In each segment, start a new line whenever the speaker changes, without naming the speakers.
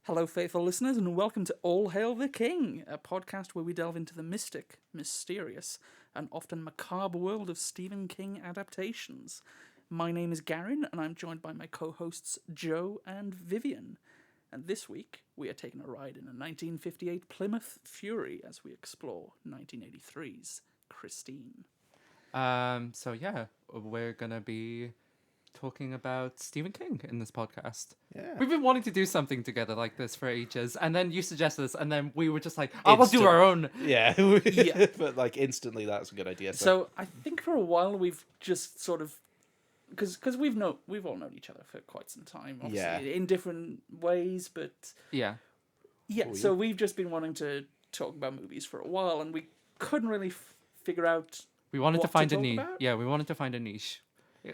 Hello, faithful listeners, and welcome to All Hail the King, a podcast where we delve into the mystic, mysterious, and often macabre world of Stephen King adaptations. My name is Garyn, and I'm joined by my co-hosts Joe and Vivian. And this week, we are taking a ride in a 1958 Plymouth Fury as we explore 1983's Christine.
We're gonna be talking about Stephen King in this podcast.
Yeah.
We've been wanting to do something together like this for ages, and then you suggested this, and then we were just like, "Oh, we'll do our own."
Yeah.
Yeah.
But like instantly, that's a good idea.
So I think for a while we've just sort of, because we've all known each other for quite some time, obviously, in different ways, but
Yeah.
So we've just been wanting to talk about movies for a while, and we couldn't really figure out.
We wanted to
what
find
to
a
talk
niche.
about?
Yeah, we wanted to find a niche,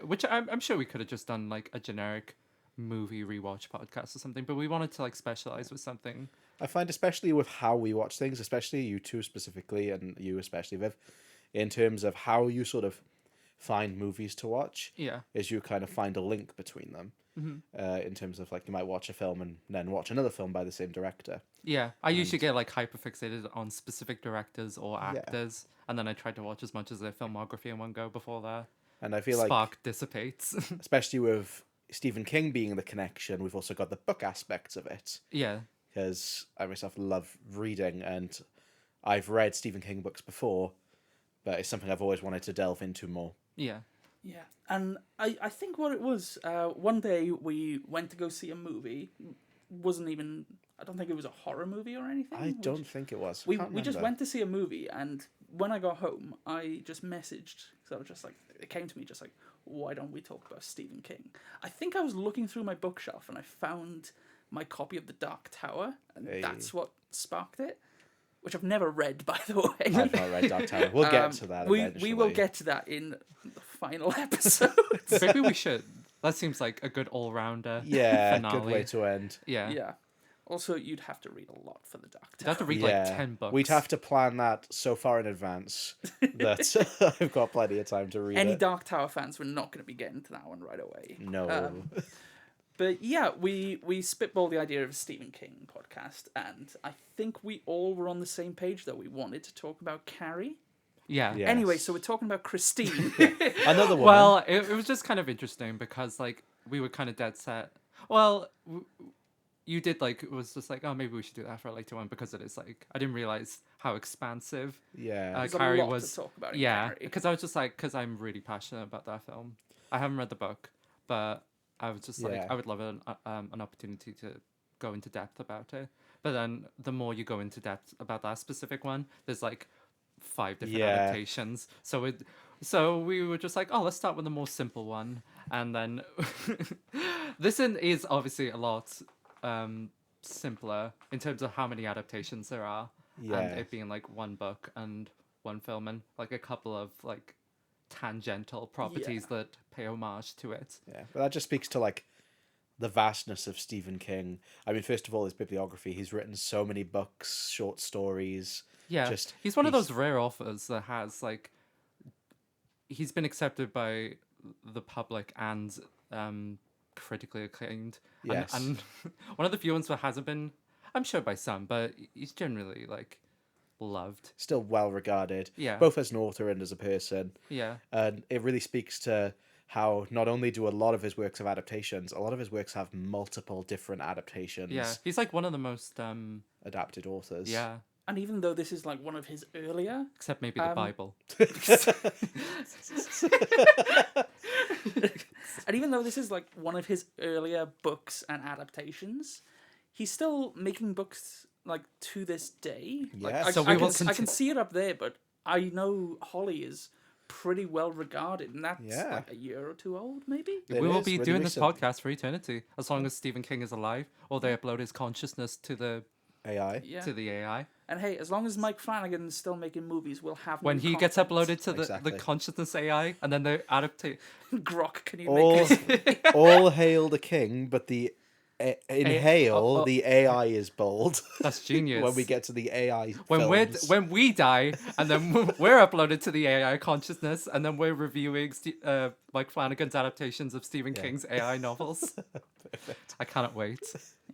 which I'm sure we could have just done like a generic movie rewatch podcast or something, but we wanted to like specialize with something.
I find, especially with how we watch things, especially you two specifically, and you especially, Viv, in terms of how you sort of find movies to watch,
Yeah.
is you kind of find a link between them. In terms of like you might watch a film and then watch another film by the same director.
Yeah, I usually get like hyperfixated on specific directors or actors, and then I try to watch as much as their filmography in one go before the
And I feel
spark dissipates.
especially with Stephen King being the connection, we've also got the book aspects of it.
Yeah.
Because I myself love reading, and I've read Stephen King books before, but it's something I've always wanted to delve into more.
Yeah.
Yeah, and I think what it was, one day we went to go see a movie, I don't think it was a horror movie or anything.
I don't think it was.
We just went to see a movie, and when I got home, I just messaged, so I was just like, it came to me just like, why don't we talk about Stephen King? I think I was looking through my bookshelf, and I found my copy of The Dark Tower, and that's what sparked it. Which I've never read, by the way.
I've not read Dark Tower. We'll get to that eventually.
We will get to that in the final episode.
Maybe we should. That seems like a good all-rounder finale.
Good way to end.
Yeah.
Yeah. Also, you'd have to read a lot for The Dark Tower.
You'd have to read like 10 books.
We'd have to plan that so far in advance that I've got plenty of time to read
Any
it.
Dark Tower fans, we're not going to be getting to that one right away.
No.
But yeah, we spitballed the idea of a Stephen King podcast, and I think we all were on the same page, though. We wanted to talk about Carrie.
Yeah.
Yes.
Anyway, so we're talking about Christine.
Another one.
Well, it was just kind of interesting because like we were kind of dead set. Well, you did like, it was just like, oh, maybe we should do that for a later one because it is like, I didn't realize how expansive
There's
Carrie
a lot
was.
to talk about in
Yeah,
Carrie.
because I was just like, because I'm really passionate about that film. I haven't read the book, but I was just like, I would love an opportunity to go into depth about it. But then the more you go into depth about that specific one, there's like 5 different adaptations. So we were just like, oh, let's start with the more simple one. And then this is obviously a lot simpler in terms of how many adaptations there are.
Yeah.
And it being like one book and one film and like a couple of like tangential properties that pay homage to it.
Yeah, but that just speaks to like the vastness of Stephen King. I mean, first of all, his bibliography. He's written so many books, short stories.
Yeah, he's one of those rare authors that has like, he's been accepted by the public and critically acclaimed.
Yes.
And one of the few ones that hasn't been, I'm sure by some, but he's generally like loved.
Still well regarded.
Yeah.
Both as an author and as a person.
Yeah.
And it really speaks to how not only do a lot of his works have adaptations, a lot of his works have multiple different adaptations.
Yeah. He's like one of the most
adapted authors.
Yeah.
And even though this is like one of his earlier...
Except maybe the Bible.
And even though this is like one of his earlier books and adaptations, he's still making books like to this day.
Yeah.
Like,
So
I can see it up there, but I know Holly is pretty well regarded, and that's like a year or two old, maybe.
It
we will
is
be
really
doing
recent.
this podcast for eternity, as long as Stephen King is alive, or they upload his consciousness to the
AI.
Yeah.
to the AI.
And hey, as long as Mike Flanagan is still making movies, we'll have
When
new
he gets
content.
uploaded to the
Exactly.
consciousness AI, and then they adaptate.
Grok, can you
All,
make this?
all hail the king, but the in hail the AI is bold.
That's genius.
When we get to the AI
when we die, and then we're uploaded to the AI consciousness, and then we're reviewing Mike Flanagan's adaptations of Stephen King's AI novels.
Perfect.
I cannot wait.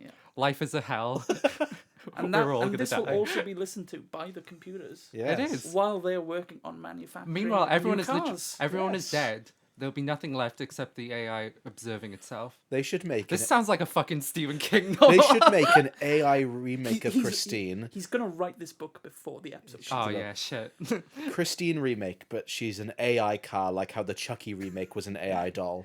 Yeah.
life is a hell.
And
We're all
and
gonna
this
die.
will also be listened to by the computers
Yes.
It is.
while they're working on manufacturing.
Meanwhile, everyone
new
is literally,
cars.
everyone
Yes.
is dead. There'll be nothing left except the AI observing itself.
They should make
This
an,
sounds like a fucking Stephen King novel.
they should make an AI remake of
He's-
Christine.
He's gonna write this book before the episode.
Oh
Shut up.
yeah, shit.
Christine remake, but she's an AI car, like how the Chucky remake was an AI doll.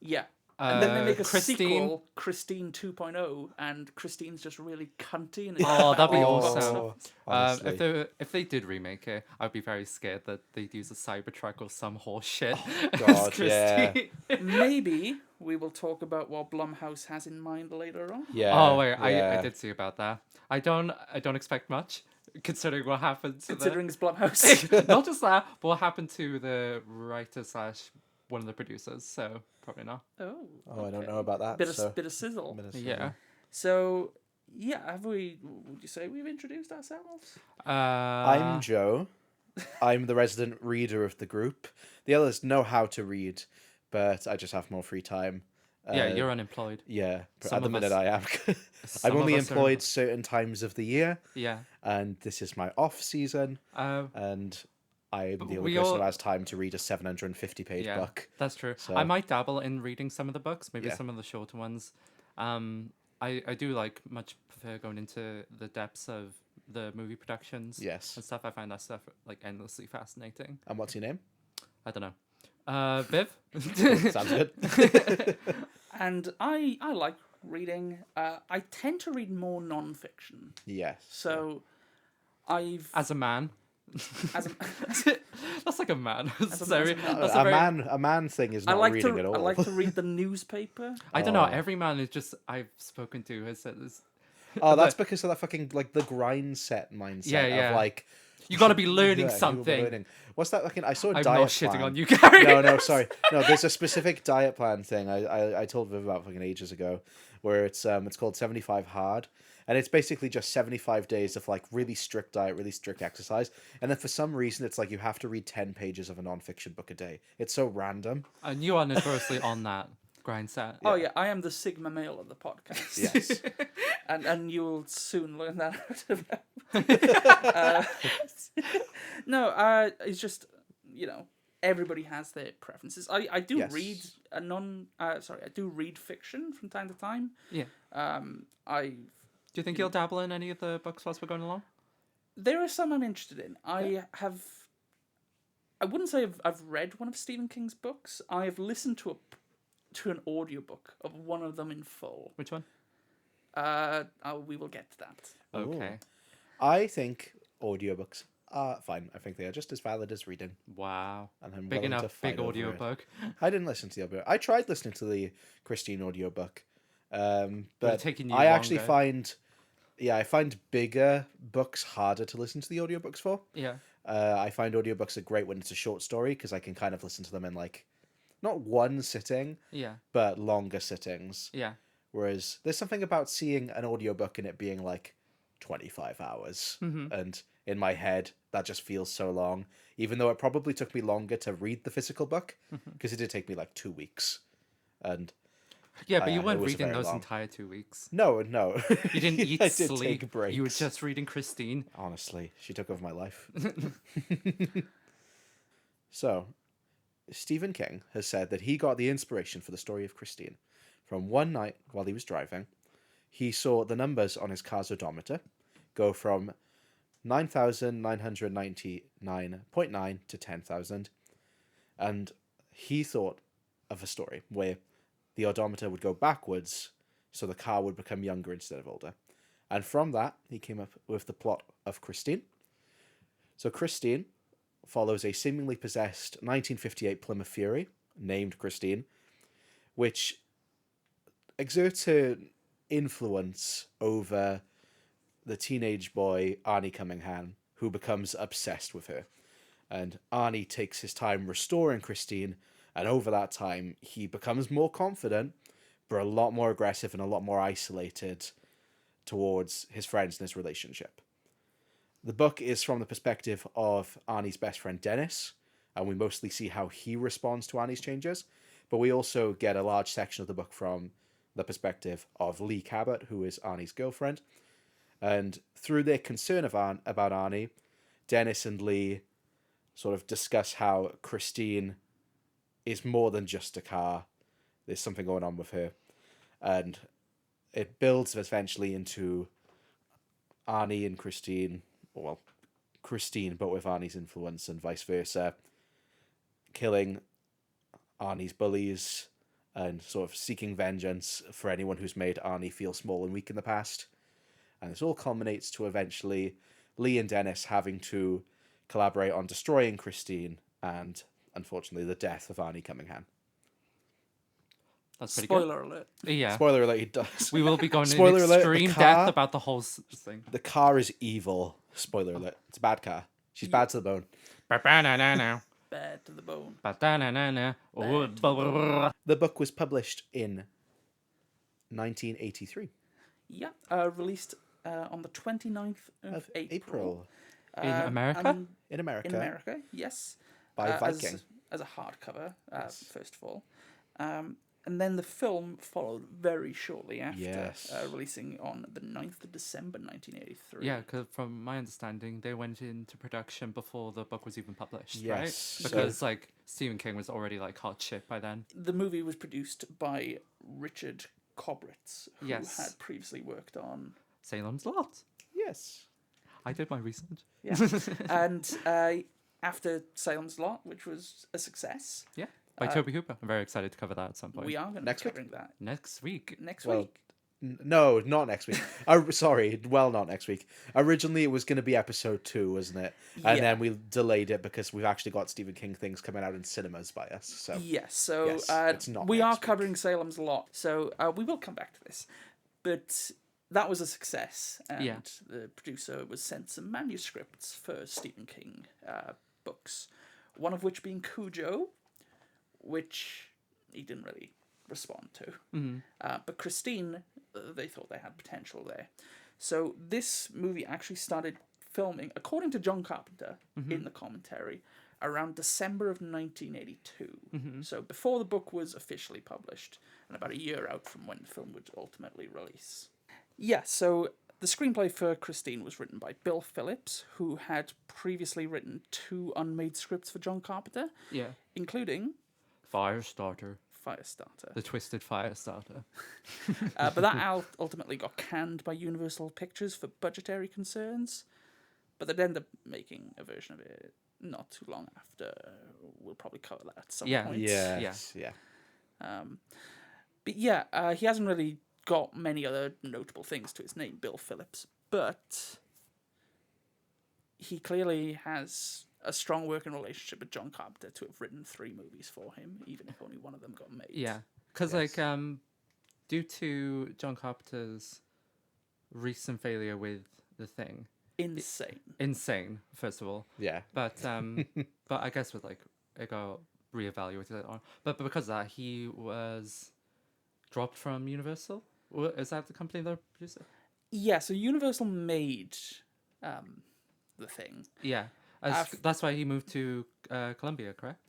Yeah. And then they make a
Christine.
sequel, Christine 2.0, and Christine's just really cunty. And
Oh, that'd be
Oh,
awesome.
honestly.
If they did remake it, I'd be very scared that they'd use a Cybertruck or some horse shit as
God, yeah.
Christine.
Maybe we will talk about what Blumhouse has in mind later on.
Yeah.
Oh wait,
yeah.
I did see about that. I don't expect much considering what happened to
Considering it's Blumhouse.
not just that, but what happened to the writer slash one of the producers. So probably not.
Oh,
I don't
okay.
know about that.
Bit of
so.
bit of sizzle.
Bit of sizzle.
Yeah.
So, yeah, have we? Would you say we've introduced ourselves?
I'm Joe. I'm the resident reader of the group. The others know how to read, but I just have more free time.
yeah, you're unemployed.
Yeah,
Some
at the
of
minute
us-
I am.
Some
I'm
of
only
us are-
employed certain times of the year,
Yeah.
and this is my off season, and I'm the only
we
person
all-
who has time to read a 750-page
Yeah,
book.
that's true.
So-
I might dabble in reading some of the books, maybe
Yeah.
some of the shorter ones. I do like much prefer going into the depths of the movie productions
Yes.
and stuff. I find that stuff like endlessly fascinating.
And what's your name?
I don't know. Viv?
Sounds good.
And I like reading. I tend to read more non-fiction.
Yes.
So, I've
As a man.
as a,
That's like a man.
as a
Sorry.
man.
That's
a
very...
man thing is
I
not
like
reading
to
at all.
I like to read the newspaper.
I don't know.
Oh.
Every man is just I've spoken to has said this.
Oh, that's because of that fucking like the grind set mindset
Yeah, yeah.
of like
You got to be learning
yeah, you will be
something.
learning. What's that fucking? I saw a
I'm
diet
not shitting
plan.
on you, Gary.
No, sorry. No, there's a specific diet plan thing I told Viv about fucking ages ago, where it's called 75 Hard, and it's basically just 75 days of like really strict diet, really strict exercise, and then for some reason it's like you have to read 10 pages of a non-fiction book a day. It's so random.
And you are notoriously on that grind set.
Oh yeah, I am the Sigma male of the podcast.
Yes.
and you'll soon learn that out. No, it's just everybody has their preferences. I do
Yes.
read I do read fiction from time to time.
Yeah.
I
Do you think you'll dabble in any of the books whilst we're going along?
There are some I'm interested in. I wouldn't say I've read one of Stephen King's books. I have listened to an audiobook of one of them in full.
Which one?
We will get to that.
Okay.
I think audiobooks are fine. I think they are just as valid as reading.
Wow.
And I'm
Big
willing to
enough,
fight
big
over
audio
it.
book.
I didn't listen to the audio. I tried listening to the Christine audiobook. But
taken you
I actually
longer.
I find bigger books harder to listen to the audiobooks for.
Yeah.
I find audiobooks are great when it's a short story because I can kind of listen to them in like not one sitting,
Yeah.
but longer sittings.
Yeah.
Whereas there's something about seeing an audiobook and it being like 25 hours.
Mm-hmm.
And in my head, that just feels so long, even though it probably took me longer to read the physical book because it did take me like 2 weeks. And
Yeah, but you
it
weren't
was
reading
very
those
long.
entire 2 weeks.
No.
You didn't eat,
I did
sleep.
take breaks.
You were just reading Christine.
Honestly, she took over my life. So, Stephen King has said that he got the inspiration for the story of Christine from one night while he was driving. He saw the numbers on his car's odometer go from 9,999.9 to 10,000. And he thought of a story where the odometer would go backwards so the car would become younger instead of older. And from that, he came up with the plot of Christine. So Christine follows a seemingly possessed 1958 Plymouth Fury named Christine, which exerts her influence over the teenage boy Arnie Cunningham, who becomes obsessed with her. And Arnie takes his time restoring Christine, and over that time, he becomes more confident, but a lot more aggressive and a lot more isolated towards his friends in his relationship. The book is from the perspective of Arnie's best friend Dennis, and we mostly see how he responds to Arnie's changes, but we also get a large section of the book from the perspective of Lee Cabot, who is Arnie's girlfriend. And through their concern about Arnie, Dennis and Lee sort of discuss how Christine is more than just a car. There's something going on with her. And it builds eventually into Arnie and Christine, well, Christine, but with Arnie's influence and vice versa, killing Arnie's bullies and sort of seeking vengeance for anyone who's made Arnie feel small and weak in the past. And this all culminates to eventually Lee and Dennis having to collaborate on destroying Christine and, unfortunately, the death of Arnie Cunningham.
That's pretty
Spoiler alert.
good. Yeah.
Spoiler alert, he does.
We will be going
Spoiler
in
alert,
extreme
the car-
depth about the whole thing.
The car is evil. Spoiler alert. It's a bad car. She's bad to the bone.
Ba-ba-na-na-na.
Bad to the bone.
Ba-da-na-na-na.
The book was published in 1983.
Yeah, released on the 29th of April.
In America?
In America.
In America, yes.
By Viking.
As a hardcover, first of all. And then the film followed very shortly after,
Yes.
releasing on the 9th of December 1983.
Yeah, because from my understanding, they went into production before the book was even published,
Yes,
right?
so-
Because like Stephen King was already like hot shit by then.
The movie was produced by Richard Cobritz, who
Yes.
had previously worked on...
Salem's Lot.
Yes.
I did my research.
Yeah. And after Salem's Lot, which was a success,
Yeah, by Toby Hooper. I'm very excited to cover that at some point.
we are going to be
Next week?
covering that
Next week.
next
Well,
week.
No, not next week. Sorry, well, not next week. Originally, it was going to be episode 2, wasn't it? And
Yeah.
then we delayed it because we've actually got Stephen King things coming out in cinemas by us. So
Yes, so
Yes, it's not
we
next
are
week.
covering Salem's Lot, so we will come back to this. But that was a success, and
Yeah.
the producer was sent some manuscripts for Stephen King books, one of which being Cujo, which he didn't really respond to. But Christine, they thought they had potential there. So this movie actually started filming, according to John Carpenter in the commentary, around December of 1982. So before the book was officially published, and about a year out from when the film would ultimately release. Yeah, so the screenplay for Christine was written by Bill Phillips, who had previously written 2 unmade scripts for John Carpenter,
Yeah.
including
Firestarter.
Firestarter.
The Twisted Firestarter.
But that ultimately got canned by Universal Pictures for budgetary concerns. But they'd end up making a version of it not too long after. We'll probably cover that at some point.
yes, yeah.
But yeah, he hasn't really got many other notable things to his name, Bill Phillips. But he clearly has a strong working relationship with John Carpenter to have written 3 movies for him, even if only one of them got made.
Yeah, because like due to John Carpenter's recent failure with The Thing, insane first of all.
Yeah.
But but I guess with like it got reevaluated later on. But because of that, he was dropped from Universal. Is that the company that produced it?
Yeah, so Universal made The Thing.
Yeah, that's why he moved to Columbia, correct?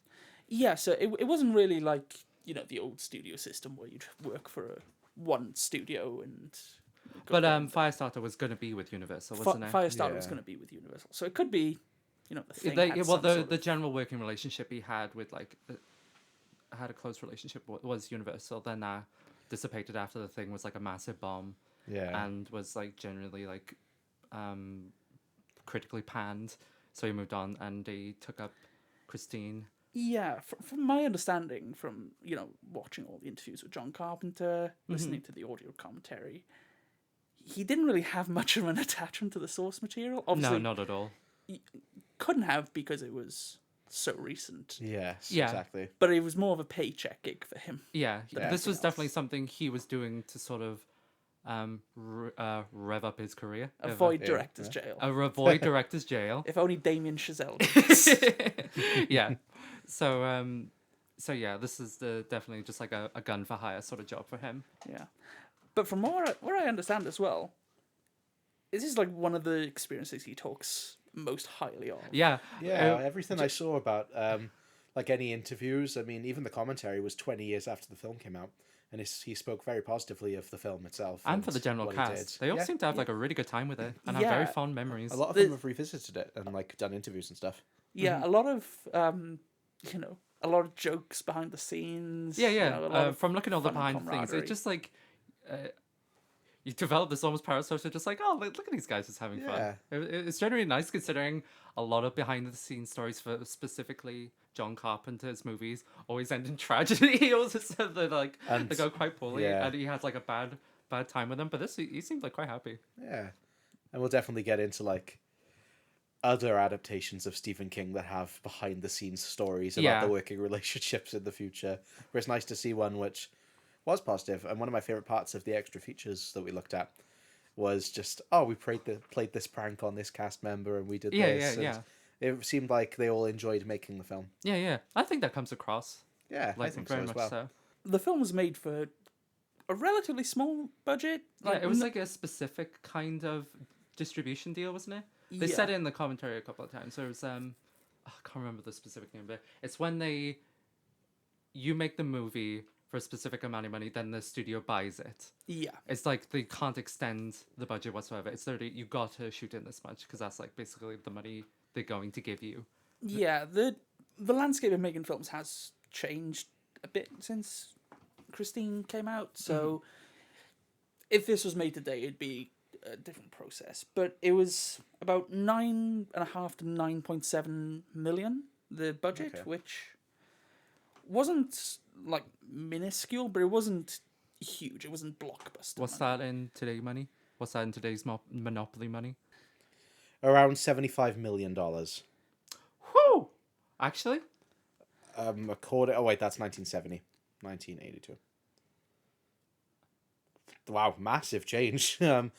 Yeah, so it wasn't really like, the old studio system where you'd work for one studio and...
But Firestarter was going to be with Universal, wasn't it?
Firestarter was going to be with Universal. So it could be, The Thing had
the general working relationship he had with, like, had a close relationship was Universal, then dissipated after The Thing was, like, a massive bomb.
Yeah.
And was, like, generally, like, critically panned. So he moved on and he took up Christine.
Yeah, from my understanding, from watching all the interviews with John Carpenter, listening to the audio commentary, he didn't really have much of an attachment to the source material. Obviously,
No, not at all.
He couldn't have because it was so recent.
Yes,
Yeah.
exactly.
But it was more of a paycheck gig for him.
Yeah,
Yeah.
this was definitely something he was doing to sort of rev up his career.
Avoid director's jail.
Avoid director's jail.
If only Damien Chazelle did this.
Yeah. So yeah, this is definitely just like a gun for hire sort of job for him.
Yeah. But from what I understand as well, this is like one of the experiences he talks most highly of.
Yeah.
Yeah, everything I saw about like any interviews, I mean, even the commentary was 20 years after the film came out. and he spoke very positively of the film itself
And for the general
what he did.
cast. They all
Yeah.
seem to have like a really good time with it and have very fond memories.
A lot of them have revisited it and like done interviews and stuff.
Yeah, a lot of a lot of jokes behind the scenes.
Yeah,
you
yeah.
know, a lot of
From looking at all the
fun
behind things,
camaraderie.
it's just like you develop this almost parasocial, just like, oh, look at these guys just having
Yeah.
fun. It's generally nice considering a lot of behind the scenes stories for specifically John Carpenter's movies always end in tragedy. He also said that like they go quite poorly, and he has like a bad time with them. But this he seemed like quite happy.
Yeah, and we'll definitely get into like other adaptations of Stephen King that have behind the scenes stories about the working relationships in the future. But it's nice to see one which was positive. And one of my favorite parts of the extra features that we looked at was just, we played this prank on this cast member and we did this.
Yeah.
It seemed like they all enjoyed making the film.
Yeah. I think that comes across.
Yeah,
Like
I think
very
so as
much
well.
so.
The film was made for a relatively small budget.
Yeah, it was like a specific kind of distribution deal, wasn't it? They said it in the commentary a couple of times. So it was I can't remember the specific name, but it's when you make the movie for a specific amount of money, then the studio buys it.
Yeah.
It's like they can't extend the budget whatsoever. It's literally you got to shoot in this much because that's like basically the money they're going to give you.
Yeah, the landscape of making films has changed a bit since Christine came out. So if this was made today, it'd be a different process. But it was about 9.5 to 9.7 million, the budget, which wasn't like minuscule, but it wasn't huge. It wasn't blockbuster.
What's that in today's money? What's that in today's Monopoly money?
Around $75 million.
Whew! Actually?
That's 1970. 1982. Wow, massive change. Around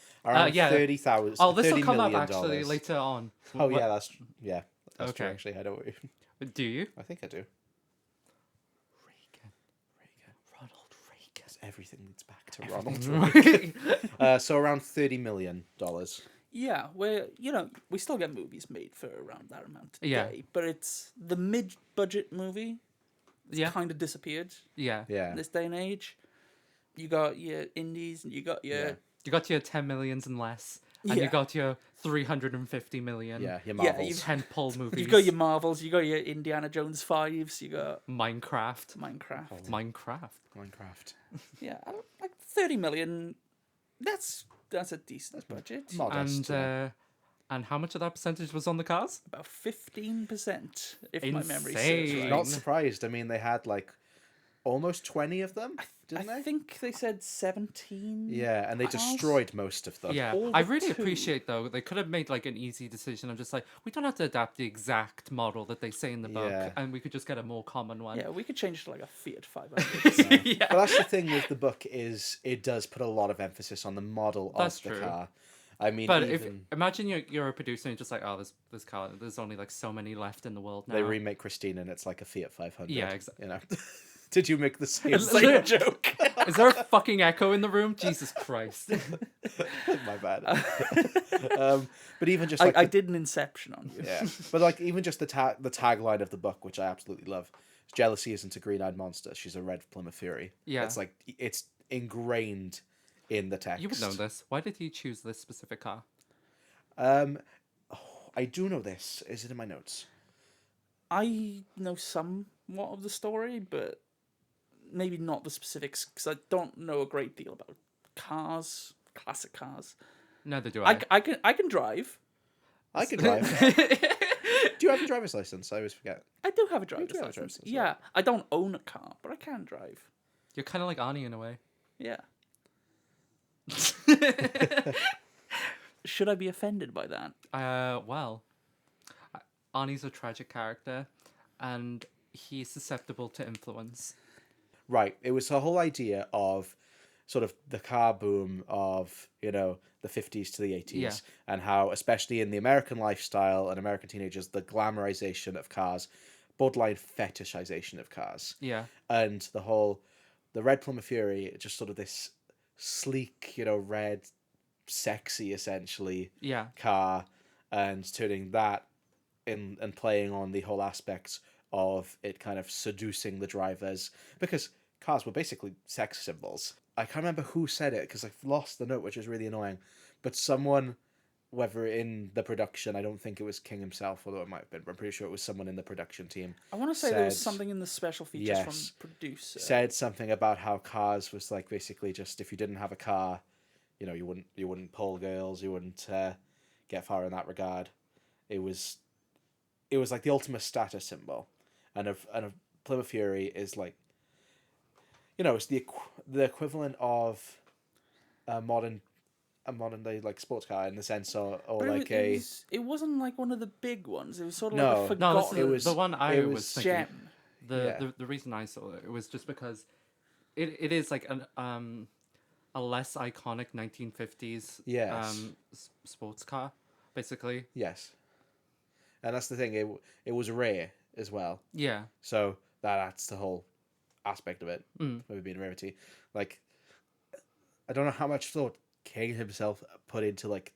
30,000.
Oh, this will
$30
come up
million.
actually later on.
Oh, yeah, that's true,
Okay.
actually. I don't.
Do you?
I think I do.
Reagan. Ronald Reagan.
Everything leads back to Ronald Reagan. So around $30 million.
Yeah, where, we still get movies made for around that amount today,
Yeah.
but it's the mid-budget movie. It's kind of disappeared
Yeah.
Yeah.
in this day and age. You got your indies and you got your...
Yeah.
You got your 10 millions and less. And you got your 350 million.
Yeah, your Marvels.
you've-
Tentpole movies.
You've got your Marvels, you got your Indiana Jones 5s, you got
Minecraft.
Minecraft.
Yeah, like 30 million. That's a decent budget.
Modest.
And how much of that percentage was on the cars?
About 15%, if my memory serves
Insane.
right.
Not surprised. I mean, they had like almost 20 of them, didn't
I
they?
think they said 17.
Yeah, and they
cars.
destroyed most of them.
Yeah,
All
I
but
really
2.
appreciate though they could have made like an easy decision of just like we don't have to adapt the exact model that they say in the book,
Yeah.
and we could just get a more common one.
Yeah, we could change it to like a Fiat 500.
Yeah.
But that's the thing with the book is it does put a lot of emphasis on the model
That's
of the
true.
car. I mean,
But
even
imagine you're a producer and just like, oh, this car, there's only like so many left in the world now.
they remake Christine and it's like a Fiat 500.
Yeah, exactly.
You know, did you make the same
Same joke.
Is there a fucking echo in the room? Jesus Christ.
My bad. But even just like
I did an Inception on you.
yeah, but like even just the tagline of the book, which I absolutely love, jealousy isn't a green-eyed monster; she's a red Plymouth Fury.
Yeah.
It's like it's ingrained in the text.
You would know this. Why did he choose this specific car?
I do know this. Is it in my notes?
I know somewhat of the story, but maybe not the specifics because I don't know a great deal about cars, classic cars.
Neither do I.
I can drive.
I can drive. Do you have a driver's license? I always forget.
I do have a driver's
do have a
license.
driver's license,
Yeah, I don't own a car, but I can drive.
You're kind of like Arnie in a way.
Yeah. Should I be offended by that?
Well, Arnie's a tragic character, and he's susceptible to influence.
Right. It was the whole idea of sort of the car boom of, the 50s to the 80s
Yeah.
and how, especially in the American lifestyle and American teenagers, the glamorization of cars, borderline fetishization of cars.
Yeah.
And the Red Plymouth Fury, just sort of this sleek, red, sexy, essentially,
Yeah.
car, and turning that in and playing on the whole aspects of it kind of seducing the drivers, because cars were basically sex symbols. I can't remember who said it because I've lost the note, which is really annoying. But someone, whether in the production, I don't think it was King himself, although it might have been, but I'm pretty sure it was someone in the production team.
I want to say there was something in the special features from
Yes.
producer.
Said something about how cars was like basically just if you didn't have a car, you wouldn't pull girls, you wouldn't get far in that regard. It was like the ultimate status symbol, and a Plymouth Fury is like, it's the equivalent of a modern day like sports car in the sense or
But
like
it wasn't like one of the big ones. It was sort of
No.
like a forgotten
No,
it was
the one I was thinking.
gem.
The reason I saw it was just because it is like a less iconic 1950s
Yes.
sports car, basically.
Yes, and that's the thing. It was rare as well,
Yeah.
so that adds the whole aspect of it.
Mm.
Maybe being a rarity. Like, I don't know how much thought King himself put into like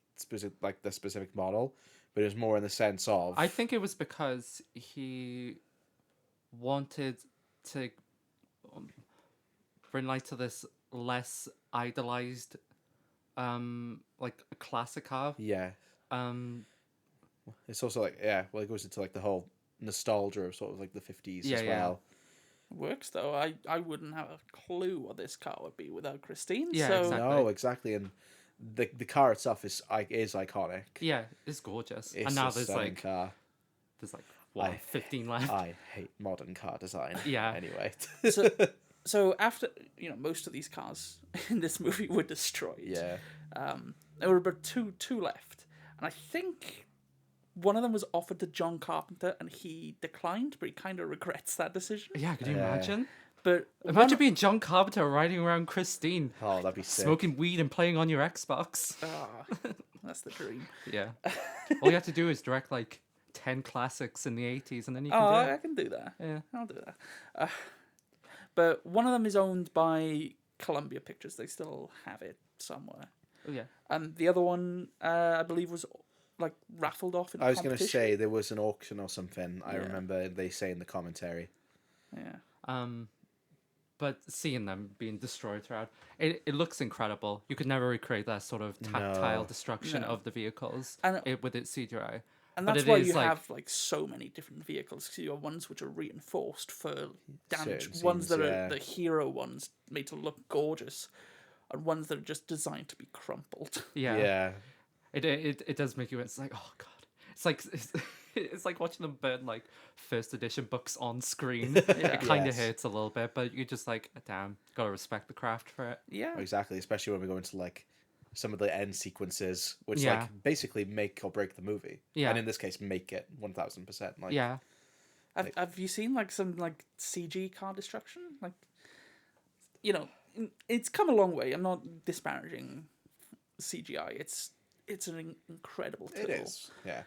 the specific model, but it was more in the sense of
I think it was because he wanted to bring light to this less idolized, like a classic car.
yeah. It's also like it goes into like the whole nostalgia of sort of like the 50s as well.
Works though. I wouldn't have a clue what this car would be without Christine.
Yeah,
so
exactly.
No, exactly, and the car itself is iconic.
Yeah, it's gorgeous.
It's
and now
a
there's
stunning
like
car.
what 15 left.
I hate modern car design.
Yeah.
Anyway.
So after most of these cars in this movie were destroyed.
Yeah.
There were about two left, and I think one of them was offered to John Carpenter, and he declined, but he kind of regrets that decision.
Yeah, could you imagine?
But
Imagine being John Carpenter riding around Christine,
Oh, that'd be sick.
smoking weed and playing on your Xbox.
that's the dream.
Yeah. All you have to do is direct like 10 classics in the 80s, and then you can
Oh,
do
I
it.
can do that.
Yeah.
I'll do that. But one of them is owned by Columbia Pictures. They still have it somewhere.
Oh, yeah.
And the other one, I believe, was like raffled off in a
I was going to
competition.
say there was an auction or something. I remember they say in the commentary.
Yeah.
But seeing them being destroyed throughout, it looks incredible. You could never recreate that sort of tactile
No.
destruction
No.
of the vehicles
And-
with its CGI.
And
But
that's
it
why
is,
you
like-
have like so many different vehicles. Because you have ones which are reinforced for damage,
Certain
ones
scenes,
that
yeah.
are the hero ones made to look gorgeous, and ones that are just designed to be crumpled.
Yeah.
Yeah.
It does make you. It's like, oh god. It's like it's like watching them burn like first edition books on screen. It kind of
Yes.
hurts a little bit, but you're just like, damn, gotta respect the craft for it.
Yeah.
Exactly. Especially when we go into like some of the end sequences, which
Yeah.
like basically make or break the movie.
Yeah.
And in this case, make it 1000%. Like,
Yeah.
Have you seen like some like CG car destruction? Like, it's come a long way. I'm not disparaging CGI. It's an incredible tool.
it is. Yeah.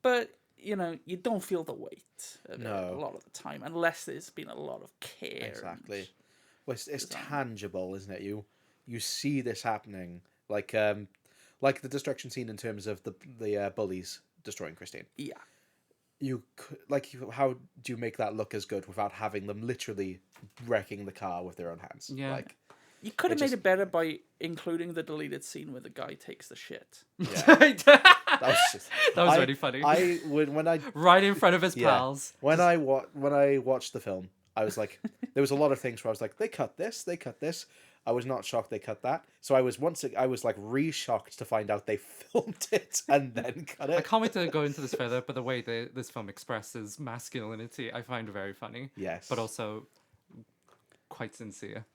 But you don't feel the weight of it
No.
a lot of the time unless there's been a lot of care.
Exactly. Well, it's tangible, isn't it? You see this happening, like the destruction scene in terms of the bullies destroying Christine.
Yeah.
How do you make that look as good without having them literally wrecking the car with their own hands?
Yeah.
Like,
You could have
It
made
just-
it better by including the deleted scene where the guy takes the shit.
that
that was just,
was really funny.
I would when I
right in front of his
yeah,
pals.
when I watched the film, I was like, there was a lot of things where I was like, they cut this. I was not shocked they cut that. So I was like re-shocked to find out they filmed it and then cut it.
I can't wait to go into this further, but the way this film expresses masculinity, I find very funny.
Yes.
But also quite sincere.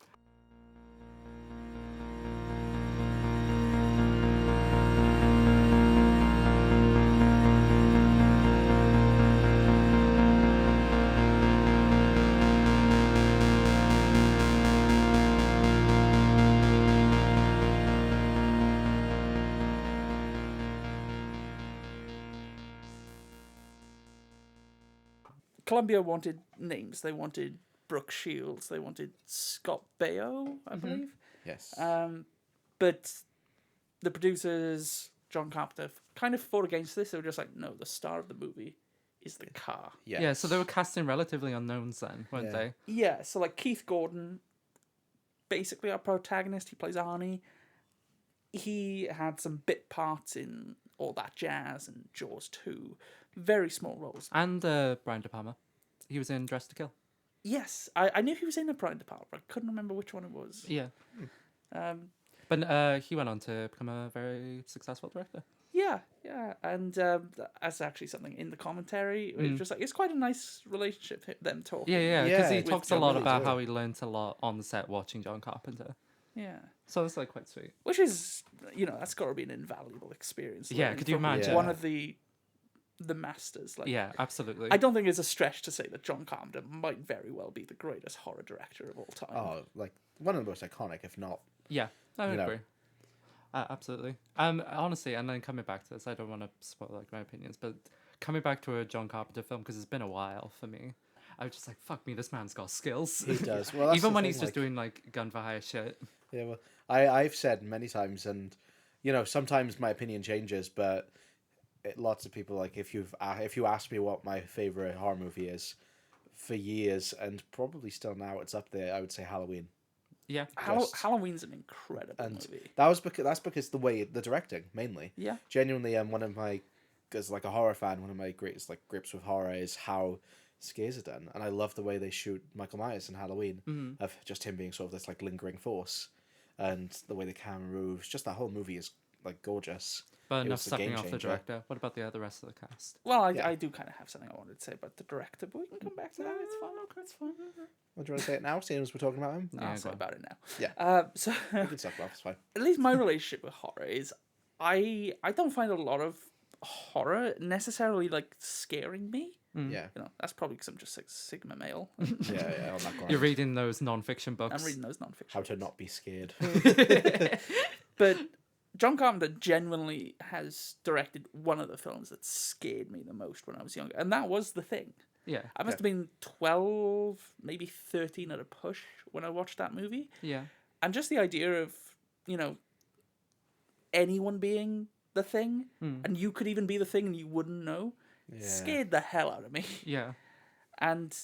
Columbia wanted names. They wanted Brooke Shields. They wanted Scott Baio, I believe.
Yes.
But the producers, John Carpenter, kind of fought against this. They were just like, no, the star of the movie is the car.
Yes.
Yeah, so they were casting relatively unknowns then, weren't
Yeah.
they?
Yeah, so like Keith Gordon, basically our protagonist, he plays Arnie. He had some bit parts in All That Jazz and Jaws 2. Very small roles.
And Brian De Palma. He was in Dress to Kill.
Yes, I knew he was in a Brian De Palma, but I couldn't remember which one it was.
Yeah.
Um,
But he went on to become a very successful director.
yeah, and that's actually something in the commentary. It was just like, it's quite a nice relationship, them talking.
Yeah, because he
with
talks a
John
lot
Williams,
about
yeah.
how he learnt a lot on the set watching John Carpenter.
Yeah.
So it's like quite sweet.
Which is, that's got to be an invaluable experience.
Yeah,
learning
could you
from
imagine?
one of the masters? Like,
Yeah, absolutely.
I don't think it's a stretch to say that John Carpenter might very well be the greatest horror director of all time.
Oh, like one of the most iconic, if not.
Yeah, I would
know.
agree. Absolutely. Honestly, and then coming back to this, I don't want to spoil like my opinions, but coming back to a John Carpenter film because it's been a while for me. I was just like, fuck me, this man's got skills.
He does. Well, that's
Even
the
when
thing,
he's just
like-
doing like gun for hire shit.
Yeah, well, I've said many times, and sometimes my opinion changes, but lots of people like if you ask me what my favorite horror movie is, for years and probably still now it's up there. I would say Halloween.
Yeah.
Halloween's an incredible
And
movie.
that's because the way the directing mainly.
Yeah.
Genuinely, one of my, as like a horror fan, one of my greatest like grips with horror is how scares are done, and I love the way they shoot Michael Myers in Halloween, of just him being sort of this like lingering force, and the way the camera moves. Just that whole movie is like gorgeous.
But
It
enough
was a
sucking
game
off the
changer.
director. What about the rest of the cast?
Well,
Yeah.
I do kind of have something I wanted to say about the director, but we can come back to that. It's fine. It's fine.
Would you want to say it now, seeing as we're talking about him?
I'll
go
say
on.
about it now.
Yeah.
So
We can talk about it, it's fine.
at least my relationship with horror is I don't find a lot of horror necessarily like scaring me.
Yeah.
That's probably because I'm just like Sigma male.
Yeah, on that ground.
You're reading those non-fiction books.
I'm reading those nonfiction.
How to not be scared.
But John Carpenter genuinely has directed one of the films that scared me the most when I was younger, and that was The Thing.
Yeah.
I must have been 12, maybe 13 at a push when I watched that movie.
Yeah.
And just the idea of, anyone being the Thing, and you could even be the Thing and you wouldn't know, scared the hell out of me.
Yeah.
And,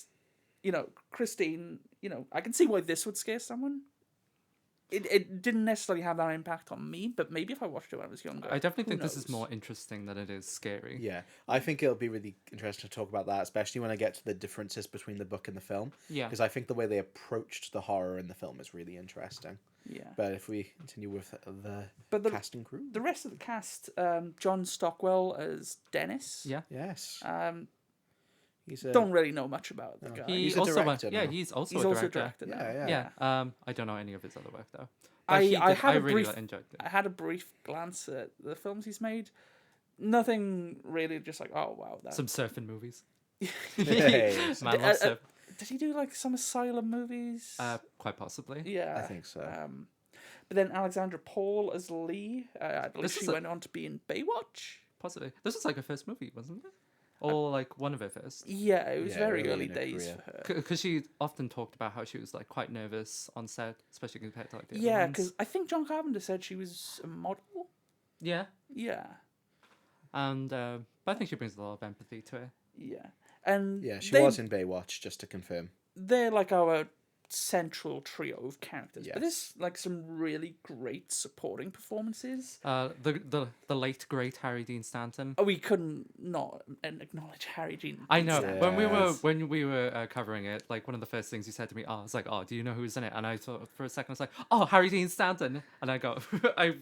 Christine, I can see why this would scare someone. It didn't necessarily have that impact on me, but maybe if I watched it when I was younger.
I definitely think
who
this is
knows?
more interesting than it is scary.
Yeah, I think it'll be really interesting to talk about that, especially when I get to the differences between the book and the film.
Yeah.
Because I think the way they approached the horror in the film is really interesting.
Yeah.
But if we continue with the cast and crew.
The rest of the cast, John Stockwell as Dennis.
Yeah.
Yes. He's
Don't really know much about the guy.
He
He's a
also
director
yeah,
now.
he's also
He's
a
also a
director.
director now.
Yeah.
I don't know any of his other work though.
I had a
really
brief-
enjoyed it.
I had a brief glance at the films he's made. Nothing really, just like, oh wow, that.
Some surfing movies.
Hey,
Man loves surf.
Did he do like some asylum movies?
Quite possibly.
Yeah,
I think so.
But then Alexandra Paul as Lee. I believe
This
she
is a-
went on to be in Baywatch.
Possibly. This was like her first movie, wasn't it? Or like one of her first.
Yeah, it was
Yeah,
very
early
early
in her
days
career.
for her.
Because she often talked about how she was like quite nervous on set, especially compared to like the other
Yeah,
ones.
because I think John Carpenter said she was a model.
Yeah,
Yeah,
and but I think she brings a lot of empathy to it.
yeah, and
Yeah, she
they-
was in Baywatch, just to confirm.
They're like our central trio of characters.
Yes.
But there's like some really great supporting performances.
The late great Harry Dean Stanton.
We couldn't not acknowledge Harry Dean.
I know
Stanton.
when we were covering it, like one of the first things you said to me, I was like, "Oh, do you know who's in it?" And I thought for a second, I was like, "Oh, Harry Dean Stanton," and I got I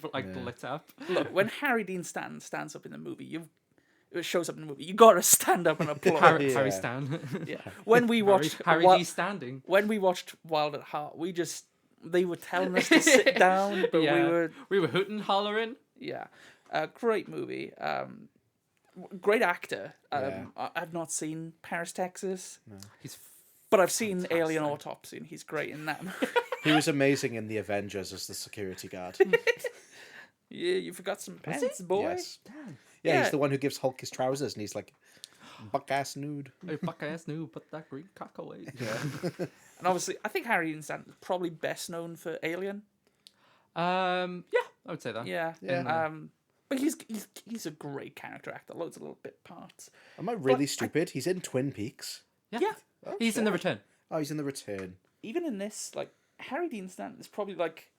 lit up.
Look, when Harry Dean Stanton stands up in the movie, it shows up in the movie. You gotta stand up and applaud.
Yeah.
Harry Stan.
Yeah. When we watched
Harry
Wi-
D standing.
when we watched Wild at Heart, they were telling us to sit down, but
Yeah.
we were
hooting, hollering.
yeah. Great movie. Great actor.
Yeah.
I've not seen Paris, Texas,
He's
but I've seen Alien Autopsy, and he's great in that.
He was amazing in The Avengers as the security guard.
Yeah, you forgot some pants, boy.
Yes. Yeah,
Yeah.
he's the one who gives Hulk his trousers, and he's like, buck-ass nude.
a buck ass new, put that green cock away.
And obviously, I think Harry Dean Stanton is probably best known for Alien.
Yeah, I would say that.
Yeah.
Yeah.
But he's a great character actor. Loads of little bit parts.
Am I really stupid? He's in Twin Peaks.
Yeah.
Oh,
He's in The
shit.
Return.
Oh, he's in The Return.
Even in this, like, Harry Dean Stanton is probably like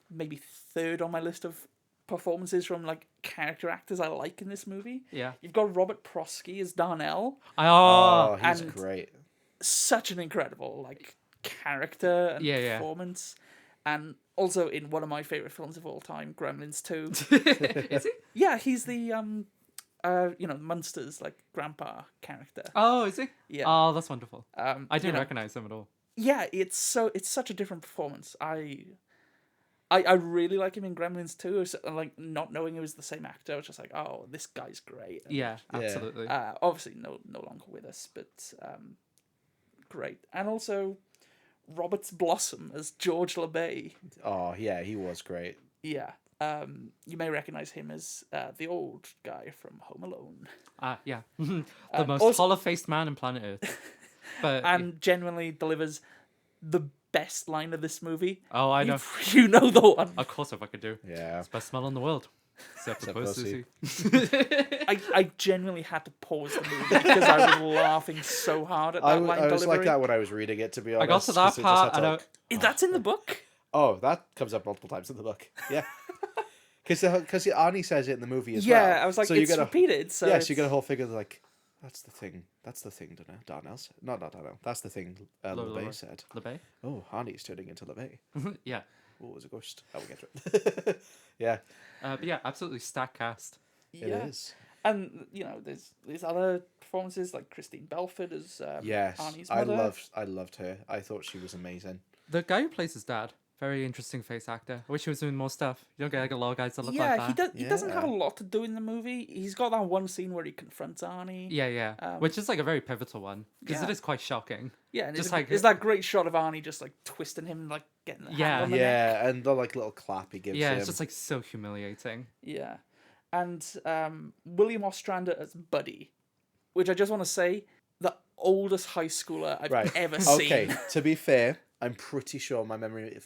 maybe third on my list of performances from like character actors I like in this movie.
Yeah.
You've got Robert Prosky as Darnell.
Oh, he's
and-
great.
Such an incredible like character and
Yeah.
performance. And also in one of my favorite films of all time, Gremlins 2.
Is he?
Yeah, he's the Munsters like grandpa character.
Oh, is he?
Yeah.
Oh, that's wonderful. I
You
didn't
know,
recognize him at all.
yeah, it's such a different performance. I really like him in Gremlins 2. So, like, not knowing he was the same actor, I was just like, oh, this guy's great. And,
Yeah, absolutely.
obviously, no longer with us, but great. And also, Roberts Blossom as George LeBay.
Oh, yeah, he was great.
Yeah. You may recognize him as the old guy from Home Alone.
Yeah. The most
also-
hollow-faced man on planet Earth. But
And genuinely delivers the best line of this movie.
oh, I know.
You know the one.
Of course, if I could do.
Yeah.
It's the best smell in the world. Except for
pussy.
pussy.
I genuinely had to pause the movie because I was laughing so hard at that line
I was
delivery.
like that when I was reading it, to be honest.
I got to that
'cause it just had
part
to,
and
like-
That's in the book.
Oh, that comes up multiple times in the book. Yeah. Because Arnie says it in the movie as
Yeah,
well.
I was like,
so you
it's
get a,
repeated. So
yeah, so you get a whole figure like, that's the thing, Darnell said. Not Darnell. That's the thing LeBay said.
LeBay?
Oh, Arnie's turning into LeBay.
Yeah.
Oh, it was a ghost. I will get to it. Yeah,
But yeah, absolutely stacked cast.
yeah.
it is.
And there's other performances like Christine Belford as
Yes,
Arnie's
I
mother.
loved her. I thought she was amazing.
The guy who plays his dad, very interesting face actor. I wish he was doing more stuff. You don't get like a lot of guys that look
Yeah,
like that.
he doesn't have a
Yeah.
lot to do in the movie. He's got that one scene where he confronts Arnie.
Yeah. Which is like a very pivotal one because it
yeah.
is quite shocking.
Yeah, and
Just
it's,
like-
it's that great shot of Arnie just like twisting him, like getting the
Yeah.
hand on the neck.
Yeah, and the like little clap he gives
Yeah,
him.
it's just like so humiliating.
Yeah. And William Ostrander as Buddy, which I just want to say, the oldest high schooler I've
Right.
ever
Okay,
seen.
to be fair, I'm pretty sure if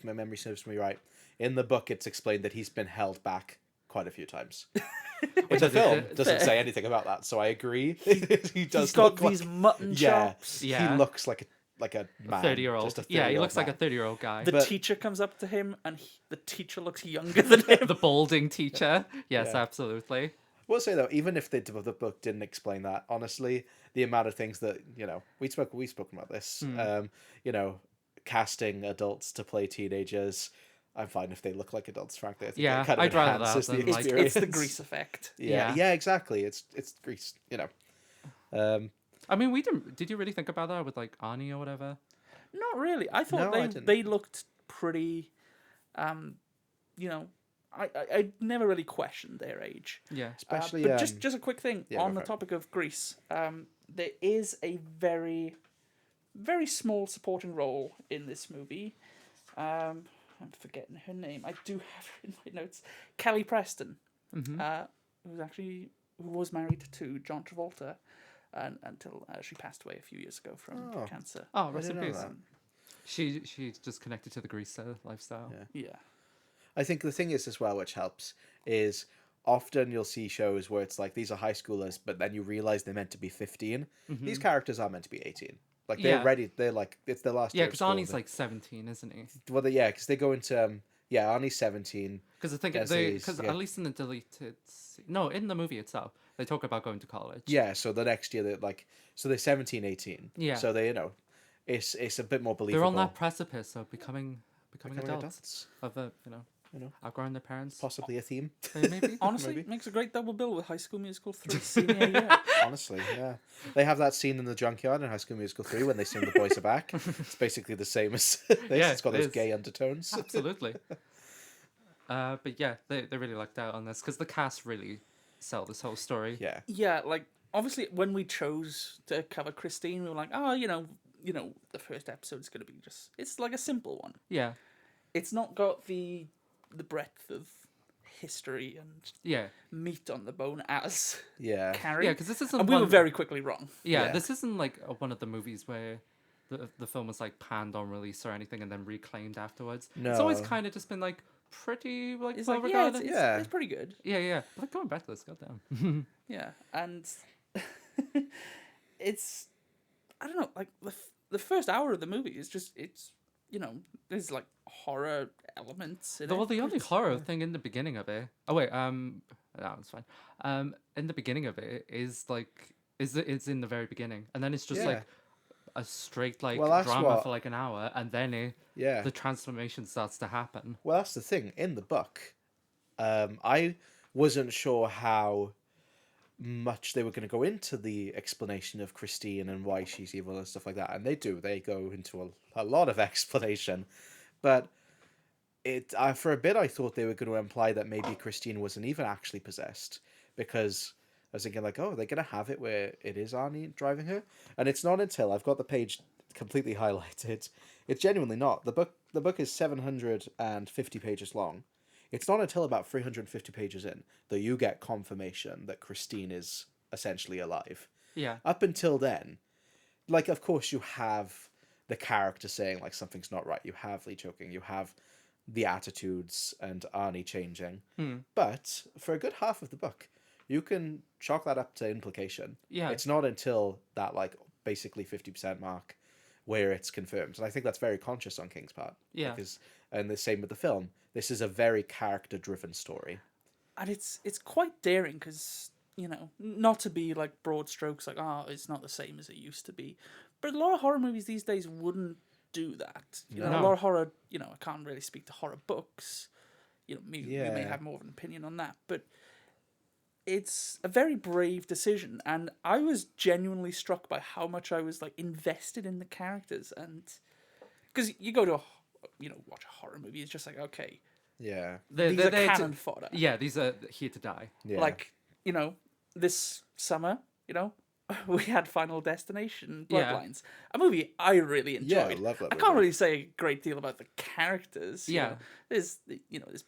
my memory serves me right, in the book it's explained that he's been held back quite a few times. Which the film doesn't say anything about that, so I agree. He does
He's got
look
these
like,
mutton chops.
Yeah.
he looks like a man.
30-year-old.
Just a
Yeah, he
30-year-old
looks like a
man.
30-year-old guy.
The
But-
teacher comes up to him, and the teacher looks younger than him.
The balding teacher. Yes,
Yeah.
absolutely.
We'll say though, even if the book didn't explain that, honestly, the amount of things that we've spoken about this. Casting adults to play teenagers. I'm fine if they look like adults. Frankly, I think
Yeah,
it kind of
I'd rather
enhances
that
the
than, like-
experience.
It's the grease effect.
Yeah,
Yeah.
exactly. It's grease.
I mean, did you really think about that with like Arnie or whatever?
Not really. I thought
No, I didn't.
they looked pretty. I never really questioned their age.
Yeah.
Especially,
but just a quick thing
yeah,
on
go
the
for it.
topic of Grease. There is a very, very small supporting role in this movie. I'm forgetting her name. I do have her in my notes. Kelly Preston, who was married to John Travolta, until she passed away a few years ago from cancer.
Oh, rest in
didn't know
peace.
that.
She's just connected to the Grease lifestyle.
Yeah.
Yeah.
I think the thing is as well, which helps, is often you'll see shows where it's like these are high schoolers, but then you realize they're meant to be 15. These characters are meant to be 18. Like they're
Yeah.
ready. They're like it's their last.
Yeah,
year of
because
school,
Arnie's
but-
like 17, isn't he?
well, because they go into Arnie's 17.
Because I think
Yeah, so he's-
because
yeah.
at least in the deleted, no, in the movie itself, they talk about going to college.
Yeah, so the next year they're 17, 18.
Yeah.
So they it's a bit more believable.
They're on that precipice of becoming
Becoming
adults, of outgrowing their parents.
Possibly a theme.
Maybe.
Honestly,
Maybe.
makes a great double bill with High School Musical 3 senior year.
Honestly, yeah. They have that scene in the junkyard in High School Musical 3 when they sing The Boys Are Back. It's basically the same as this.
Yeah,
It's got
it
those
is.
gay undertones.
Absolutely. But yeah, they really lucked out on this because the cast really sell this whole story.
Yeah.
Yeah, like obviously when we chose to cover Christine, we were like, oh, the first episode's gonna be it's like a simple one.
Yeah.
It's not got the breadth of history and
Yeah.
meat on the bone as
Yeah.
Carrie.
Yeah, because this isn't
and we were
one-
very quickly wrong.
Yeah,
Yeah.
this isn't like one of the movies where the film was like panned on release or anything and then reclaimed afterwards. It's always
No.
kind of just been like pretty like
It's
well
like, yeah,
regarded.
it's pretty good.
Yeah. Like going back to this, goddamn.
Yeah, and it's, I don't know, like the first hour of the movie is just, there's like horror elements in
Well,
it.
the only
It's-
horror thing in the beginning of it. Oh wait, no, it's fine. In the beginning of it is like it's in the very beginning, and then it's just
Yeah.
like a straight like
Well, that's
drama
what-
for like an hour, and then
Yeah.
the transformation starts to happen.
Well, that's the thing. In the book, I wasn't sure how much they were going to go into the explanation of Christine and why she's evil and stuff like that. And they do. They go into a lot of explanation. But for a bit, I thought they were going to imply that maybe Christine wasn't even actually possessed. Because I was thinking, like, oh, they're going to have it where it is Arnie driving her? And it's not until I've got the page completely highlighted. It's genuinely not. The book is 750 pages long. It's not until about 350 pages in that you get confirmation that Christine is essentially alive.
Yeah.
Up until then, like, of course, you have the character saying, like, something's not right. You have Lee choking. You have the attitudes and Arnie changing. But for a good half of the book, you can chalk that up to implication.
Yeah.
It's not until that, like, basically 50% mark where it's confirmed. And I think that's very conscious on King's part.
Yeah.
And the same with the film. This is a very character-driven story.
And it's quite daring because, not to be like broad strokes, like, it's not the same as it used to be. But a lot of horror movies these days wouldn't do that. A lot of horror, I can't really speak to horror books. You may have more of an opinion on that. But it's a very brave decision. And I was genuinely struck by how much I was like invested in the characters. And because you go to watch a horror movie, it's just like, okay,
Yeah.
these are cannon fodder.
Yeah, these are here to die.
Yeah.
Like, this summer, we had Final Destination Bloodlines, a movie I really enjoyed.
Yeah, I love that
I can't
movie.
really say a great deal about the characters.
Yeah.
There's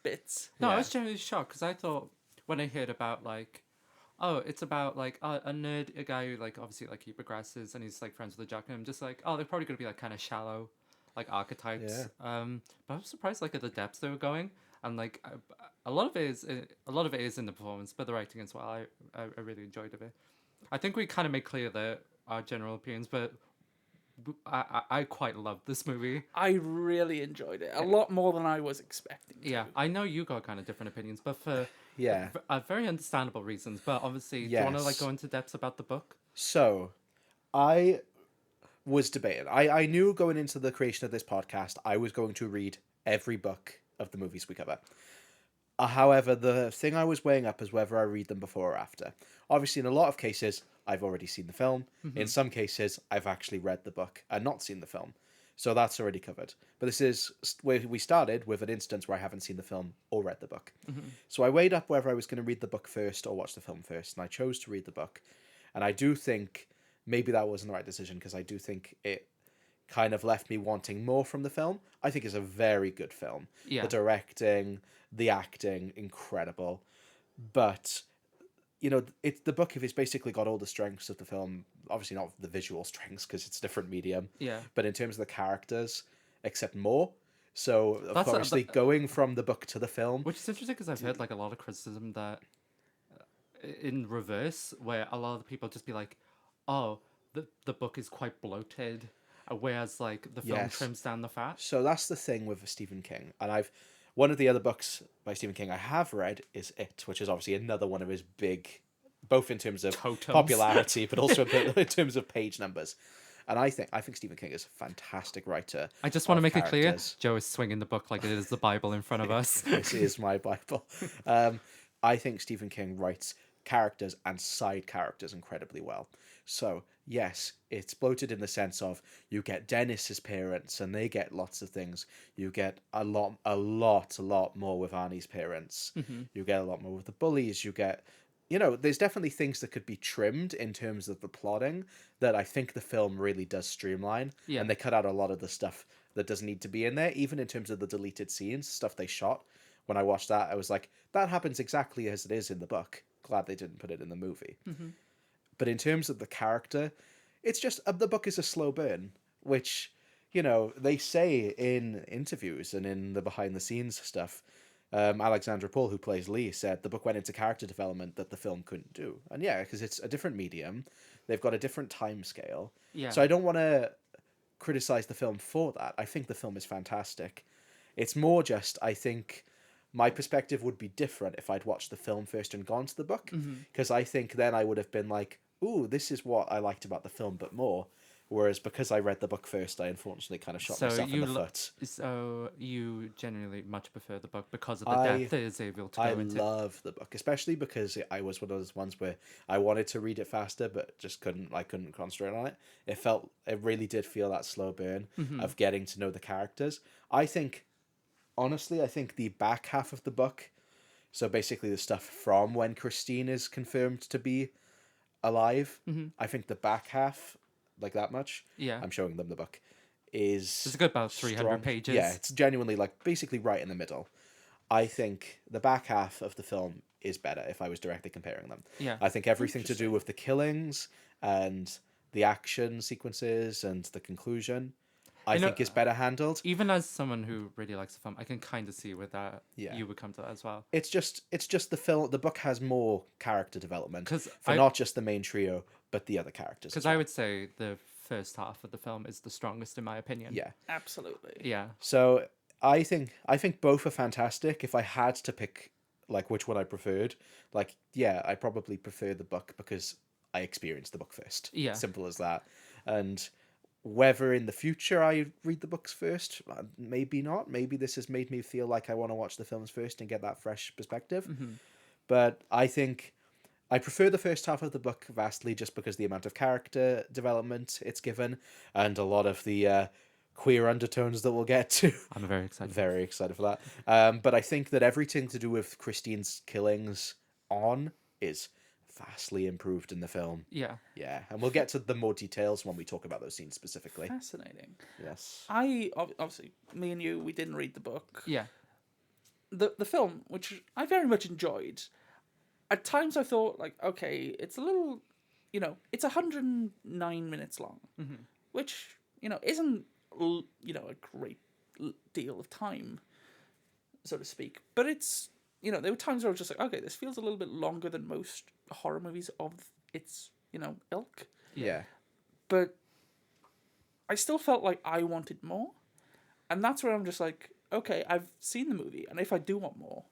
bits.
No, I
Yeah.
was genuinely shocked because I thought when I heard about like, oh, it's about like a nerd, a guy who like obviously like he progresses and he's like friends with the jock, and I'm just like, oh, they're probably gonna be like kind of shallow, like archetypes.
Yeah.
But I was surprised like at the depths they were going, and like a lot of it is in the performance, but the writing as well. I really enjoyed it. I think we kind of made clear that our general opinions, but I quite loved this movie.
I really enjoyed it a lot more than I was expecting.
Yeah, I know you got kind of different opinions, but for
Yeah.
very understandable reasons. But obviously, do you want to like
Yes.
go into depths about the book?
So, I was debating. I knew going into the creation of this podcast, I was going to read every book of the movies we cover. However, the thing I was weighing up is whether I read them before or after. Obviously, in a lot of cases, I've already seen the film. In some cases, I've actually read the book and not seen the film. So that's already covered. But this is where we started with an instance where I haven't seen the film or read the book. So I weighed up whether I was going to read the book first or watch the film first, and I chose to read the book. And I do think maybe that wasn't the right decision because I do think it kind of left me wanting more from the film. I think it's a very good film.
Yeah.
The directing, the acting, incredible. But the book has basically got all the strengths of the film. Obviously not the visual strengths because it's a different medium.
Yeah.
But in terms of the characters, except more. So
That's
obviously going from the book to the film.
Which is interesting because I've heard like a lot of criticism that in reverse, where a lot of the people just be like, "Oh, the book is quite bloated," whereas like the film
Yes.
trims down the fat.
So that's the thing with Stephen King. And one of the other books by Stephen King I have read is It, which is obviously another one of his big, both in terms of
Totems.
popularity, but also in terms of page numbers. And I think Stephen King is a fantastic writer.
I just want to
of
make it clear,
characters.
Joe is swinging the book like it is the Bible in front of us.
This is my Bible. I think Stephen King writes characters and side characters incredibly well. So, yes, it's bloated in the sense of you get Dennis's parents and they get lots of things. You get a lot more with Arnie's parents. You get a lot more with the bullies. You get, there's definitely things that could be trimmed in terms of the plotting that I think the film really does streamline.
Yeah.
And they cut out a lot of the stuff that doesn't need to be in there, even in terms of the deleted scenes, stuff they shot. When I watched that, I was like, that happens exactly as it is in the book. Glad they didn't put it in the movie. But in terms of the character, it's just the book is a slow burn, which they say in interviews and in the behind the scenes stuff. Alexandra Paul, who plays Lee, said the book went into character development that the film couldn't do. And yeah, because it's a different medium, they've got a different time scale.
Yeah.
So I don't want to criticize the film for that. I think the film is fantastic. It's more just, I think my perspective would be different if I'd watched the film first and gone to the book, because I think then I would have been like, ooh, this is what I liked about the film, but more. Whereas because I read the book first, I unfortunately kind of shot myself in the foot.
So you genuinely much prefer the book because of the depth it is able to go into.
I love the book, especially because I was one of those ones where I wanted to read it faster, but just couldn't. I couldn't concentrate on it. It really did feel that slow burn of getting to know the characters. Honestly, I think the back half of the book, so basically the stuff from when Christine is confirmed to be alive, I think the back half, like that much, I'm showing them the book, is...
It's a good about 300 pages.
Yeah, it's genuinely like basically right in the middle. I think the back half of the film is better if I was directly comparing them.
Yeah.
I think everything to do with the killings and the action sequences and the conclusion, I think is better handled.
Even as someone who really likes the film, I can kind of see where that you would come to that as well.
It's just the film. The book has more character development for not just the main trio, but the other characters.
Because I would say the first half of the film is the strongest in my opinion.
Yeah,
Absolutely.
Yeah.
So I think both are fantastic. If I had to pick like which one I preferred, like I probably prefer the book because I experienced the book first.
Yeah.
Simple as that. And whether in the future I read the books first, maybe not. Maybe this has made me feel like I want to watch the films first and get that fresh perspective. But I think I prefer the first half of the book vastly just because the amount of character development it's given and a lot of the queer undertones that we'll get to.
I'm very excited.
Very excited for that. But I think that everything to do with Christine's killings is vastly improved in the film.
Yeah.
Yeah, and we'll get to the more details when we talk about those scenes specifically.
Fascinating.
Yes.
Obviously, me and you, we didn't read the book.
Yeah.
The film, which I very much enjoyed, at times I thought, like, okay, it's a little, it's 109 minutes long, which, isn't, a great deal of time, so to speak. But it's, there were times where I was just like, okay, this feels a little bit longer than most horror movies of its, ilk.
Yeah.
But I still felt like I wanted more. And that's where I'm just like, okay, I've seen the movie, and if I do want more,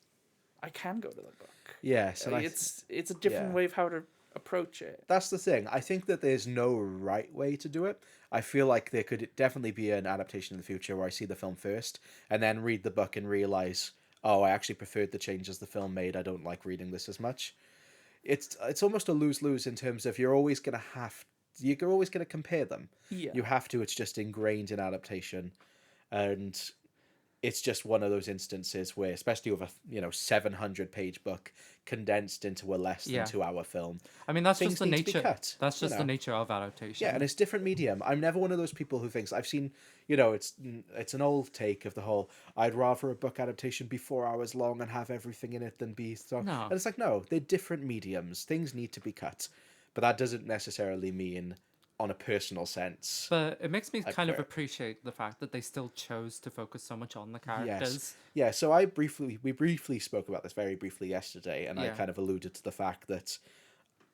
I can go to the book.
Yes, and
it's a different way of how to approach it.
That's the thing. I think that there's no right way to do it. I feel like there could definitely be an adaptation in the future where I see the film first and then read the book and realize, oh, I actually preferred the changes the film made. I don't like reading this as much. It's almost a lose-lose in terms of you're always going to compare them.
Yeah.
You have to. It's just ingrained in adaptation, and it's just one of those instances where, especially with a 700-page book condensed into a less than 2-hour film.
I mean, that's
things
just the
need to be
nature.
cut,
That's just the nature of adaptation.
Yeah, and it's different medium. I'm never one of those people who thinks I've seen. It's an old take of the whole. I'd rather a book adaptation be 4 hours long and have everything in it than be so.
No.
And it's like, no, they're different mediums. Things need to be cut, but that doesn't necessarily mean on a personal sense.
But it makes me kind of appreciate the fact that they still chose to focus so much on the characters.
Yes. Yeah, so we briefly spoke about this very briefly yesterday, and I kind of alluded to the fact that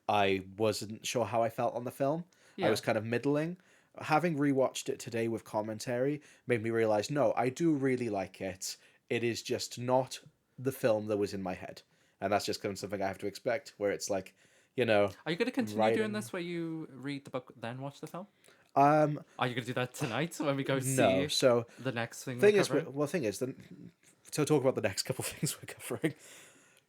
I wasn't sure how I felt on the film.
Yeah.
I was kind of middling. Having rewatched it today with commentary made me realize, no, I do really like it. It is just not the film that was in my head. And that's just kind of something I have to expect, where it's like,
Are you going to continue doing this where you read the book then watch the film? Are you going to do that tonight when we go see
so
the next thing
thing
we're
is,
covering?
to talk about the next couple of things we're covering,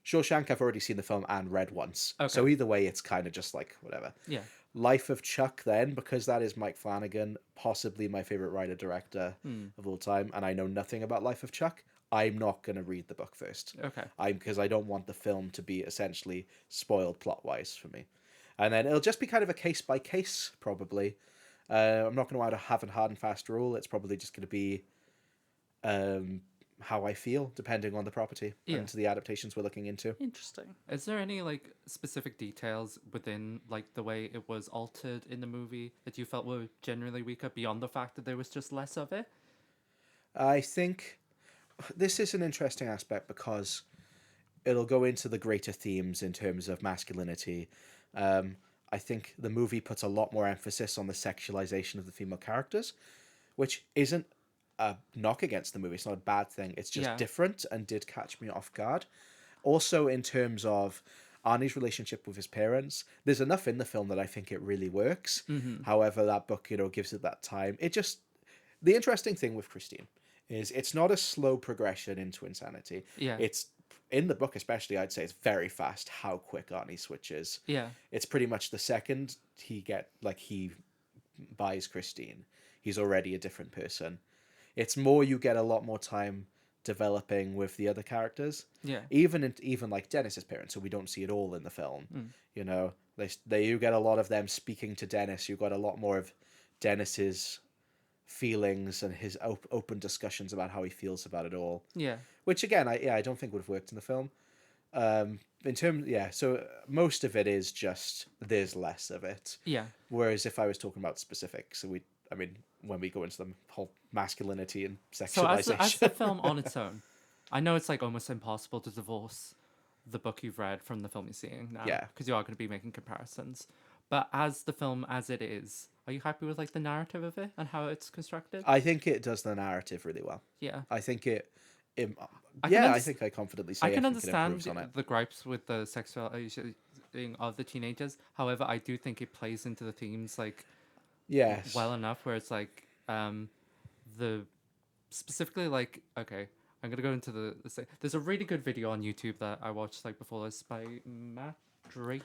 Shawshank I've already seen the film and read once.
Okay.
So either way, it's kind of just like, whatever.
Yeah.
Life of Chuck then, because that is Mike Flanagan, possibly my favourite writer-director of all time, and I know nothing about Life of Chuck, I'm not going to read the book first.
Okay.
Because I don't want the film to be essentially spoiled plot-wise for me. And then it'll just be kind of a case-by-case, probably. I'm not going to have a hard and fast rule. It's probably just going to be how I feel, depending on the property and the adaptations we're looking into.
Interesting.
Is there any specific details within the way it was altered in the movie that you felt were generally weaker beyond the fact that there was just less of it?
I think this is an interesting aspect because it'll go into the greater themes in terms of masculinity. I think the movie puts a lot more emphasis on the sexualization of the female characters, which isn't a knock against the movie. It's not a bad thing. It's just different and did catch me off guard. Also, in terms of Arnie's relationship with his parents, there's enough in the film that I think it really works. However, that book, gives it that time. The interesting thing with Christine is it's not a slow progression into insanity.
Yeah.
It's in the book, especially, I'd say it's very fast how quick Arnie switches.
Yeah.
It's pretty much the second he buys Christine, he's already a different person. It's more you get a lot more time developing with the other characters.
Yeah.
Even like Dennis's parents, so we don't see it all in the film. You get a lot of them speaking to Dennis. You got a lot more of Dennis's feelings and his open discussions about how he feels about it all.
Yeah.
Which again, I don't think would have worked in the film. So most of it is just there's less of it.
Yeah.
Whereas if I was talking about specifics, when we go into the whole masculinity and
So
sexualization.
as the film on its own, I know it's like almost impossible to divorce the book you've read from the film you're seeing now.
Yeah.
Because you are going to be making comparisons. But as the film as it is, are you happy with like the narrative of it and how it's constructed?
I think it does the narrative really well.
Yeah.
I think
I
think I confidently say
I can
it
understand
improves on it.
the gripes with the sexualizing of the teenagers. However, I do think it plays into the themes like
Yes.
well enough where it's like the specifically like okay, I'm gonna go into the there's a really good video on YouTube that I watched like before this by Matt Draper,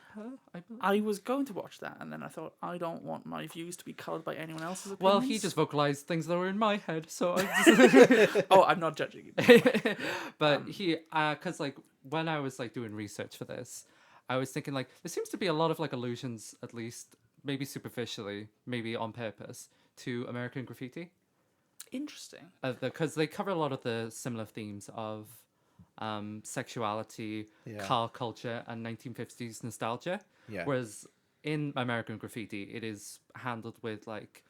I believe.
I was going to watch that, and then I thought, I don't want my views to be coloured by anyone else's opinions.
Well, he just vocalized things that were in my head, so I just...
Oh, I'm not judging you.
But he, because like when I was like doing research for this, I was thinking like there seems to be a lot of like allusions, at least maybe superficially, maybe on purpose, to American Graffiti.
Interesting.
Because they cover a lot of the similar themes of sexuality, car culture, and 1950s nostalgia.
Yeah.
Whereas in American Graffiti, it is handled with like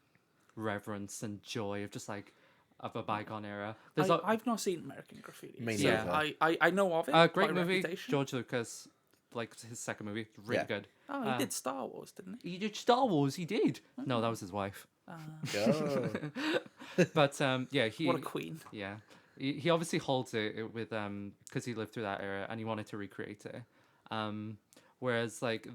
reverence and joy of just like of a bygone era.
I've not seen American Graffiti.
Me
so
neither.
I know of it.
Great
by
movie.
reputation.
George Lucas, like his second movie, really good.
Oh, he did Star Wars, didn't he?
He did Star Wars. He did. No, that was his wife.
Go.
But yeah, he.
What a queen.
Yeah, he obviously holds it with because he lived through that era and he wanted to recreate it. Whereas like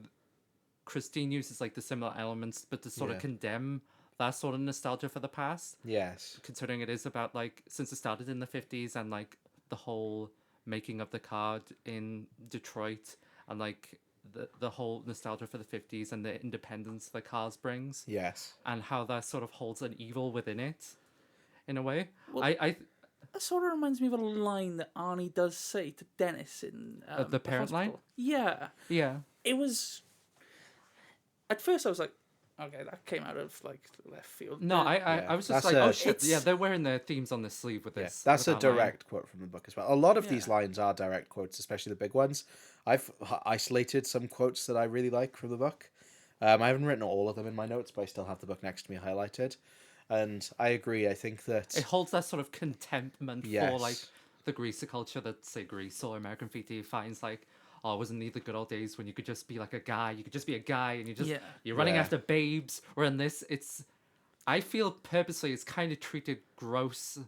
Christine uses like the similar elements, but to sort of condemn that sort of nostalgia for the past.
Yes.
Considering it is about like since it started in the 50s and like the whole making of the car in Detroit and like the whole nostalgia for the 50s and the independence the cars brings.
Yes.
And how that sort of holds an evil within it, in a way.
Well, that sort of reminds me of a line that Arnie does say to Dennis in
the parent line?
hospital. Yeah.
Yeah.
It was... At first I was like, okay, that came out of like left field.
No, I was just
That's
like,
a-
oh shit, yeah, they're wearing their themes on the sleeve with this.
That's a
with that line.
direct quote from the book as well. A lot of these lines are direct quotes, especially the big ones. I've isolated some quotes that I really like from the book. I haven't written all of them in my notes, but I still have the book next to me highlighted. And I agree. I think that
It holds that sort of contentment for
Yes.
like the greaser culture that say Greece or American Graffiti finds like, oh, wasn't it the good old days when you could just be like a guy, you could just be a guy and you're running
Yeah.
after babes, or in this it's I feel purposely it's kind of treated gross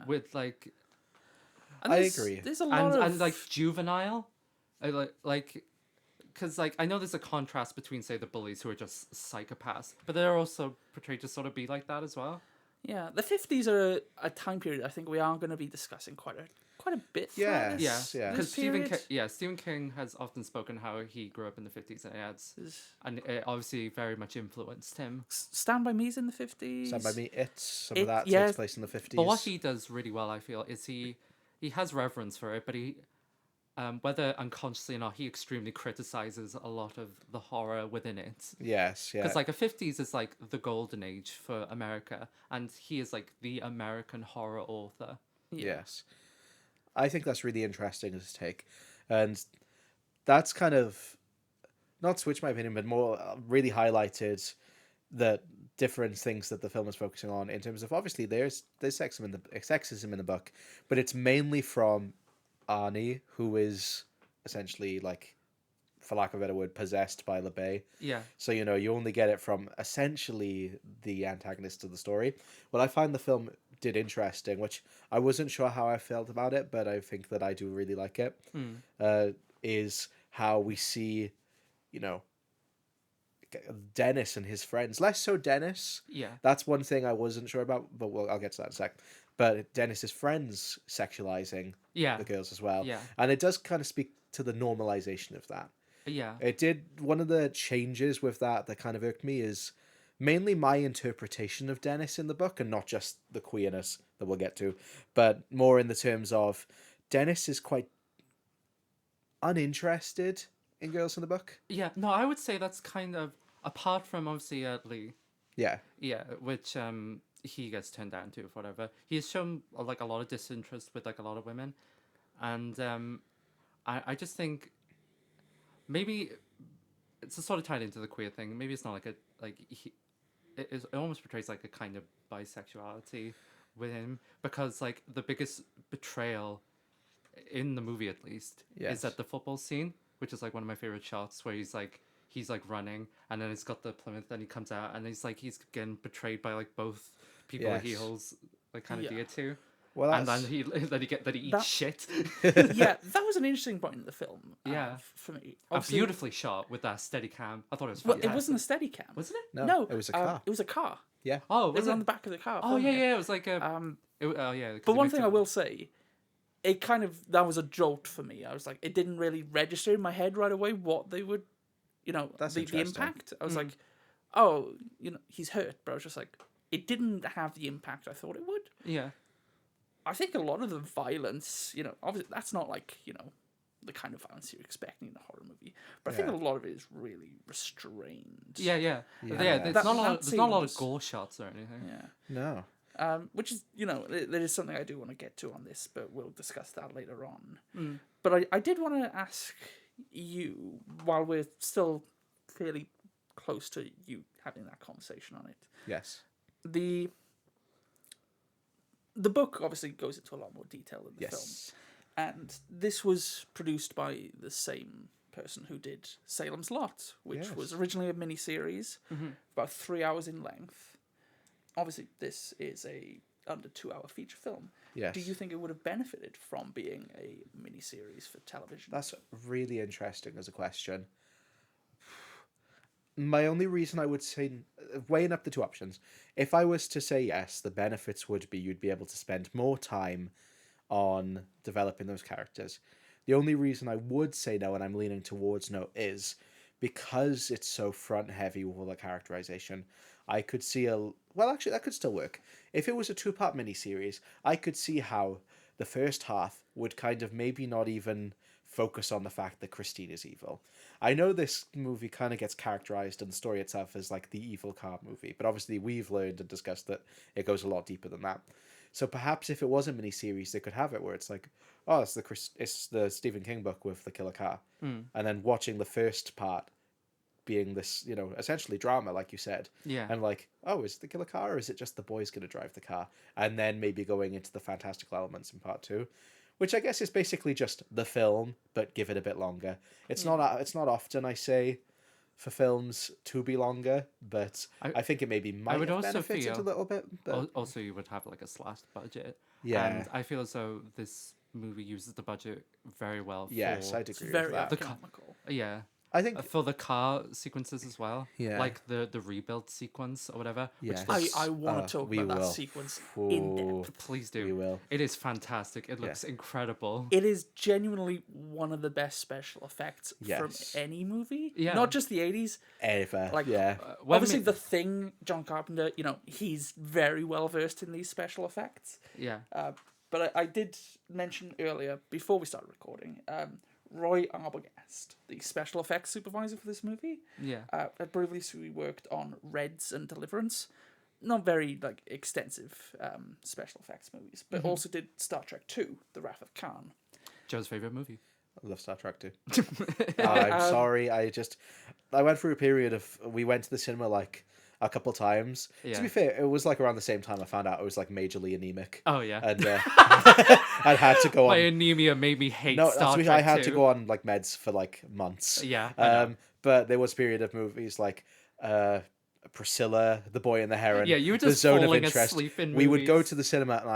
with like
And
I
there's-
agree.
There's a lot of...
and like juvenile. Because like I know there's a contrast between say the bullies who are just psychopaths, but they're also portrayed to sort of be like that as well.
Yeah, the 50s are a time period I think we are going to be discussing quite a bit.
Yes.
throughout
Yeah.
Because
period.
Stephen King has often spoken how he grew up in the 50s and it obviously very much influenced him.
Stand By Me's in the 50s.
Stand By Me, some
It-
of that
yeah.
takes place in the 50s.
But what he does really well, I feel, is he has reverence for it, but he whether unconsciously or not, he extremely criticizes a lot of the horror within it.
Yes, yeah.
Because like the 50s is like the golden age for America, and he is like the American horror author.
Yes. I think that's really interesting as his take. And that's kind of, not switched my opinion, but more really highlighted that different things that the film is focusing on in terms of obviously there's sexism in the book, but it's mainly from Arnie, who is essentially like, for lack of a better word, possessed by LeBay.
Yeah.
So, you only get it from essentially the antagonist of the story. What I find the film did interesting, which I wasn't sure how I felt about it, but I think that I do really like it, is how we see, Dennis and his friends. Less so Dennis.
Yeah.
That's one thing I wasn't sure about, but I'll get to that in a sec. But Dennis's friends sexualizing the girls as well.
Yeah.
And it does kind of speak to the normalization of that.
Yeah.
It did. One of the changes with that kind of irked me is mainly my interpretation of Dennis in the book, and not just the queerness that we'll get to, but more in the terms of Dennis is quite uninterested in girls in the book.
Yeah. No, I would say that's kind of, apart from obviously Lee.
Yeah.
Yeah, which he gets turned down to, whatever. He's shown like a lot of disinterest with like a lot of women, and I just think maybe it's sort of tied into the queer thing. Maybe it's not like it almost portrays like a kind of bisexuality with him, because like the biggest betrayal in the movie, at least, is at the football scene, which is like one of my favorite shots, where he's like running, and then he's got the Plymouth, and he comes out, and he's getting betrayed by like both people he holds like kind of dear to.
Well,
and then he eats shit.
Yeah, that was an interesting point in the film. For me, obviously,
beautifully shot with that steady cam. I thought it was
well,
fantastic.
it wasn't a steady cam,
wasn't it?
No,
it was a car.
It was a car.
Yeah.
Oh,
it was on the back of the car.
Oh yeah, it was like a. Yeah.
But one thing I will say, it kind of, that was a jolt for me. I was like, it didn't really register in my head right away what they would, the impact. I was like, oh, he's hurt, but I was just like, it didn't have the impact I thought it would.
Yeah.
I think a lot of the violence, obviously that's not like, the kind of violence you're expecting in a horror movie. But I think a lot of it is really restrained.
Yeah. There's not a lot of gore shots or anything.
Yeah.
No.
Which is, there is something I do want to get to on this, but we'll discuss that later on. But I did want to ask you, while we're still fairly close to you having that conversation on it.
Yes.
The book obviously goes into a lot more detail than the film. And this was produced by the same person who did Salem's Lot, which was originally a miniseries, about 3 hours in length. Obviously, this is a under 2 hour feature film.
Yes.
Do you think it would have benefited from being a miniseries for television?
That's really interesting as a question. My only reason I would say, weighing up the two options, if I was to say yes, the benefits would be you'd be able to spend more time on developing those characters. The only reason I would say no, and I'm leaning towards no, is because it's so front heavy with all the characterization. I could see actually that could still work. If it was a 2-part miniseries, I could see how the first half would kind of maybe not even focus on the fact that Christine is evil. I know this movie kind of gets characterized in the story itself as like the evil car movie, but obviously we've learned and discussed that it goes a lot deeper than that. So perhaps if it was a miniseries, they could have it where it's like, oh, it's the Stephen King book with the killer car, and then watching the first part being this, essentially drama, like you said.
Yeah.
And like, oh, is it the killer car, or is it just the boy's going to drive the car? And then maybe going into the fantastical elements in part 2. Which I guess is basically just the film, but give it a bit longer. It's not often I say for films to be longer, but I think it maybe might have benefited a little bit. But
also, you would have like a slashed budget.
Yeah.
And I feel as though this movie uses the budget very well.
Yes, I'd agree with
very
that.
economical.
Yeah.
I think
for the car sequences as well.
Yeah.
Like the rebuild sequence or whatever.
Yes.
I want to talk about that sequence in depth.
Please do.
We will.
It is fantastic. It looks incredible.
It is genuinely one of the best special effects from any movie.
Yeah.
Not just the 80s.
Ever.
Like, obviously, The Thing, John Carpenter, he's very well versed in these special effects.
Yeah.
But I did mention earlier, before we started recording, Roy Arbogast, the special effects supervisor for this movie, had previously worked on Reds and Deliverance, not very extensive special effects movies, but also did Star Trek II: The Wrath of Khan.
Joe's favorite movie.
I love Star Trek too. I'm sorry. I went through a period of, we went to the cinema a couple times.
Yeah.
To be fair, it was like around the same time I found out I was like majorly anemic.
Oh yeah.
And I had to go
My
on.
anemia made me hate
No,
Star Trek
I had
too.
to go on like meds for like months.
Yeah, I know.
But there was a period of movies like Priscilla, The Boy and the Heron.
Yeah, you were
The
just
Zone of
falling
Interest.
asleep in
We would go
movies.
to the cinema and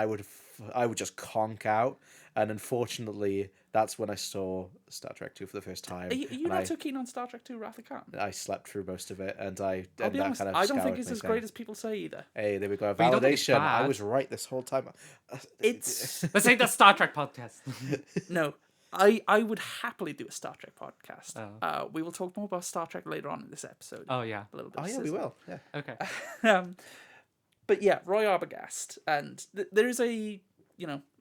I would just conk out. And unfortunately, that's when I saw Star Trek 2 for the first time.
Are you
and
not so keen on Star Trek 2 Wrath of Khan?
I slept through most of it, and
I'll be
that
honest,
kind of
I don't think
scoured
it's
my
as
thing.
great as people say either.
Hey, there we go.
But you don't think it's
Validation. I
bad?
was right this whole time.
It's
Let's say the Star Trek podcast.
no. I would happily do a Star Trek podcast.
Oh.
We will talk more about Star Trek later on in this episode.
Oh yeah.
A little bit.
Oh
of
yeah, we
sizzle.
will. Yeah.
Okay.
But yeah, Roy Arbogast, and there is a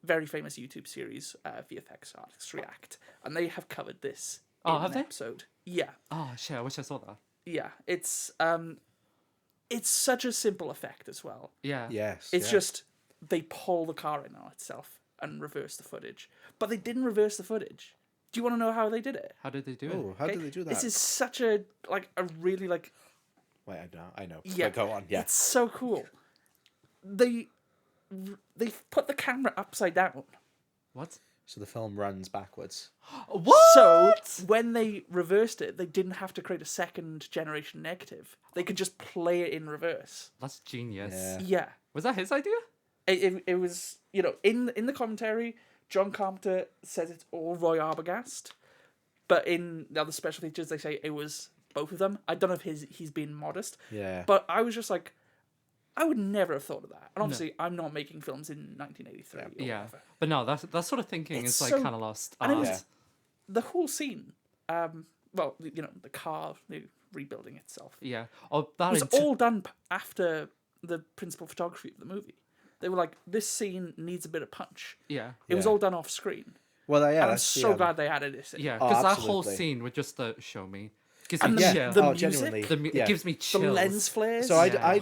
very famous YouTube series, VFX Artists React, and they have covered this in
have
an
they?
episode. Yeah,
Oh shit! I wish I saw that.
yeah, it's such a simple effect as well.
Yeah.
Yes.
It's
yeah.
just they pull the car in on itself and reverse the footage, but they didn't reverse the footage. Do you want to know how they did it?
How did they do it?
Oh, how did they do that?
This is such a really
Wait, I know.
yeah.
Go on. Yeah.
It's so cool. They put the camera upside down.
What?
So the film runs backwards.
What?
So when they reversed it, they didn't have to create a second generation negative. They could just play it in reverse.
That's genius.
Yeah.
Yeah.
Was that his idea?
It was, in the commentary, John Carpenter says it's all Roy Arbogast, but in the other special features they say it was both of them. I don't know if he's being modest,
Yeah.
but I was just like, I would never have thought of that. And obviously, I'm not making films in 1983 or
Yeah.
whatever.
But no, that sort of thinking
It's
is like
so-
kind of lost.
And it was
Yeah.
the whole scene. The car rebuilding itself.
Yeah. Oh, that
It was all done after the principal photography of the movie. They were like, this scene needs a bit of punch.
Yeah.
It was
Yeah.
all done off screen.
Well, yeah.
And I'm
that's
so glad they added this in.
Yeah.
Oh,
Because that whole
absolutely.
scene with just the show me gives
And
me
the-
chill.
the
oh,
music,
genuinely.
It gives me
The
chills.
lens flares.
So
Yeah.
I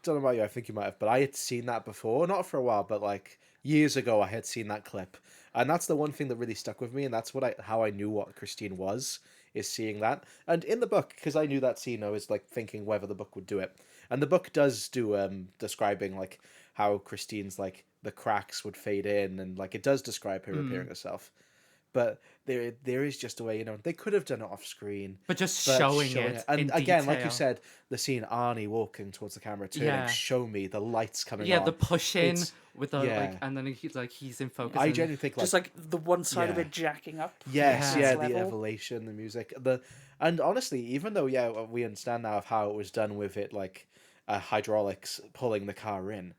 don't know about you. I think you might have, but I had seen that before. Not for a while, but like years ago, I had seen that clip, and that's the one thing that really stuck with me, and that's how I knew what Christine was, is seeing that. And in the book, because I knew that scene, I was like thinking whether the book would do it, and the book does do describing like how Christine's like the cracks would fade in, and like it does describe her appearing herself. But there is just a way, they could have done it off screen.
But just
but
showing it
And
in
again, like you
detail.
said, the scene Arnie walking towards the camera, turning,
Yeah.
show me the lights coming
Yeah,
on.
the push in
It's-
with the
yeah.
and then he's in focus.
I
and-
genuinely think
Just like the one side of
Yeah.
it jacking up.
yes,
Yeah.
yeah, the
Level.
elevation, the music, and honestly, even though we understand now of how it was done with it, like hydraulics pulling the car in.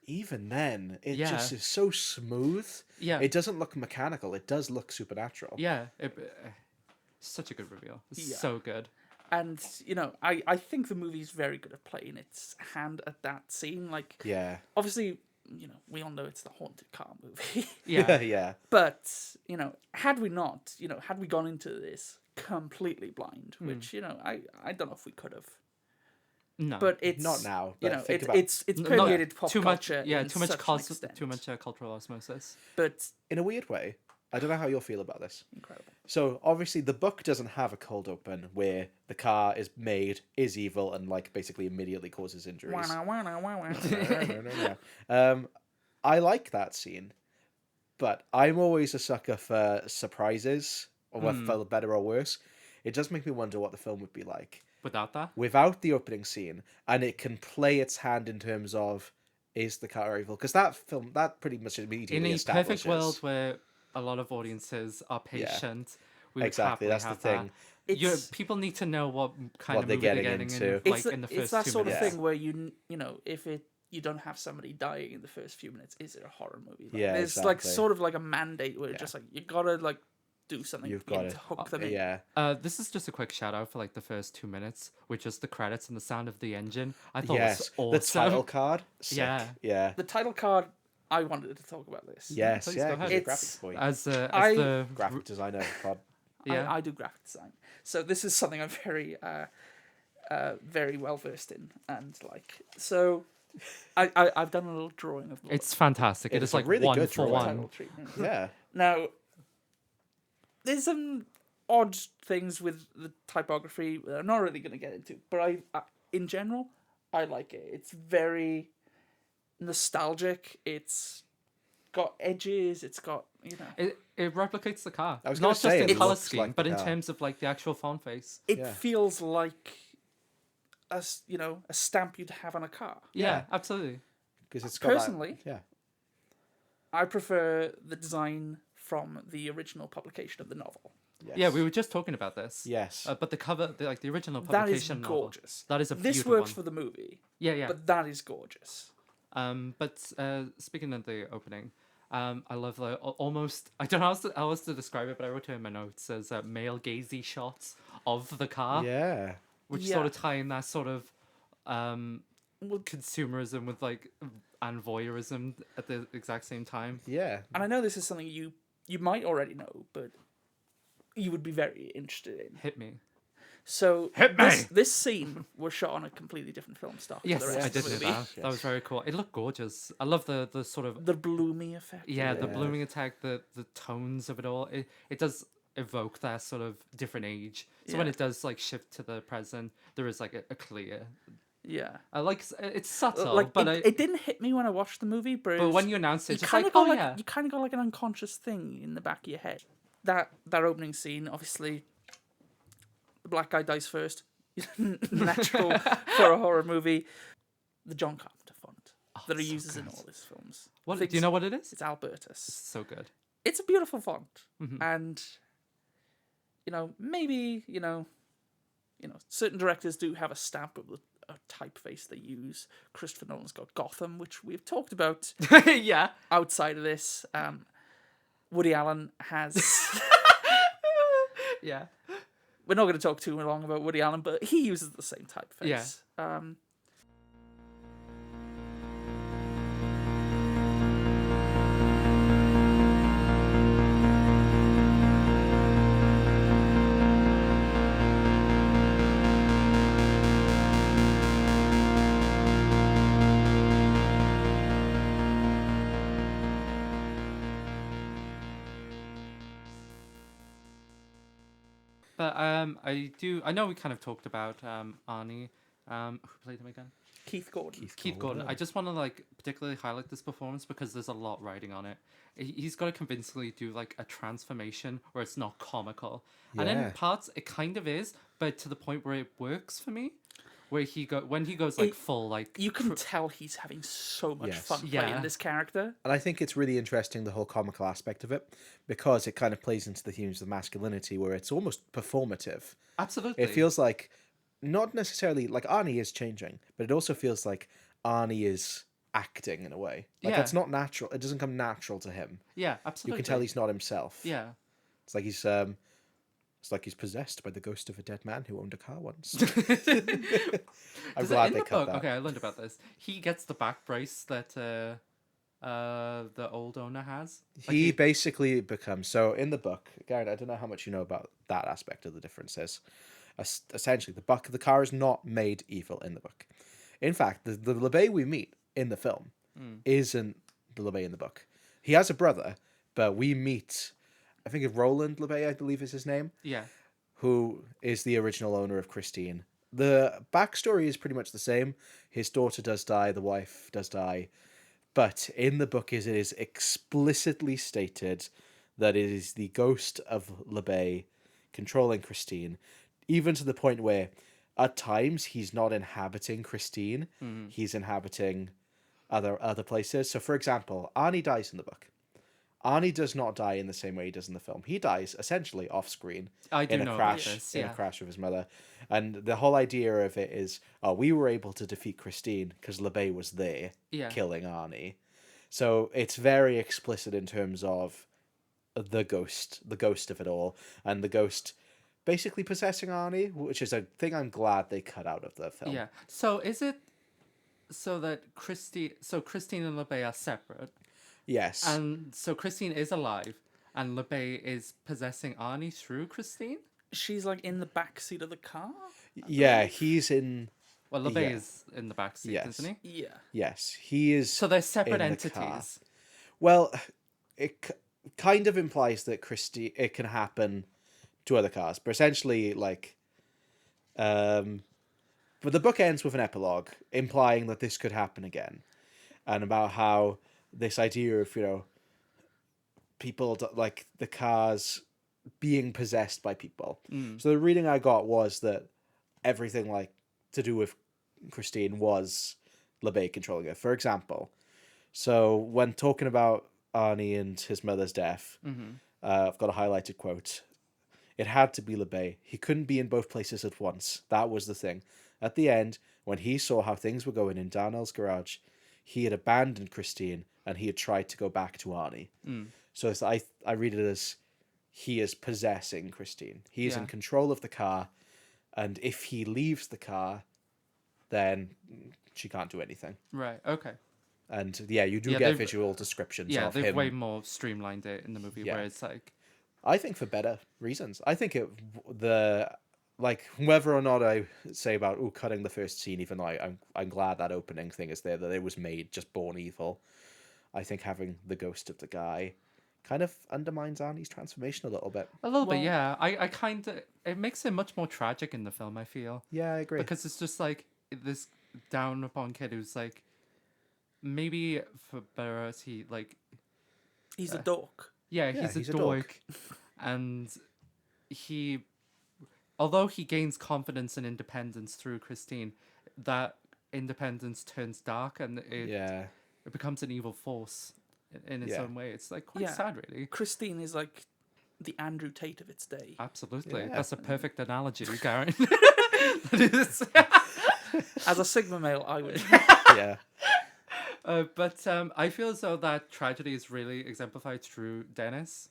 Even then, it
Yeah.
just is so smooth.
Yeah.
It doesn't look mechanical. It does look supernatural.
Yeah, such a good reveal. It's
Yeah.
so good.
And, I think the movie's very good at playing its hand at that scene. Like,
Yeah.
obviously, we all know it's the haunted car movie.
Yeah,
Yeah.
But, had we not, had we gone into this completely blind,
Hmm.
which, I don't know if we could have.
no,
But it's
Not now,
You
but
know,
think
it's
about-
it's
N- not-
permeated pop
too much.
culture.
Yeah,
in
too much
such an extent.
too much cultural osmosis.
But
In a weird way, I don't know how you'll feel about this.
incredible.
So obviously the book doesn't have a cold open where the car is made, is evil, and like basically immediately causes injuries.
Wana, wana, wana.
I like that scene, but I'm always a sucker for surprises, or whether better or worse. It does make me wonder what the film would be like
Without that,
without the opening scene, and it can play its hand in terms of is the car evil? Because that pretty much immediately
in a
establishes.
perfect world where a lot of audiences are patient, we would
Exactly,
happily
that's the
have
thing.
that.
It's-
people need to know what kind
What
of
they're
movie they're
getting
getting
into.
in, like in the
it's
first
that
2
sort
minutes.
of thing where if you don't have somebody dying in the first few minutes, is it a horror movie? Like,
Yeah,
there's like
exactly.
sort of like a mandate where it's just like you gotta like do something
You've
to
got it.
hook them in.
Yeah.
This is just a quick shout out for like the first 2 minutes, with just the credits and the sound of the engine. I thought
Yes.
it was
The
awesome.
title card. Sick.
Yeah.
Yeah.
The title card. I wanted to talk about this.
Yes.
Please
Yeah.
go
'cause
ahead.
you're a
It's-
graphics boy.
As
I-
the
Graphic designer. Pod.
yeah.
I do graphic design, so this is something I'm very, very well versed in, and like so, I've done a little drawing of the
It's fantastic. It
It's
is
a
like
really
one
good
for
drawing.
one.
title treatment.
Yeah.
Now, there's some odd things with the typography that I'm not really going to get into, but in general, I like it. It's very nostalgic. It's got edges. It's got,
It replicates the car.
I was gonna
Not just
say,
in
it
color
looks
scheme,
like the
but in
car.
terms of like the actual font face.
it
Yeah.
feels like a stamp you'd have on a car.
Yeah, absolutely.
Because it's got
Personally,
that, yeah.
I prefer the design from the original publication of the novel.
Yes.
Yeah, we were just talking about this.
Yes.
But the cover, the original
That is
publication novel,
gorgeous.
that is a
This
beautiful
works
one.
for the movie,
Yeah.
but that is gorgeous.
But speaking of the opening, I love the almost. I don't know how else to describe it, but I wrote it in my notes as male gazy shots of the car,
Yeah.
which
Yeah.
sort of tie in that sort of consumerism with like and voyeurism at the exact same time.
Yeah.
And I know this is something you might already know, but you would be very interested in.
Hit me.
So
Hit me!
this scene was shot on a completely different film stock.
Yes,
to the rest
I
of
did
the
know
movie.
that. That was very cool. It looked gorgeous. I love the sort of
The bloomy effect.
the
Yeah.
blooming attack, the tones of it all. It does evoke that sort of different age. So when
Yeah.
it does like shift to the present, there is like a clear.
Yeah.
I like it's subtle,
Like
but
it didn't hit me when I watched the movie, but,
but when you announce it,
you
it's just
kind
like
of got
oh yeah,
you kind of got like an unconscious thing in the back of your head. That opening scene, obviously, the black guy dies first. Natural for a horror movie. The John Carpenter font that he
so
uses in
good.
all his films.
What
Thinks
do you know what it is?
It's Albertus.
So good.
It's a beautiful font,
Mhm.
and maybe certain directors do have a stamp of a typeface they use. Christopher Nolan's got Gotham, which we've talked about
Yeah.
outside of this. Woody Allen has.
Yeah.
We're not going to talk too long about Woody Allen, but he uses the same typeface.
Yeah. But I know we kind of talked about Arnie. Who played him again?
Keith Gordon.
Keith Gordon. I just want to like particularly highlight this performance because there's a lot riding on it. He's got to convincingly do like a transformation where it's not comical, and
Yeah.
in parts it kind of is, but to the point where it works for me, where when he goes like
It-
full like
You can tell he's having so much
Yes.
fun
Yeah.
playing this character.
And I think it's really interesting, the whole comical aspect of it, because it kind of plays into the themes of masculinity where it's almost performative.
absolutely.
It feels like, not necessarily, like Arnie is changing, but it also feels like Arnie is acting in a way. Like
Yeah.
it's not natural. It doesn't come natural to him.
Yeah,
You
absolutely.
can tell he's not himself.
Yeah.
It's like he's possessed by the ghost of a dead man who owned a car once. I'm
Does it-
glad
in
they
the
cut
book,
that.
okay, I learned about this. He gets the back brace that the old owner has. Like
He basically becomes, so in the book, Garyn, I don't know how much you know about that aspect of the differences. Essentially, the car is not made evil in the book. In fact, the LeBay we meet in the film isn't the LeBay in the book. He has a brother, but we meet, I think it's Roland LeBay, I believe is his name,
Yeah.
who is the original owner of Christine. The backstory is pretty much the same. His daughter does die, the wife does die, but in the book it is explicitly stated that it is the ghost of LeBay controlling Christine, even to the point where at times he's not inhabiting Christine, he's inhabiting other places. So for example, Arnie dies in the book. Arnie does not die in the same way he does in the film. He dies essentially off screen
I do
in a
know about
crash
this,
in
yeah.
a crash with his mother. And the whole idea of it is, we were able to defeat Christine because LeBay was there
Yeah.
killing Arnie. So it's very explicit in terms of the ghost of it all, and the ghost basically possessing Arnie, which is a thing I'm glad they cut out of the film.
Yeah. So is it so that Christine and LeBay are separate,
Yes.
and so Christine is alive, and LeBay is possessing Arnie through Christine?
She's like in the back seat of the car.
Yeah, he's in.
Well, LeBay
Yeah.
is in the back seat,
Yes.
isn't he?
Yeah.
Yes, he is.
So they're separate
in the car.
entities.
Well, it kind of implies that it can happen to other cars, but essentially, like, But the book ends with an epilogue implying that this could happen again, and about how this idea of people like the cars being possessed by people. So the reading I got was that everything like to do with Christine was LeBay controlling her. For example, so when talking about Arnie and his mother's death, I've got a highlighted quote. It had to be LeBay. He couldn't be in both places at once. That was the thing. At the end, when he saw how things were going in Darnell's garage, he had abandoned Christine and he had tried to go back to Arnie. So I read it as he is possessing Christine. He is in control of the car, and if he leaves the car, then she can't do anything.
Right. Okay.
And you do get visual descriptions of him.
They've way more streamlined it in the movie, where it's like,
I think for better reasons. I think whether or not I say about cutting the first scene, even though I'm glad that opening thing is there, that it was made just born evil. I think having the ghost of the guy kind of undermines Arnie's transformation a little bit.
A little bit, yeah. I kind of... It makes it much more tragic in the film, I feel.
Yeah, I agree.
Because it's just like this down-upon kid who's like... Maybe for better as he, like...
He's a dork.
Yeah, he's a dork. And he... Although he gains confidence and independence through Christine, that independence turns dark and it becomes an evil force in its own way. It's like quite sad, really.
Christine is like the Andrew Tate of its day.
Absolutely. Yeah. That's a perfect analogy, Garyn.
As a Sigma male, I would.
Yeah.
But I feel as though that tragedy is really exemplified through Dennis.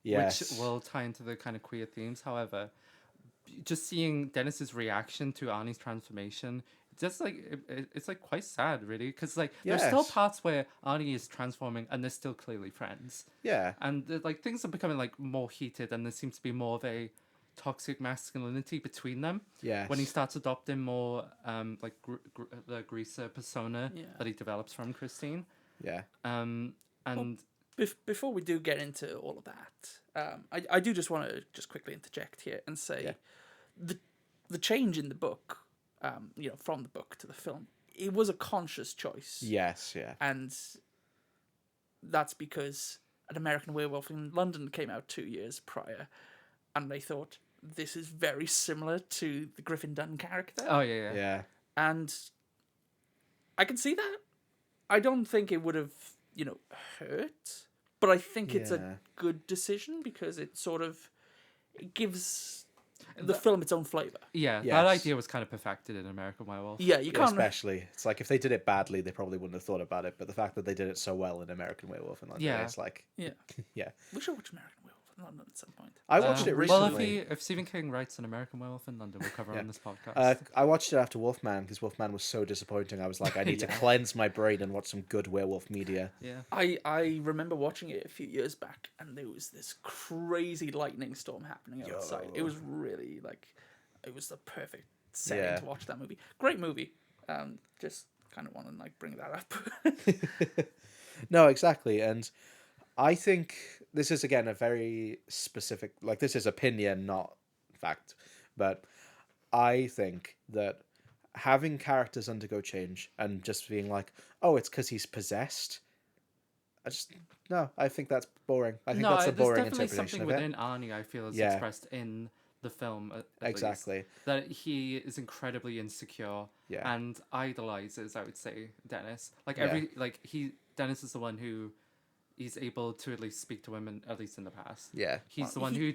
Yes.
Which will tie into the kind of queer themes. However, just seeing Dennis's reaction to Arnie's transformation, just like it's like quite sad, really, because like there's still parts where Arnie is transforming and they're still clearly friends.
Yeah.
And like things are becoming like more heated, and there seems to be more of a toxic masculinity between them.
Yeah.
When he starts adopting more like the greaser persona that he develops from Christine.
Yeah.
And
before we do get into all of that, I do just want to just quickly interject here and say the change in the book, from the book to the film, it was a conscious choice.
Yes, yeah.
And that's because An American Werewolf in London came out 2 years prior, and they thought, this is very similar to the Griffin Dunn character.
Oh, yeah.
Yeah.
And I can see that. I don't think it would have, hurt, but I think it's a good decision because it sort of gives the film its own flavour.
Yeah, that idea was kind of perfected in American Werewolf.
Yeah, you can't...
Especially, it's like if they did it badly, they probably wouldn't have thought about it, but the fact that they did it so well in American Werewolf in London, it's like...
Yeah.
Yeah.
We should watch American Werewolf in London at some point.
I watched it recently.
Well, if Stephen King writes An American Werewolf in London, we'll cover on this podcast.
I watched it after Wolfman, because Wolfman was so disappointing. I was like, I need to cleanse my brain and watch some good werewolf media.
Yeah.
I remember watching it a few years back, and there was this crazy lightning storm happening outside. It was really, it was the perfect setting to watch that movie. Great movie. Just kind of want to, bring that up.
No, exactly. And I think this is, again, a very specific... this is opinion, not fact. But I think that having characters undergo change and just being like, oh, it's because he's possessed... I think that's boring. I think that's a boring interpretation of it.
There's definitely something within Arnie, I feel, is expressed in the film, at least, that he is incredibly insecure and idolizes, I would say, Dennis. Dennis is the one who is able to at least speak to women, at least in the past.
Yeah.
He's the one who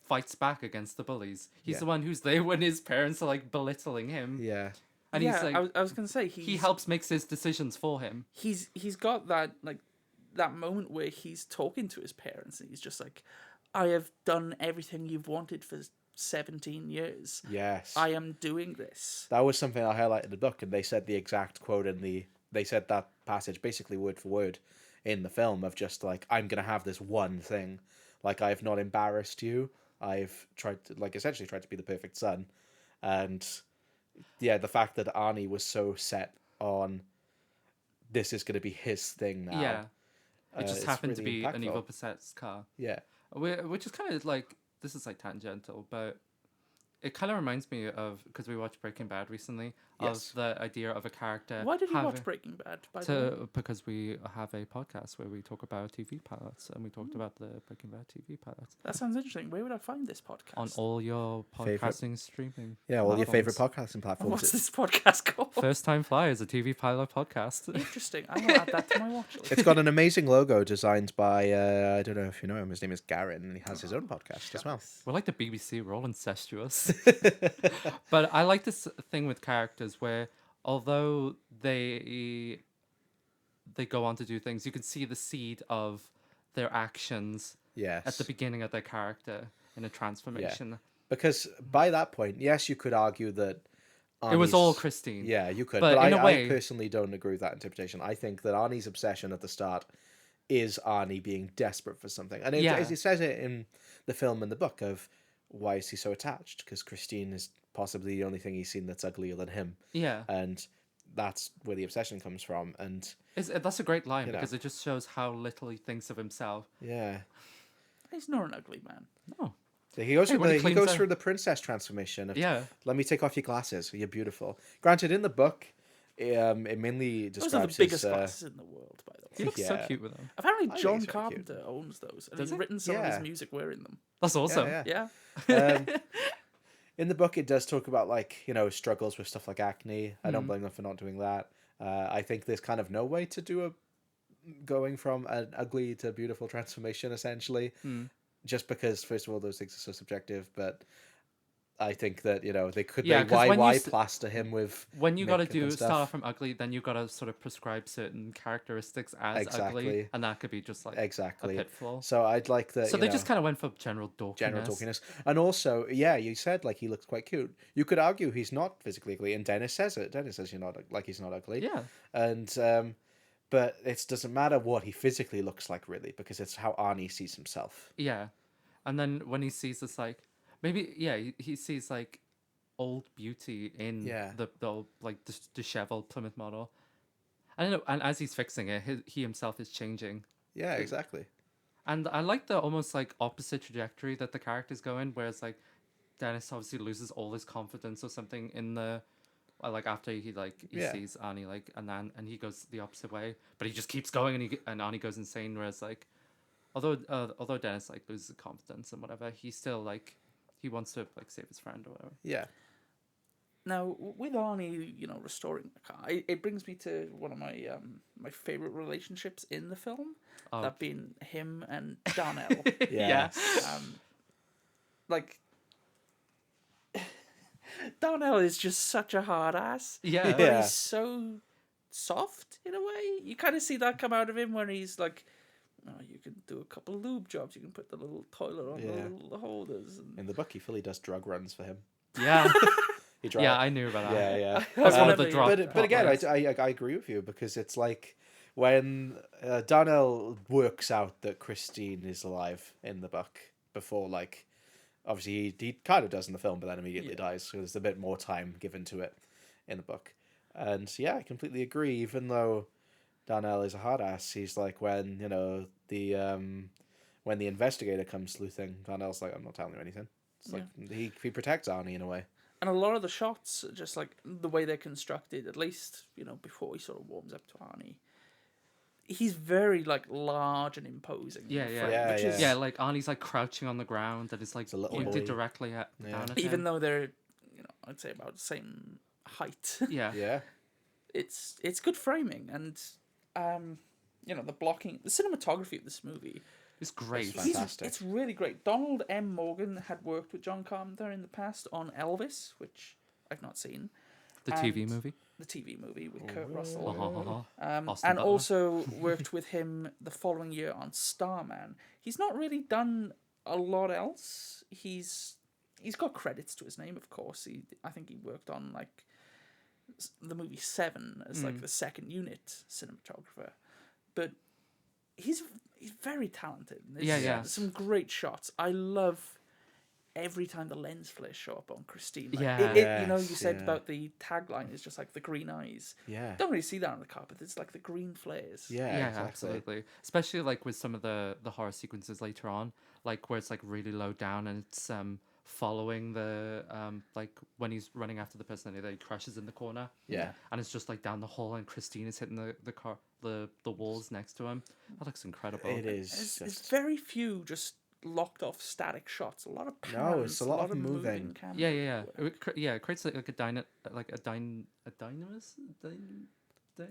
fights back against the bullies. He's the one who's there when his parents are belittling him.
Yeah.
And he's like, I was gonna say
he helps makes his decisions for him.
He's got that that moment where he's talking to his parents and he's just like, I have done everything you've wanted for 17 years.
Yes.
I am doing this. That
was something I highlighted in the book, and they said the exact quote they said that passage basically word for word in the film of just I'm going to have this one thing. I have not embarrassed you. I've tried to, essentially tried to be the perfect son. And the fact that Arnie was so set on this is going to be his thing now.
Yeah. It just happened
really
to be
impactful.
an evil possessed car.
Yeah.
Which is kind of this is tangential, but it kind of reminds me of, because we watched Breaking Bad recently,
Yes.
of the idea of a character.
Why did you watch Breaking Bad, by the way?
Because we have a podcast where we talk about TV pilots, and we talked about the Breaking Bad TV pilots.
That sounds interesting. Where would I find this podcast?
On all your podcasting streaming.
Yeah, all your favorite
platforms.
podcasting platforms.
What's this podcast called?
First Time Flyers, a TV pilot podcast.
Interesting. I'm going to add that to my watch list.
It's got an amazing logo designed by, I don't know if you know him, his name is Garyn, and he has his own podcast as well.
We're like the BBC, we're all incestuous. But I like this thing with characters where, although they go on to do things, you can see the seed of their actions
Yes.
at the beginning of their character in a transformation.
Because by that point, yes, you could argue that
It was all
Arnie's-
Christine.
Yeah, you could.
But
But,
in a way-
I personally don't agree with that interpretation. I think that Arnie's obsession at the start is Arnie being desperate for something. And
Yeah.
it says it in the film and the book of why is he so attached? Because Christine is possibly the only thing he's seen that's uglier than him.
Yeah.
And that's where the obsession comes from. And
That's a great line
You know.
because it just shows how little he thinks of himself.
yeah.
He's not an ugly man.
No.
He goes,
Hey, when he
he
cleans
goes
out-
through the princess transformation. Of,
Yeah.
Let me take off your glasses. You're beautiful. Granted, in the book, it mainly
Those are the
describes
biggest
his...
glasses in the world, by the
He
way.
looks so
Yeah.
cute with them.
Apparently,
I think
John
he's very cute.
Carpenter owns those, and
Does
he's
he?
written some of
Yeah.
his music wearing them.
That's awesome.
yeah.
Yeah.
In the book, it does talk about, like, struggles with stuff like acne. I
Mm.
don't blame them for not doing that. I think there's kind of no way to do going from an ugly to beautiful transformation, essentially.
Mm.
Just because, first of all, those things are so subjective, but I think that, they could...
Yeah, 'cause when you
why
s-
plaster him with
When you got to
makeup and
start
stuff?
off from ugly, then you got to sort of prescribe certain characteristics as
Exactly.
ugly, and that could be just like
Exactly.
a pitfall.
So I'd like that,
So they just kind of went for general dorkiness.
general talkiness. And also, yeah, you said, like, he looks quite cute. You could argue he's not physically ugly, and Dennis says it. Dennis says he's not ugly.
Yeah.
And but it doesn't matter what he physically looks like, really, because it's how Arnie sees himself.
Yeah. And then when he sees this, like, maybe, yeah, he sees, like, old beauty in
Yeah.
the old, like, disheveled Plymouth model. I don't know. And as he's fixing it, he himself is changing.
Yeah, exactly.
And I like the almost, like, opposite trajectory that the characters go in, whereas, like, Dennis obviously loses all his confidence or something in the... Like after he
Yeah.
sees Arnie and he goes the opposite way, but he just keeps going and Arnie goes insane. Whereas like, although Dennis like loses confidence and whatever, he still like he wants to like save his friend or whatever.
Yeah.
Now, with Arnie, restoring the car, it brings me to one of my my favorite relationships in the film.
Oh.
That being him and Darnell.
Yeah.
Like, Darnell is just such a hard ass.
Yeah.
But
Yeah.
he's so soft in a way. You kind of see that come out of him when he's like, "Oh, you can do a couple of lube jobs. You can put the little toilet on
Yeah.
the little holders." And...
In the book, he fully does drug runs for him.
Yeah.
He drives.
Yeah, I knew about that.
Yeah, yeah.
That's one of the
Um,
drop.
But again,
plotlines.
I agree with you, because it's like when Darnell works out that Christine is alive in the book before, like, obviously he kind of does in the film, but then immediately dies. So there's a bit more time given to it in the book. And yeah, I completely agree. Even though Darnell is a hard ass, he's like when when the investigator comes sleuthing, Darnell's like, I'm not telling you anything. It's like he protects Arnie in a way.
And a lot of the shots, just like the way they're constructed, at least, before he sort of warms up to Arnie, he's very, like, large and imposing.
Yeah,
in
yeah.
frame,
Yeah,
which
yeah.
is,
Yeah, like Arnie's like crouching on the ground and it's like
a little
pointed
boy.
directly at
Yeah.
down at
even
him.
though they're, I'd say about the same height.
Yeah.
Yeah.
It's good framing, and, the blocking, the cinematography of this movie.
It's great.
It's fantastic.
It's really great. Donald M. Morgan had worked with John Carpenter in the past on Elvis, which I've not seen.
The TV
And-
movie.
The TV movie with Kurt Russell.
Austin
And
Butler.
also worked with him the following year on Starman. He's not really done a lot else. He's got credits to his name, of course. I think he worked on like the movie Seven as like the second unit cinematographer, but he's very talented. There's
Yeah.
some great shots. I love every time the lens flares show up on Christine. Like,
Yeah.
you said
Yes,
about the tagline is just like the green eyes.
Yeah.
Don't really see that on the carpet. It's like the green flares.
Yeah,
Yeah,
exactly.
absolutely. Especially like with some of the horror sequences later on, like where it's like really low down and it's following the like when he's running after the person that he crashes in the corner.
Yeah.
And it's just like down the hall, and Christine is hitting the walls next to him. That looks incredible.
It is.
It's very few just locked off static shots. A lot of pans.
No, it's a lot of moving.
camera.
Yeah. It creates like a dynamism.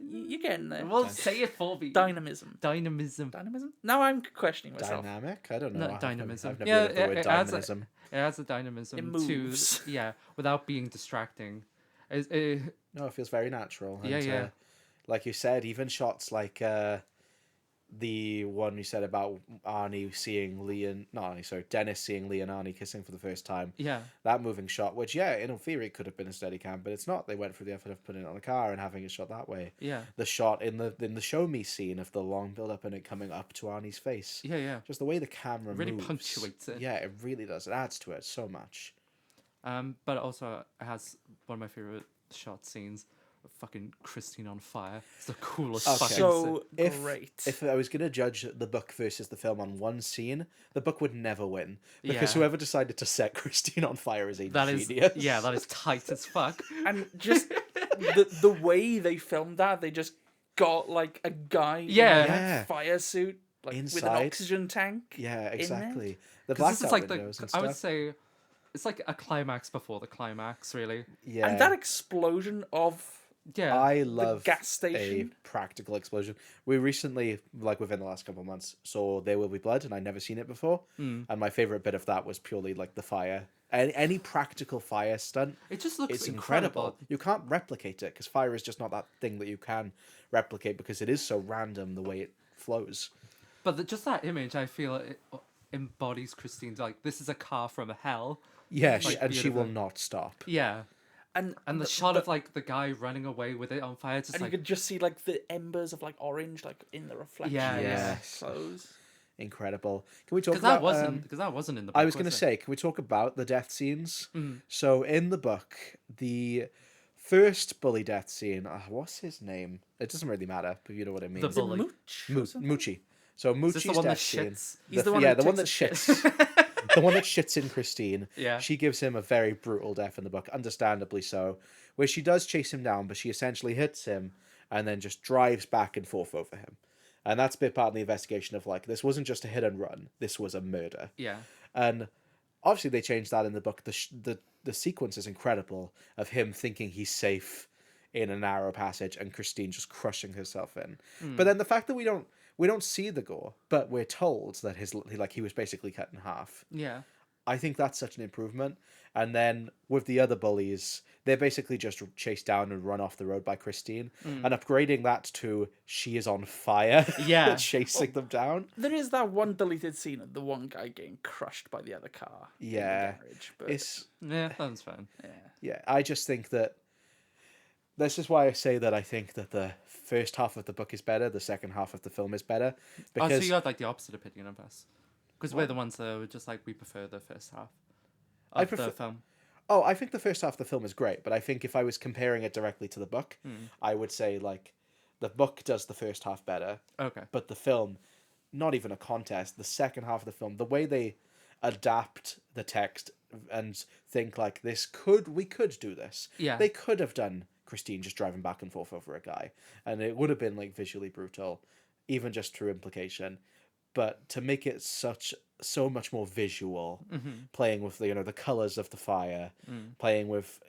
You're getting there.
Well, say it for me.
Dynamism.
Dynamism.
Now I'm questioning myself.
Dynamic? I don't know.
No, dynamism.
I've never heard of the word
it adds
dynamism.
It adds a dynamism
It moves.
to without being distracting.
No, it feels very natural. And,
Yeah.
Like you said, even shots like the one you said about Dennis seeing Lee and Arnie kissing for the first time.
Yeah.
That moving shot, which in theory could have been a Steadicam, but it's not. They went through the effort of putting it on a car and having it shot that way.
Yeah.
The shot in the show me scene of the long build up and it coming up to Arnie's face.
Yeah.
Just the way the camera
Really
moves.
punctuates it.
Yeah, it really does. It adds to it so much.
But also it has one of my favorite shot scenes. Fucking Christine on fire. It's the coolest
Okay.
fucking
So
If
great.
If I was going to judge the book versus the film on one scene, the book would never win. Because
Yeah.
whoever decided to set Christine on fire is a
that is
genius.
that is tight as fuck.
And just the way they filmed that, they just got like a guy
Yeah.
in a
Yeah.
fire suit, like with an
Inside.
oxygen tank.
Yeah,
there.
exactly. The
'Cause this
blackout
is like
windows and
I would
stuff.
say it's like a climax before the climax, really.
Yeah.
And that explosion of
Yeah.
I love
gas station.
a practical explosion. We recently, like within the last couple of months, saw There Will Be Blood, and I'd never seen it before. And my favorite bit of that was purely like the fire. Any practical fire stunt,
It just looks
it's
incredible.
incredible. You can't replicate it because fire is just not that thing that you can replicate because it is so random the way it flows.
But just that image, I feel it embodies Christine's like, this is a car from hell.
Yeah,
Like,
and she will
beautiful.
not stop.
Yeah.
and
The shot of like the guy running away with it on fire, it's just
and
like
you could just see like the embers of like orange like in the reflection.
Yeah,
of
yeah.
his clothes.
Incredible. Can we talk
because
about
that wasn't in the book.
I was going to
it?
say, can we talk about the death scenes?
Mm.
So in the book, the first bully death scene, what's his name? It doesn't really matter, but you know what I mean.
The
Is it
bully.
Mooch? or something?
Moochie. So
Is
Moochie's
this the one that
death scene.
shits?
He's the one
yeah,
that
the one
takes
that
a
shits. The one that shits in Christine.
Yeah.
She gives him a very brutal death in the book, understandably so, where she does chase him down, but she essentially hits him and then just drives back and forth over him. And that's a bit part of the investigation of like, this wasn't just a hit and run, this was a murder.
Yeah.
And obviously they changed that in the book. The sequence is incredible of him thinking he's safe in a narrow passage and Christine just crushing herself in. But then the fact that we don't see the gore, but we're told that he was basically cut in half.
Yeah.
I think that's such an improvement. And then with the other bullies, they're basically just chased down and run off the road by Christine. And upgrading that to she is on fire,
Yeah.
chasing them down.
There is that one deleted scene of the one guy getting crushed by the other car. in the
Yeah,
garage, but
Yeah, that was fun.
yeah. I just think that this is why I say that I think that the first half of the book is better, the second half of the film is better,
Oh,
because
so you had like the opposite opinion of us. Because we're the ones that were just like, we prefer the first half
I
of
prefer-
the film.
Oh, I think the first half of the film is great, but I think if I was comparing it directly to the book, I would say like the book does the first half better,
Okay.
but the film, not even a contest. The second half of the film, the way they adapt the text and think like we could do this.
Yeah.
They could have done Christine just driving back and forth over a guy, and it would have been like visually brutal, even just through implication. But to make it so much more visual, playing with the colors of the fire, playing with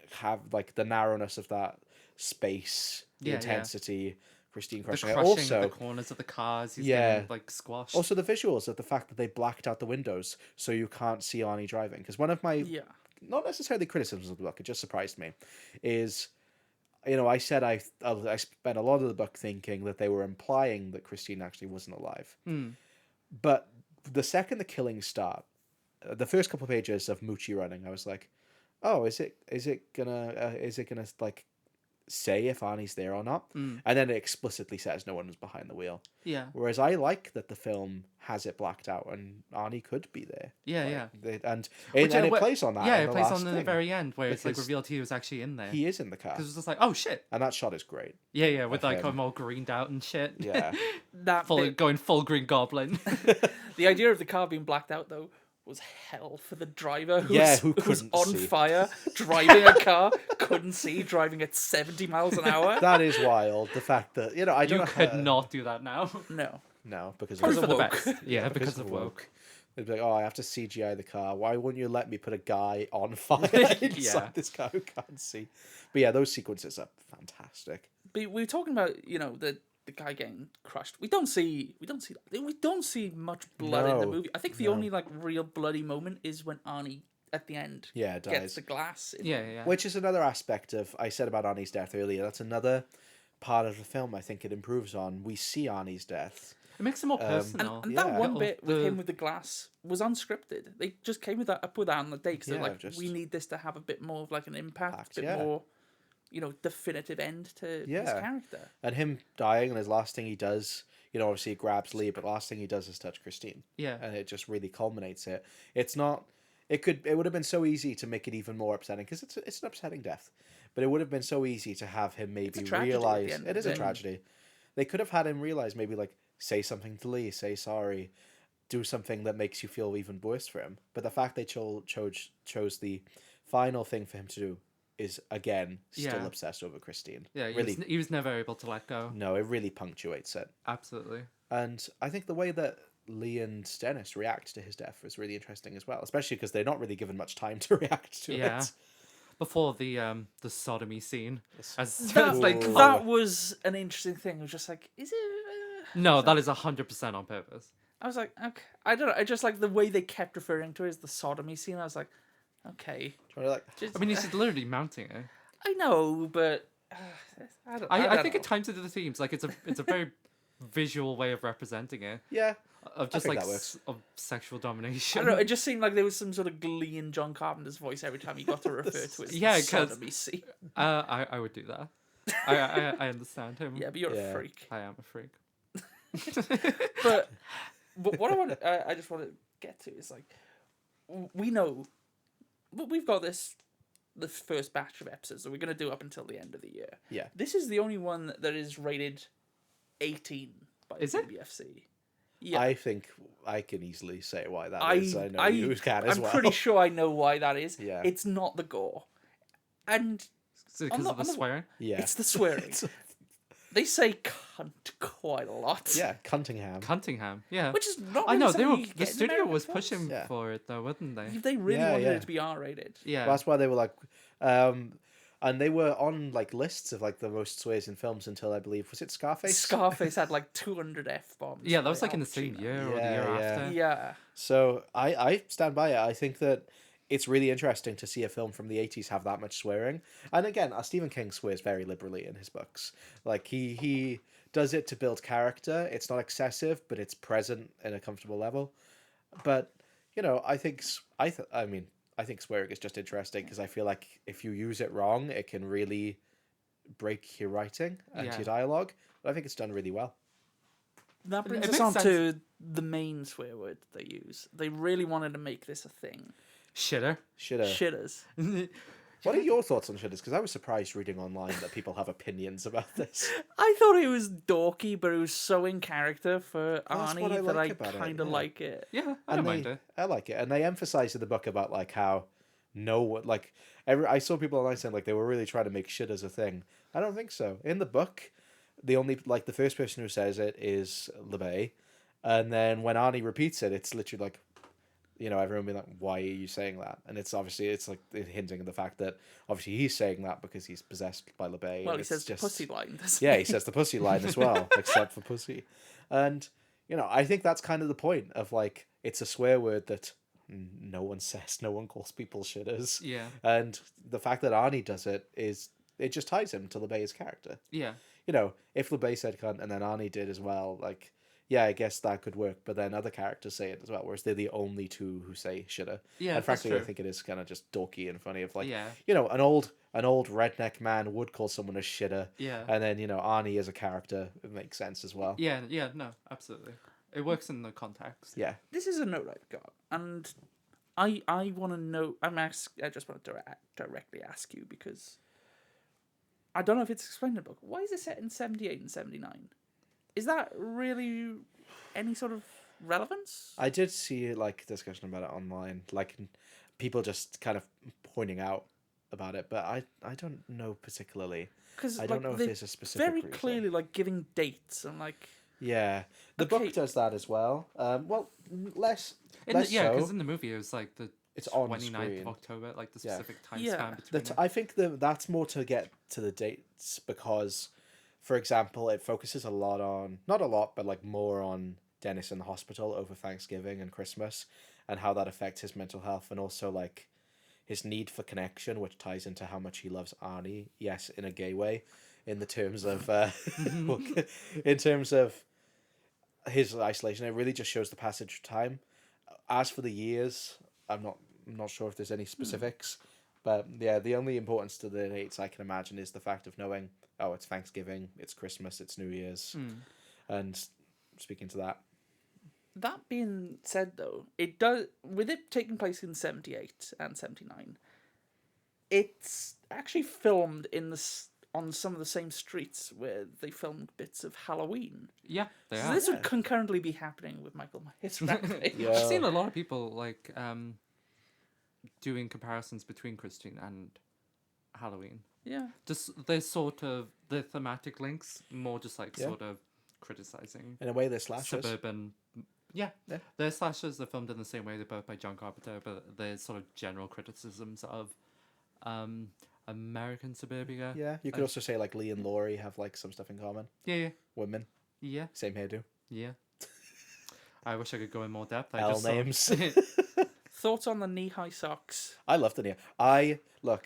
like the narrowness of that space, the
Yeah, yeah.
intensity, Christine
The
crushing it.
crushing
Also,
the corners of the cars, he's
Yeah.
getting like squashed.
also the visuals of the fact that they blacked out the windows so you can't see Arnie driving. Because one of my
yeah.
not necessarily criticisms of the book, it just surprised me, is, I said I spent a lot of the book thinking that they were implying that Christine actually wasn't alive. But the second the killings start, the first couple of pages of Moochie running, I was like, oh, is it gonna like say if Arnie's there or not? And then it explicitly says no one was behind the wheel.
Yeah.
Whereas I like that the film has it blacked out and Arnie could be there.
Yeah,
Like,
yeah.
And
Which,
it
wh-
plays on that.
Yeah,
in
it
the
plays
last
on in the
thing.
very end where it's like
Because
revealed he was actually in there.
He is in the car.
Because it was just like, oh shit.
And that shot is great.
Yeah, yeah, with like
him.
him all greened out and shit.
Yeah.
That bit,
Going full Green Goblin.
the idea of the car being blacked out though was hell for the driver who
who
was
couldn't
on
see.
fire, driving a car, couldn't see, driving at 70 miles an hour.
That is wild. The fact that, I don't
You
know
could
how...
not do that now.
No.
No, because
Probably
of
for the
woke.
best. Yeah, because of woke.
woke. They'd be like, I have to CGI the car. Why wouldn't you let me put a guy on fire inside
Yeah.
this car who can't see? But yeah, those sequences are fantastic.
But we were talking about, the guy getting crushed. We don't see much blood in the
No,
movie. I think the only real bloody moment is when Arnie at the end
dies.
gets the glass.
Yeah.
Which is another aspect of, I said about Arnie's death earlier, that's another part of the film I think it improves on. We see Arnie's death.
It makes it more personal.
And that one
Little-
bit with him with the glass was unscripted. They just came with that up with that on the day because they're like,
just
we need this to have a bit more of like an impact, a bit
yeah.
more, definitive end to his character.
And him dying, and his last thing he does, obviously he grabs Lee, but last thing he does is touch Christine.
Yeah.
And it just really culminates it. It's not... It would have been so easy to make it even more upsetting, because it's an upsetting death. But it would have been so easy to have him maybe realize... It is a tragedy. They could have had him realize, maybe like, say something to Lee, say sorry, do something that makes you feel even worse for him. But the fact they chose the final thing for him to do is, again, still obsessed over Christine.
Yeah,
really,
he was never able to let go.
No, it really punctuates it.
Absolutely.
And I think the way that Lee and Dennis react to his death was really interesting as well, especially because they're not really given much time to react to it.
Before the sodomy scene,
That was an interesting thing. I was just like, is it?
No, that is 100% on purpose.
I was like, okay, I don't know. I just like the way they kept referring to it as the sodomy scene. I was like, okay.
I mean, he's literally mounting it.
I know, but
I think at times in the themes, like it's a very visual way of representing it.
Yeah.
Of just like
that works.
of sexual domination.
I don't know. It just seemed like there was some sort of glee in John Carpenter's voice every time he got to refer to it as the sodomy scene.
I would do that. I understand him.
Yeah, but you're a freak.
I am a freak.
but what I just want to get to is like, we know, we've got the first batch of episodes that we're going to do up until the end of the year.
Yeah.
This is the only one that is rated 18 by the BBFC. Yeah.
I think I can easily say why that is. I know you can as well.
I'm pretty sure I know why that is.
Yeah.
It's not the gore. And
because of the swearing?
Yeah.
It's the swearing. They say cunt quite a lot.
Yeah,
Cuntingham, yeah.
Which is not
I know,
the
studio was pushing for it though, weren't they?
They really wanted it to be R-rated.
Yeah.
Well, that's why they were like... and they were on like lists of like the most swears in films until, I believe, was it Scarface?
Scarface had like 200 F-bombs.
Yeah, that was like in the same year or the year after.
Yeah.
So I stand by it. I think that it's really interesting to see a film from the 80s have that much swearing. And again, Stephen King swears very liberally in his books. Like he does it to build character. It's not excessive, but it's present in a comfortable level. But, I think swearing is just interesting because I feel like if you use it wrong, it can really break your writing and your dialogue. But I think it's done really well.
That brings us on to the main swear word they use. They really wanted to make this a thing.
Shitter.
Shitters.
What are your thoughts on shitters? Because I was surprised reading online that people have opinions about this.
I thought it was dorky, but it was so in character for Arnie that I kind of like it.
Yeah, I don't mind it.
I like it. And they emphasize in the book about like how I saw people online saying like they were really trying to make shitters a thing. I don't think so. In the book, the first person who says it is LeBay. And then when Arnie repeats it, it's literally like, everyone being like, why are you saying that? And it's like hinting at the fact that obviously he's saying that because he's possessed by LeBay.
Well, he says the pussy line.
Yeah, he says the pussy line as well, except for pussy. And, I think that's kind of the point of like, it's a swear word that no one says, no one calls people shitters.
Yeah.
And the fact that Arnie does it just ties him to LeBay's character.
Yeah.
If LeBay said cunt and then Arnie did as well, like, yeah, I guess that could work, but then other characters say it as well, whereas they're the only two who say shitter.
Yeah,
and frankly,
that's
I
true.
think it is kind of just dorky and funny of like,
Yeah.
an old redneck man would call someone a shitter.
Yeah.
And then, Arnie as a character, it makes sense as well.
Yeah, no, absolutely. It works in the context.
Yeah.
This is a note I've got, and I want to know. I just want to directly ask you because I don't know if it's explained in the book. Why is it set in 78 and 79? Is that really any sort of relevance.
I did see like discussion about it online, like people just kind of pointing out about it, but I don't know particularly.
Because
I don't know if there's a specific
very
reason.
clearly like giving dates and like.
Yeah, the
Okay.
book does that as well. Well, less
Yeah,
so.
because in the movie it was like the
It's on
29th
screen.
of October, like the
Yeah.
specific time
Yeah.
span between them.
I think that's more to get to the dates because, for example, it focuses a lot on, not a lot, but like more on Dennis in the hospital over Thanksgiving and Christmas and how that affects his mental health and also like his need for connection, which ties into how much he loves Arnie. Yes, in a gay way, in the terms of in terms of his isolation. It really just shows the passage of time. As for the years, I'm not sure if there's any specifics, but yeah, the only importance to the dates I can imagine is the fact of knowing, oh, it's Thanksgiving, it's Christmas, it's New Year's, and speaking to that.
That being said, though, it does with it taking place in 78 and 79. It's actually filmed on some of the same streets where they filmed bits of Halloween.
Yeah, they
So
are.
this would concurrently be happening with Michael Myers. Frankly.
Yeah.
I've seen a lot of people like doing comparisons between Christine and Halloween.
Yeah.
Just there's sort of the thematic links, more just like
Yeah.
sort of criticizing
In a way, they're slashers.
suburban. Yeah,
Yeah.
they're slashers. They're filmed in the same way. They're both by John Carpenter, but there's sort of general criticisms of American suburbia.
Yeah, you could also say like Lee and Laurie have like some stuff in common.
Yeah,
Women,
yeah,
same hairdo.
yeah. I wish I could go in more depth.
L names.
Thoughts on the knee-high socks?
I love the name. I know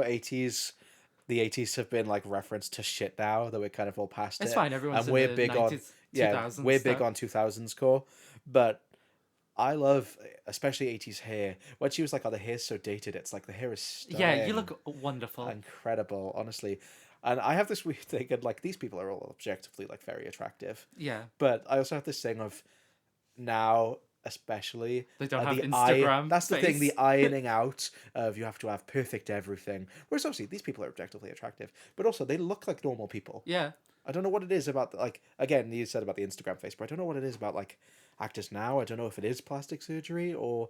the 80s have been like referenced to shit now that we're kind of all past
It's
it.
fine. Everyone's
and
in
we're
the
big
90s,
on
2000s
we're big
stuff.
on 2000s core, but I love especially 80s hair. When she was like, "Oh, the hair's so dated," it's like the hair is stunning.
Yeah, you look wonderful.
incredible, honestly. And I have this weird thing, and like these people are all objectively like very attractive,
Yeah,
but I also have this thing of now. Especially
they don't have
the
Instagram.
that's the thing,
face.
the ironing out of you have to have perfect everything. Whereas obviously these people are objectively attractive, but also they look like normal people.
Yeah,
I don't know what it is about like again you said about the Instagram face, but I don't know what it is about like actors now. I don't know if it is plastic surgery or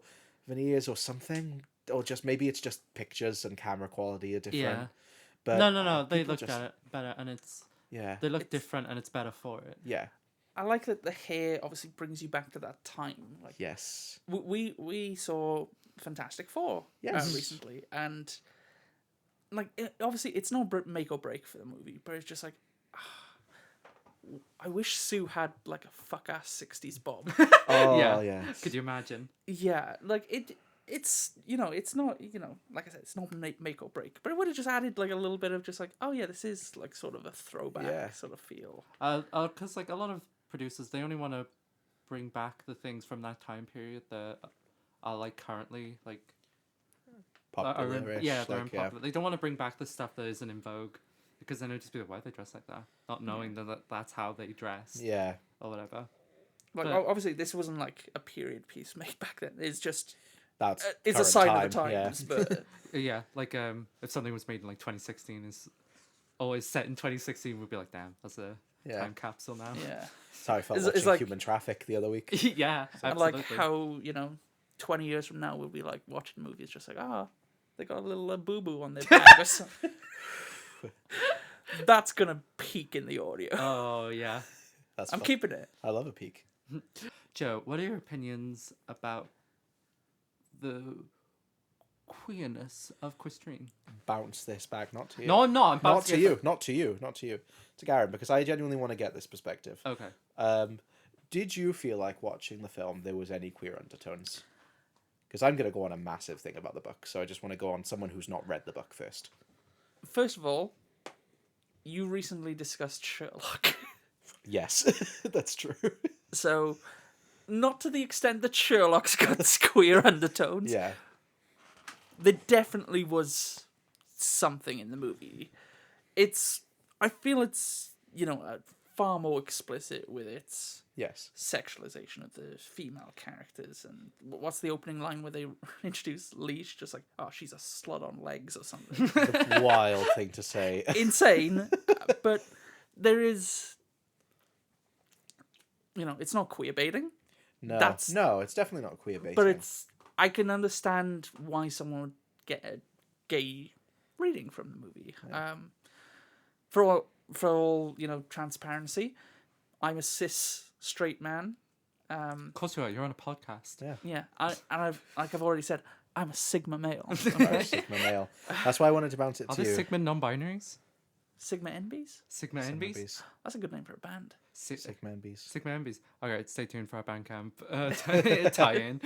veneers or something, or just maybe it's just pictures and camera quality are different.
yeah.
But
No. They
people
look
just-
better, and it's
Yeah,
they look different, and it's better for it.
yeah,
I like that the hair obviously brings you back to that time. Like
yes,
we saw Fantastic Four
Yes.
recently, and like obviously it's no make or break for the movie, but it's just like I wish Sue had like a fuck ass 60s bob.
oh
Yeah.
yeah,
Could you imagine?
Yeah, like it's it's not like I said, it's not make or break, but it would have just added like a little bit of just like, oh yeah, this is like sort of a throwback
Yeah.
sort of feel.
Because like a lot of producers, they only want to bring back the things from that time period that are like currently like
popular-ish,
yeah, they're
like,
unpopular. They don't want to bring back the stuff that isn't in vogue, because then it'd just be like, why they dress like that, not knowing that that's how they dress
yeah.
or whatever.
Like
But-
obviously this wasn't like a period piece made back then. It's just
That's
it's a
current
sign
time,
of the times,
yeah.
but
Yeah, like if something was made in like 2016 is always set in 2016, we'd be like, damn, that's a
Yeah.
time capsule now.
yeah.
That's how I felt
It's
watching
like-
Human Traffic the other week.
Yeah,
And
absolutely.
like how 20 years from now we'll be like watching movies just like they got a little boo boo on their bag or something. That's gonna peak in the audio.
Oh yeah,
That's
I'm
fun.
keeping it.
I love a peak.
Joe, what are your opinions about the queerness of Christine?
Bounce this back, not to you.
No, I'm not. I'm about
Not to
get
you. Not to you. Not to you. To Garyn, because I genuinely want to get this perspective.
Okay.
Did you feel like watching the film there was any queer undertones? Because I'm going to go on a massive thing about the book, so I just want to go on someone who's not read the book first.
First of all, you recently discussed Sherlock.
Yes, that's true.
So, not to the extent that Sherlock's got queer undertones.
Yeah.
There definitely was something in the movie. I feel it's, far more explicit with its
Yes.
sexualization of the female characters. And what's the opening line where they introduce Leash? Just like, oh, she's a slut on legs or something.
The wild thing to say.
Insane. But there is, it's not queer baiting.
No, it's definitely not queer baiting.
But I can understand why someone would get a gay reading from the movie.
Yeah.
For all transparency, I'm a cis straight man.
Of course you are. You're on a podcast.
Yeah.
Yeah, I've already said, I'm a Sigma male.
Okay. Sigma male. That's why I wanted to bounce it
Are
to
there
you.
Sigma non-binaries?
Sigma NBs?
Sigma
Sigma
NBs?
Bs.
That's a good name for a band.
Sigma NBs.
Sigma NBs. Alright, stay tuned for our Bandcamp tie-in.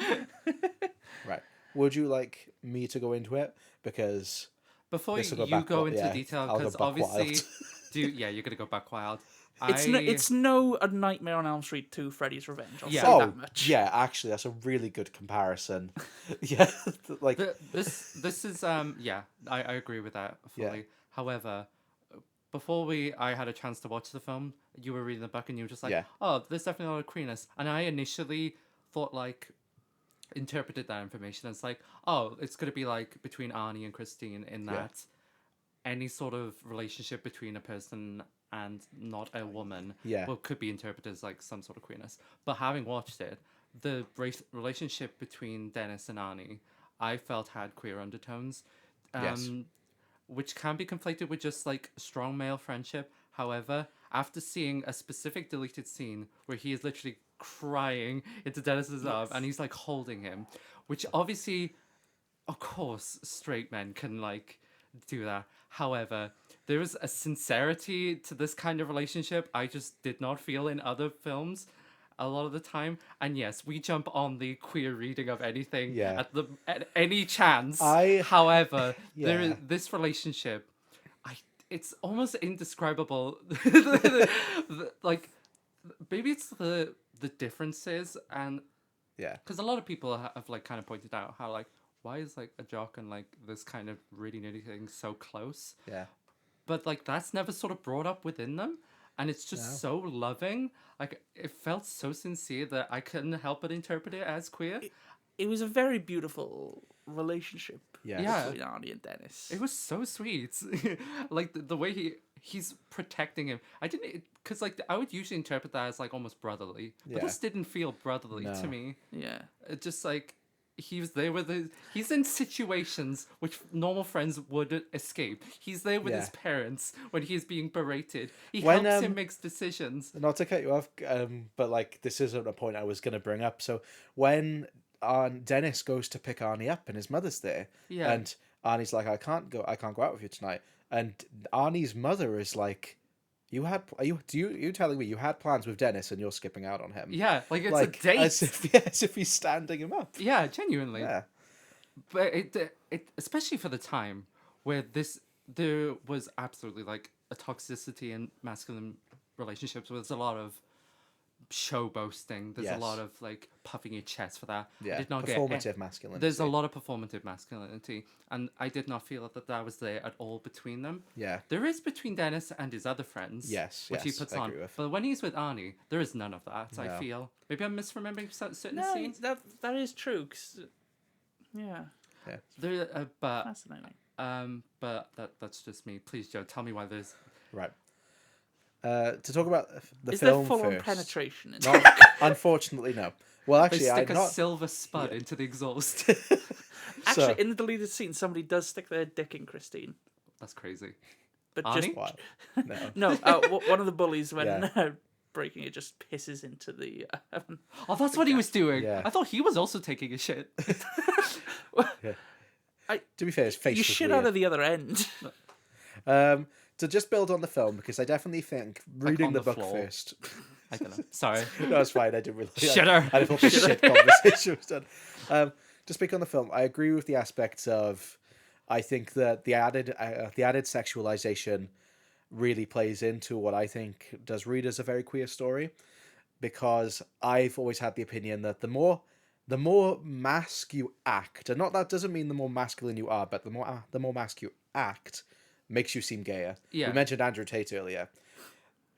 Right. Would you like me to go into it? Because
Before
this will
you
back
go
wi-
into
yeah,
detail,
I'll go
because
buck
obviously,
wild.
you're gonna go back wild.
It's no A Nightmare on Elm Street 2 Freddy's Revenge. I'll
Yeah.
say that much.
Yeah, actually, that's a really good comparison. Yeah, like
This is yeah, I agree with that fully.
Yeah.
However, before I had a chance to watch the film, you were reading the book and you were just like,
Yeah.
oh, there's definitely a lot of queerness. And I initially thought interpreted that information as oh, it's gonna be between Arnie and Christine in that any sort of relationship between a person and not a woman could be interpreted as some sort of queerness. But having watched it, the relationship between Dennis and Arnie, I felt had queer undertones, which can be conflated with just strong male friendship. However, after seeing a specific deleted scene where he is literally crying into Dennis's arm and he's holding him, which obviously, of course, straight men can do that. However, there is a sincerity to this kind of relationship I just did not feel in other films a lot of the time. And yes, we jump on the queer reading of anything at any chance. However, there is this relationship. It's almost indescribable. Maybe it's the differences, and because a lot of people have kind of pointed out how why is a jock and this kind of really nitty thing so close?
Yeah.
But that's never sort of brought up within them, and it's just so loving. It felt so sincere that I couldn't help but interpret it as queer.
It was a very beautiful relationship between Arnie and Dennis.
It was so sweet. The way he's protecting him. I didn't, because I would usually interpret that as almost brotherly, but this didn't feel brotherly to me.
Yeah.
It just he was there he's in situations which normal friends would escape. He's there with his parents when he's being berated. He helps him make decisions.
Not to cut you off, but this isn't a point I was going to bring up. So when Dennis goes to pick Arnie up and his mother's there, and Arnie's like, I can't go out with you tonight, and Arnie's mother is like, you telling me you had plans with Dennis and you're skipping out on him?
Yeah, it's a date.
As if he's standing him up.
Yeah, genuinely.
Yeah.
But it especially for the time where there was absolutely a toxicity in masculine relationships where there's a lot of show boasting. There's a lot of puffing your chest for that.
Yeah.
I did not
performative masculinity.
There's a lot of performative masculinity, and I did not feel that was there at all between them.
Yeah.
There is between Dennis and his other friends.
Yes.
Which he puts
I
on.
agree with.
But when he's with Arnie, there is none of that.
No.
I feel maybe I'm misremembering certain scenes.
that is true. 'Cause, yeah.
There, but
Fascinating.
but that's just me. Please, Joe, tell me why there's
Right. To talk about the
Is
film
there full-on
first.
penetration?
No, unfortunately, no. Well,
they
actually,
stick
I'm
a
not.
silver spud into the exhaust.
Actually, in the deleted scene, somebody does stick their dick in Christine.
That's crazy.
But
Arnie?
just
What? No.
no. One of the bullies when
Yeah.
breaking it just pisses into the.
Oh, that's what he was doing.
Yeah.
I thought he was also taking a shit.
To be fair, his face
You
was
shit
weird.
out of the other end.
To just build on the film, because I definitely think reading
on
the
the
book
floor.
first.
I don't know. Sorry.
No, it's fine. I didn't really.
Shitter.
I thought this shit conversation was done. To speak on the film, I agree with the aspects of. I think that the added sexualization really plays into what I think does read as a very queer story, because I've always had the opinion that the more mask you act, and not that doesn't mean the more masculine you are, but the more mask you act makes you seem gayer.
Yeah.
We mentioned Andrew Tate earlier.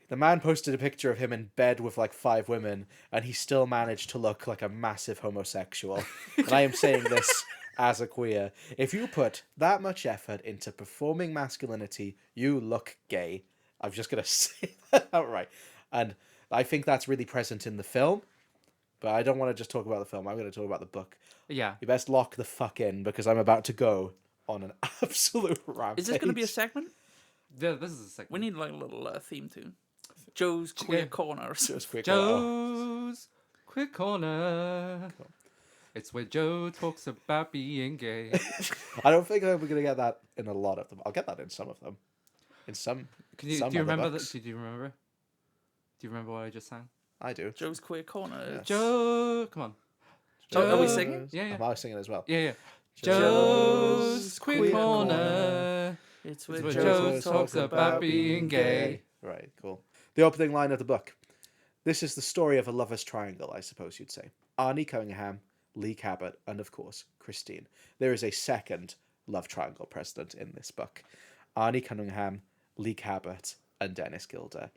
The man posted a picture of him in bed with 5 women, and he still managed to look like a massive homosexual. And I am saying this as a queer. If you put that much effort into performing masculinity, you look gay. I'm just going to say that outright. And I think that's really present in the film, but I don't want to just talk about the film. I'm going to talk about the book.
Yeah.
You best lock the fuck in because I'm about to go on an absolute rampage.
Is this going to be a segment?
Yeah, this is a segment.
We need like a little theme tune. Joe's Queer Corner. Or something.
Just quick.
Joe's Quick Corner.
Cool.
It's where Joe talks about being gay.
I don't think we're going to get that in a lot of them. I'll get that in some of them. In some.
Do you remember that? Do you remember? Do you remember what I just sang?
I do.
Joe's Queer Corner.
Yes.
Joe, come on.
Are we singing?
Yeah, yeah.
I was singing as well.
Yeah, yeah.
Joe's
Joe's Queer Corner.
It's
It's
where
where Joe talks about being gay.
Right, cool. The opening line of the book. This is the story of a lover's triangle, I suppose you'd say. Arnie Cunningham, Lee Cabot, and of course, Christine. There is a second love triangle present in this book. Arnie Cunningham, Lee Cabot, and Dennis Gilder.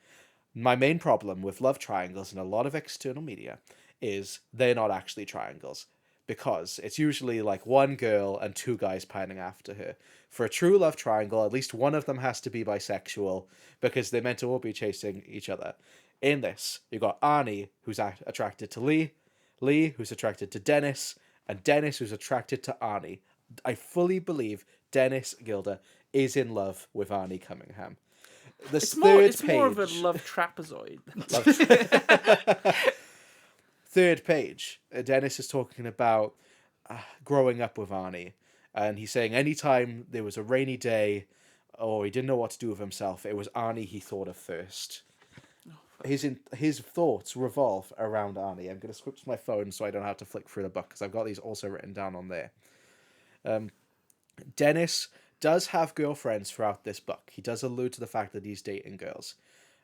My main problem with love triangles in a lot of external media is they're not actually triangles. Because it's usually like one girl and two guys pining after her. For a true love triangle, at least one of them has to be bisexual because they're meant to all be chasing each other. In this, you've got Arnie, who's attracted to Lee, Lee, who's attracted to Dennis, and Dennis, who's attracted to Arnie. I fully believe Dennis Gilder is in love with Arnie Cunningham.
It's more of a love trapezoid.
Third page, Dennis is talking about growing up with Arnie, and he's saying anytime there was a rainy day or he didn't know what to do with himself, it was Arnie he thought of first. His thoughts revolve around Arnie. I'm going to switch to my phone so I don't have to flick through the book because I've got these also written down on there. Dennis does have girlfriends throughout this book. He does allude to the fact that he's dating girls.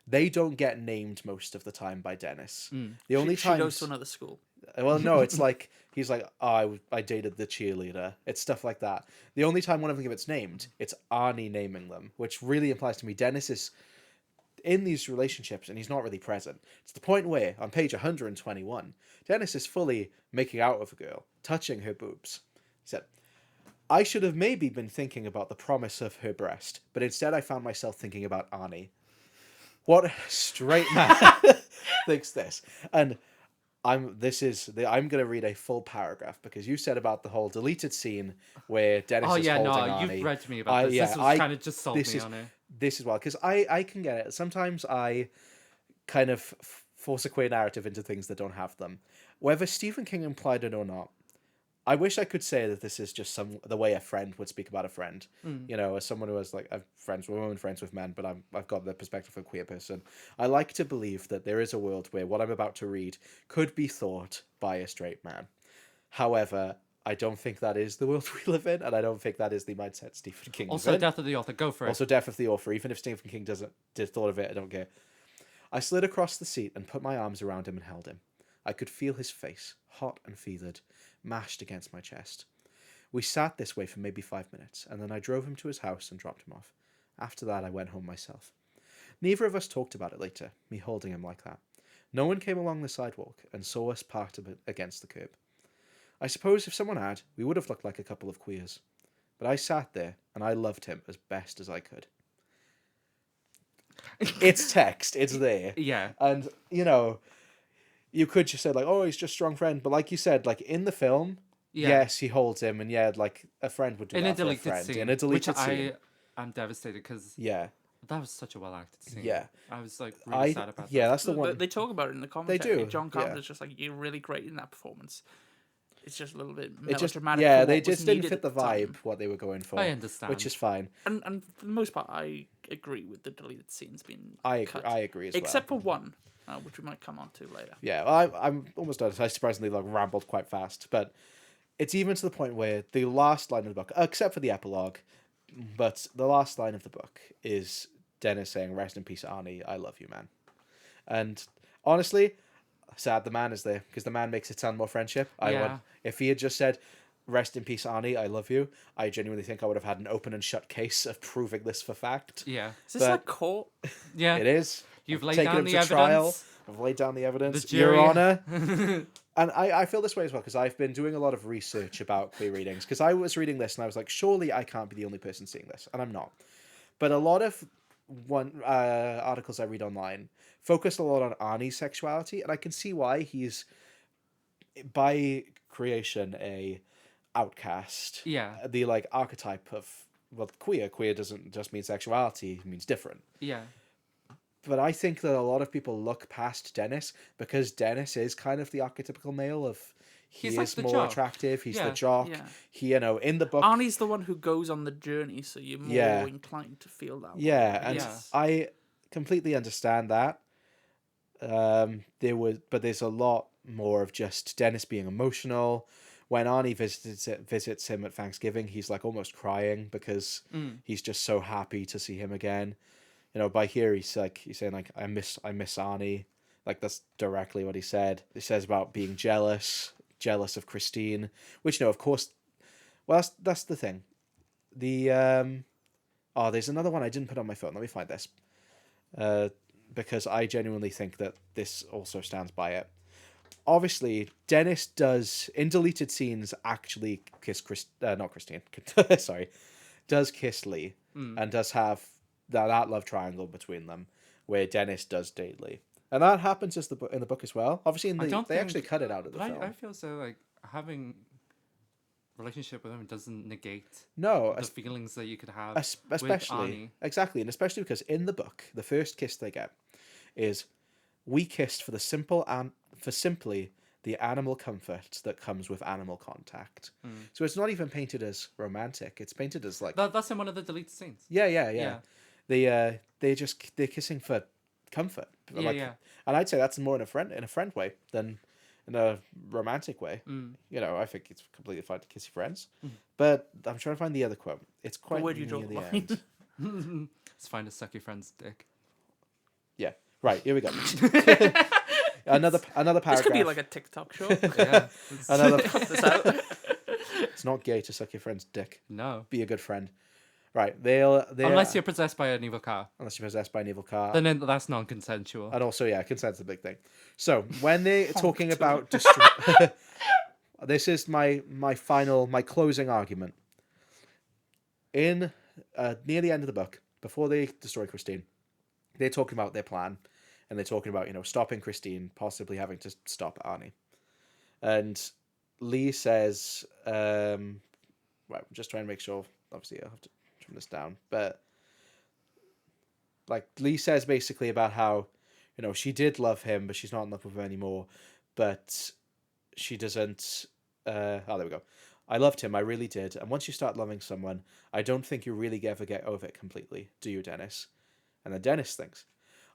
They don't get named most of the time by Dennis. The only time
she goes to another school.
Well, no, it's like he's like, oh, I dated the cheerleader. It's stuff like that. The only time one of them gets named, it's Arnie naming them, which really implies to me Dennis is in these relationships and he's not really present. It's the point where on page 121, Dennis is fully making out with a girl, touching her boobs. He said, I should have maybe been thinking about the promise of her breast, but instead I found myself thinking about Arnie. What straight man thinks this? And I'm going to read a full paragraph because you said about the whole deleted scene where Dennis is holding Arnie.
You've read to me about this. This was kind of just sold me on it.
This is well, because I can get it. Sometimes I kind of force a queer narrative into things that don't have them. Whether Stephen King implied it or not, I wish I could say that this is just the way a friend would speak about a friend. You know, as someone who has like friends with women, friends with men, but I've got the perspective of a queer person. I like to believe that there is a world where what I'm about to read could be thought by a straight man. However, I don't think that is the world we live in, and I don't think that is the mindset Stephen King is in.
Also, death of the author. Go for it.
Also, death of the author. Even if Stephen King thought of it, I don't care. I slid across the seat and put my arms around him and held him. I could feel his face, hot and fevered, mashed against my chest. We sat this way for maybe 5 minutes, and then I drove him to his house and dropped him off. After that, I went home myself. Neither of us talked about it later, me holding him like that. No one came along the sidewalk and saw us parked against the curb. I suppose if someone had, we would have looked like a couple of queers. But I sat there, and I loved him as best as I could. It's text, it's there.
Yeah.
And, you know, you could just say, like, oh, he's just a strong friend. But like you said, like, in the film, yes, he holds him, and yeah, like, a friend would do that for a friend.
Scene,
in a deleted
scene. I'm devastated because
that
was such a well-acted scene.
Yeah.
I was, like, really sad about that.
Yeah, that's the one.
They talk about it in the commentary.
They do.
John Carpenter's just like, you're really great in that performance. It's just a little bit
It just,
melodramatic.
they just didn't fit the vibe, what they were going for.
I understand.
Which is fine.
And for the most part, I agree with the deleted scenes being cut.
I agree as well.
Except for one, which we might come on to later.
Yeah, well, I'm almost done. I surprisingly rambled quite fast. But it's even to the point where the last line of the book, except for the epilogue, but the last line of the book is Dennis saying, rest in peace, Arnie, I love you, man. And honestly, sad the man is there, because the man makes it sound more friendship. If he had just said, rest in peace, Arnie, I love you, I genuinely think I would have had an open and shut case of proving this for fact.
Yeah.
Is this like court?
Yeah.
It is.
You've laid down the evidence. Trial.
I've laid down the evidence.
The jury.
Your Honour. And I feel this way as well, because I've been doing a lot of research about queer readings, because I was reading this and I was like, surely I can't be the only person seeing this, and I'm not. But a lot of articles I read online focus a lot on Arnie's sexuality, and I can see why. He's by creation a outcast.
Yeah.
The like archetype of queer. Queer doesn't just mean sexuality; it means different.
Yeah.
But I think that a lot of people look past Dennis because Dennis is kind of the archetypical male of
He's like
is
the
more
jock.
attractive. He's the
Yeah.
jock.
Yeah.
He, in the book,
Arnie's the one who goes on the journey, so you're more
Yeah.
inclined to feel that way.
yeah, and
Yeah.
I completely understand that. There's a lot more of just Dennis being emotional. When Arnie visits him at Thanksgiving, he's like almost crying because he's just so happy to see him again. By here he's saying like I miss Arnie. Like that's directly what he said. He says about being jealous of Christine, which of course, well that's the thing. There's another one I didn't put on my phone. Let me find this. Because I genuinely think that this also stands by it. Obviously, Dennis does, in deleted scenes, actually kiss not Christine, sorry, does kiss Lee, and does have that love triangle between them, where Dennis does date Lee. And that happens in the book as well. Obviously, they actually cut it out of the film.
I feel so like having relationship with him doesn't negate
No,
the feelings that you could have
especially
with Arnie.
exactly, and especially because in the book, the first kiss they get is we kissed for simply the animal comfort that comes with animal contact. So it's not even painted as romantic. It's painted as like
That's in one of the deleted scenes.
yeah. They're kissing for comfort.
Yeah.
And I'd say that's more in a friend way than in a romantic way. I think it's completely fine to kiss your friends. But I'm trying to find the other quote. It's quite
Where do you draw
near
the
the end.
It's fine to suck your friend's dick.
Yeah. Right, here we go. another paragraph.
This could be like a TikTok show.
Yeah.
Cut this out.
It's not gay to suck your friend's dick.
No.
Be a good friend. Right, they'll
Unless you're possessed by an evil car.
unless you're possessed by an evil car.
Then that's non-consensual.
And also, consent's a big thing. So when they're talking about this is my closing argument. In near the end of the book, before they destroy Christine, they're talking about their plan, and they're talking about stopping Christine, possibly having to stop Arnie. And Lee says, right, I'm just trying to make sure. Obviously, I'll have to trim this down, but like Lee says basically about how she did love him, but she's not in love with him anymore. But she doesn't. There we go. I loved him, I really did. And once you start loving someone, I don't think you really ever get over it completely, do you, Dennis? And then Dennis thinks,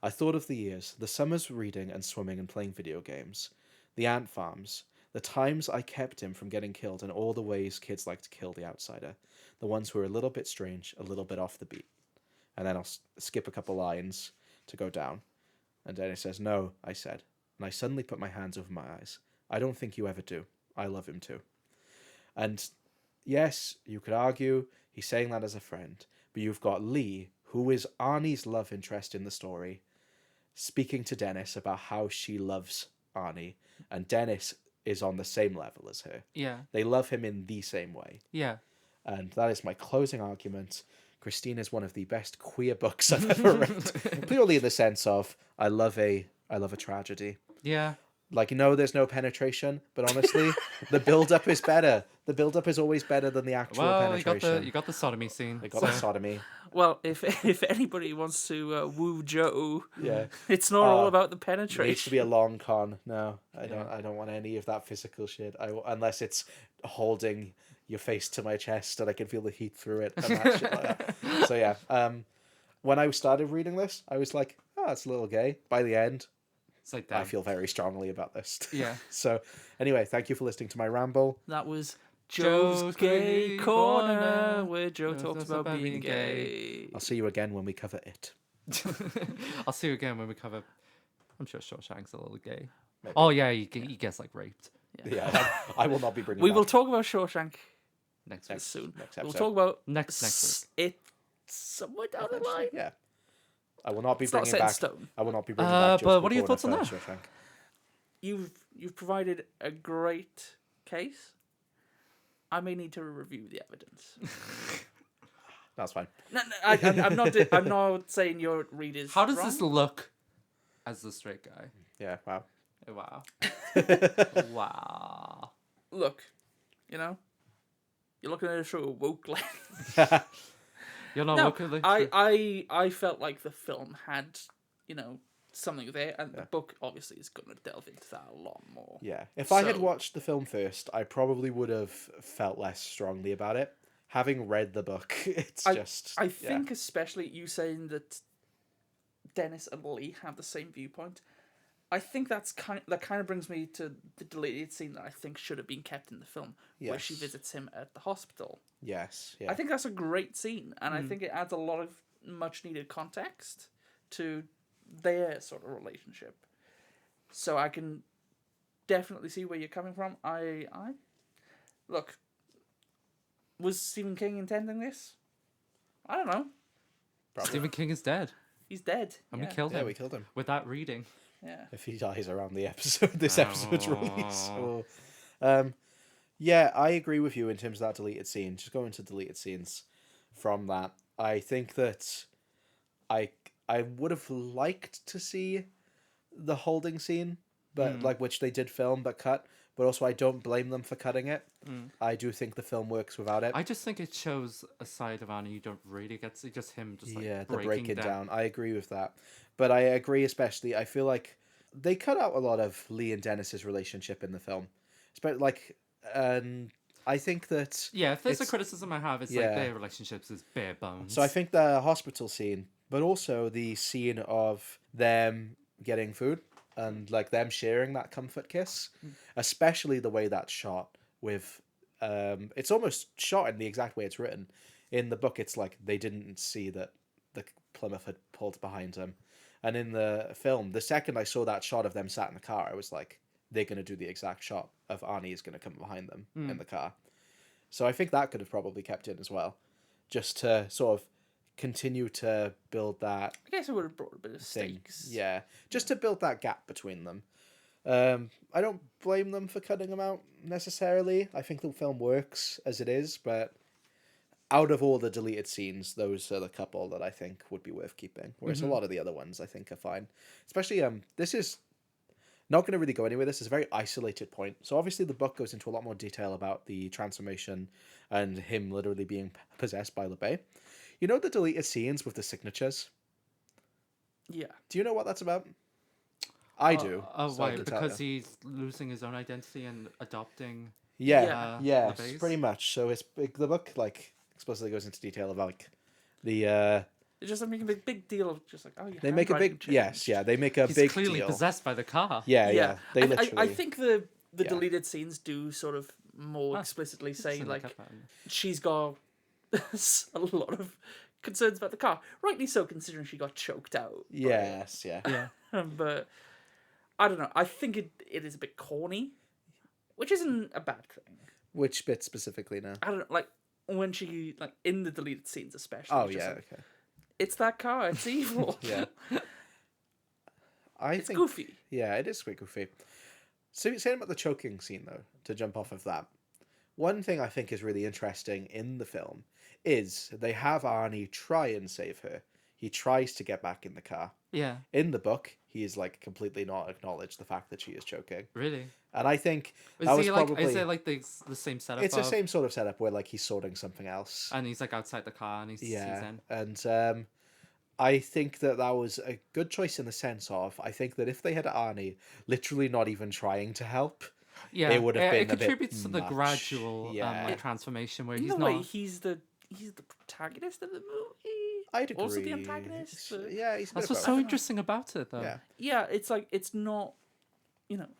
I thought of the years, the summers reading and swimming and playing video games, the ant farms, the times I kept him from getting killed, and all the ways kids like to kill the outsider, the ones who are a little bit strange, a little bit off the beat. And then I'll skip a couple lines to go down. And Dennis says, no, I said, and I suddenly put my hands over my eyes. I don't think you ever do. I love him too. And yes, you could argue he's saying that as a friend, but you've got Lee, who is Arnie's love interest in the story, speaking to Dennis about how she loves Arnie, and Dennis is on the same level as her.
Yeah.
They love him in the same way.
Yeah.
And that is my closing argument. Christine is one of the best queer books I've ever read. Purely in the sense of I love a tragedy.
Yeah.
Like, there's no penetration, but honestly, the build-up is better. The build-up is always better than the actual penetration.
You got the sodomy scene.
They got the sodomy.
Well, if anybody wants to woo Joe,
Yeah,
it's not all about the
it
penetration.
needs to be a long con. No, I don't want any of that physical shit. Unless it's holding your face to my chest and I can feel the heat through it and that shit like that. So yeah, when I started reading this, I was like, oh, it's a little gay. By the end,
It's like
I
that.
feel very strongly about this.
Yeah.
So anyway, thank you for listening to my ramble.
That was Joe's Gay
Gay
Corner,
Corner,
where Joe talks about being gay.
I'll see you again when we cover it.
I'll see you again when we cover. I'm sure Shawshank's a little gay.
Maybe.
Oh yeah, he gets like raped
Yeah, I will not be bringing.
We
that
will talk about Shawshank
next week.
soon.
next
We'll
episode.
talk about
Next week.
it somewhere down the line.
Yeah, I will not be
It's not
bringing
set in
back.
stone.
I will not be bringing back.
but what are your thoughts on that?
Shawshank.
You've provided a great case. I may need to review the evidence.
That's fine.
No, I'm not. I'm not saying your readers.
How does
wrong.
this look as the straight guy?
Yeah, wow.
Wow. Wow.
Look, you know, you're looking at it through a woke lens.
You're not
No,
looking
I felt like the film had, something there, and the book obviously is going to delve into that a lot more.
Yeah. If I had
So-
watched the film first, I probably would have felt less strongly about it. Having read the book,
I think especially you saying that Dennis and Lee have the same viewpoint. I think that kind of brings me to the deleted scene that I think should have been kept in the film, where she
Yes.
visits him at the hospital.
Yes. Yeah.
I think that's a great scene, and I think it adds a lot of much needed context to their sort of relationship. So I can definitely see where you're coming from. I look. Was Stephen King intending this? I don't know.
Probably.
Stephen King is dead.
He's dead.
And
yeah.
we killed him.
Yeah, we killed him.
Without reading.
Yeah.
If he dies around this episode's release. Yeah, I agree with you in terms of that deleted scene. Just going to deleted scenes from that. I think that I would have liked to see the holding scene, but like which they did film but cut. But also, I don't blame them for cutting it. I do think the film works without it.
I just think it shows a side of Annie you don't really get to see. Just him just like
Yeah, the
breaking
breaking down. I agree with that. But I agree especially, I feel like they cut out a lot of Lee and Dennis's relationship in the film. And I think that...
Yeah, if there's a
it's-
criticism I have, it's
yeah.
like their relationships is bare bones.
So I think the hospital scene, but also the scene of them getting food and like them sharing that comfort kiss, especially the way that's shot with... it's almost shot in the exact way it's written. In the book, it's like they didn't see that the Plymouth had pulled behind them. And in the film, the second I saw that shot of them sat in the car, I was like, they're going to do the exact shot of Arnie is going to come behind them in the car. So I think that could have probably kept in as well, just to sort of continue to build that
I guess it would have brought a bit of
thing.
stakes.
Yeah, just to build that gap between them. I don't blame them for cutting them out necessarily. I think the film works as it is, but out of all the deleted scenes, those are the couple that I think would be worth keeping. Whereas a lot of the other ones I think are fine. Especially, this is not going to really go anywhere. This is a very isolated point. So obviously the book goes into a lot more detail about the transformation and him literally being possessed by LeBay. You know the deleted scenes with the signatures?
Yeah.
Do you know what that's about? I do.
Oh,
so I
why?
can tell
Because
you.
he's losing his own identity and adopting.
Yeah,
Yeah.
yes,
LeBay's?
pretty much. So the book like explicitly goes into detail about like the
It's just making a big deal of just like, oh, yeah.
they make a big they make a
He's
big
clearly
deal.
possessed by the car.
Yeah. They
I
literally
think the
Yeah.
deleted scenes do sort of more
Ah,
explicitly say
Shouldn't have
like
kept that in.
she's got a lot of concerns about the car. Rightly so, considering she got choked out.
yes, yeah.
Yeah.
But I don't know. I think it is a bit corny, which isn't a bad thing.
Which bit specifically now?
I don't know, like when she like in the deleted scenes especially.
Oh
it's just
yeah,
like,
okay.
it's that car. It's evil.
Yeah. I
It's
think
goofy.
yeah, it is quite goofy. So saying about the choking scene though, to jump off of that, one thing I think is really interesting in the film is they have Arnie try and save her. He tries to get back in the car.
Yeah.
In the book, he is like completely not acknowledged the fact that she is choking.
Really?
And I think
Is
that was
he like?
probably
Is it like the same setup?
it's the
of-
same sort of setup where like he's sorting something else.
And he's like outside the car and he sees
Yeah,
him.
and I think that was a good choice in the sense of I think that if they had Arnie literally not even trying to help,
Yeah,
it would have been
it
a bit
contributes to the
much.
gradual
Yeah.
like, transformation where
In
he's
a
not.
way, he's the protagonist of the movie.
I'd agree.
Also the antagonist. But
Yeah, he's a bit
That's
of
what's
both.
so interesting about it, though.
Yeah,
yeah, it's like it's not.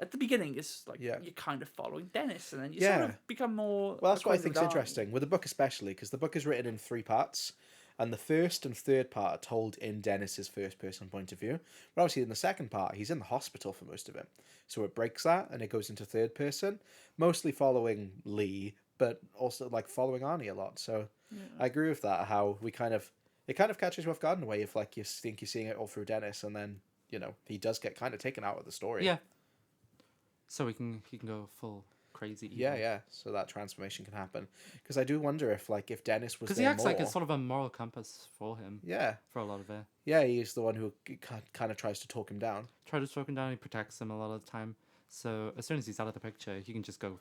At the beginning, it's like
Yeah.
you're kind of following Dennis, and then you
Yeah.
sort of become more.
well, that's what I
acquainted
think's
with Arnie.
interesting with the book, especially because the book is written in 3 parts, and the first and third part are told in Dennis's first-person point of view. But obviously, in the second part, he's in the hospital for most of it, so it breaks that and it goes into third person, mostly following Lee, but also like following Arnie a lot. So I agree with that. How it kind of catches you off guard in a way if like you think you're seeing it all through Dennis, and then he does get kind of taken out of the story.
Yeah. So he can go full crazy.
Yeah. So that transformation can happen. Because I do wonder if Dennis was
Because
there
he acts like
more-
it's sort of a moral compass for him
Yeah,
for a lot of it.
Yeah, he's the one who kind of tries to talk him down.
Try to talk him down. He protects him a lot of the time. So as soon as he's out of the picture, he can just go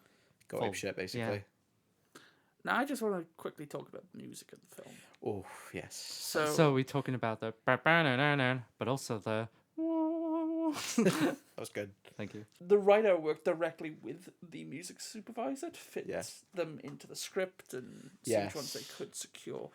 Ape shit, basically.
Yeah.
Now, I just want to quickly talk about the music of the film.
Oh, yes.
So we're talking about the but also the
That was good.
Thank you.
The writer worked directly with the music supervisor to fit
Yeah.
them into the script and see
Yes.
which ones they could secure.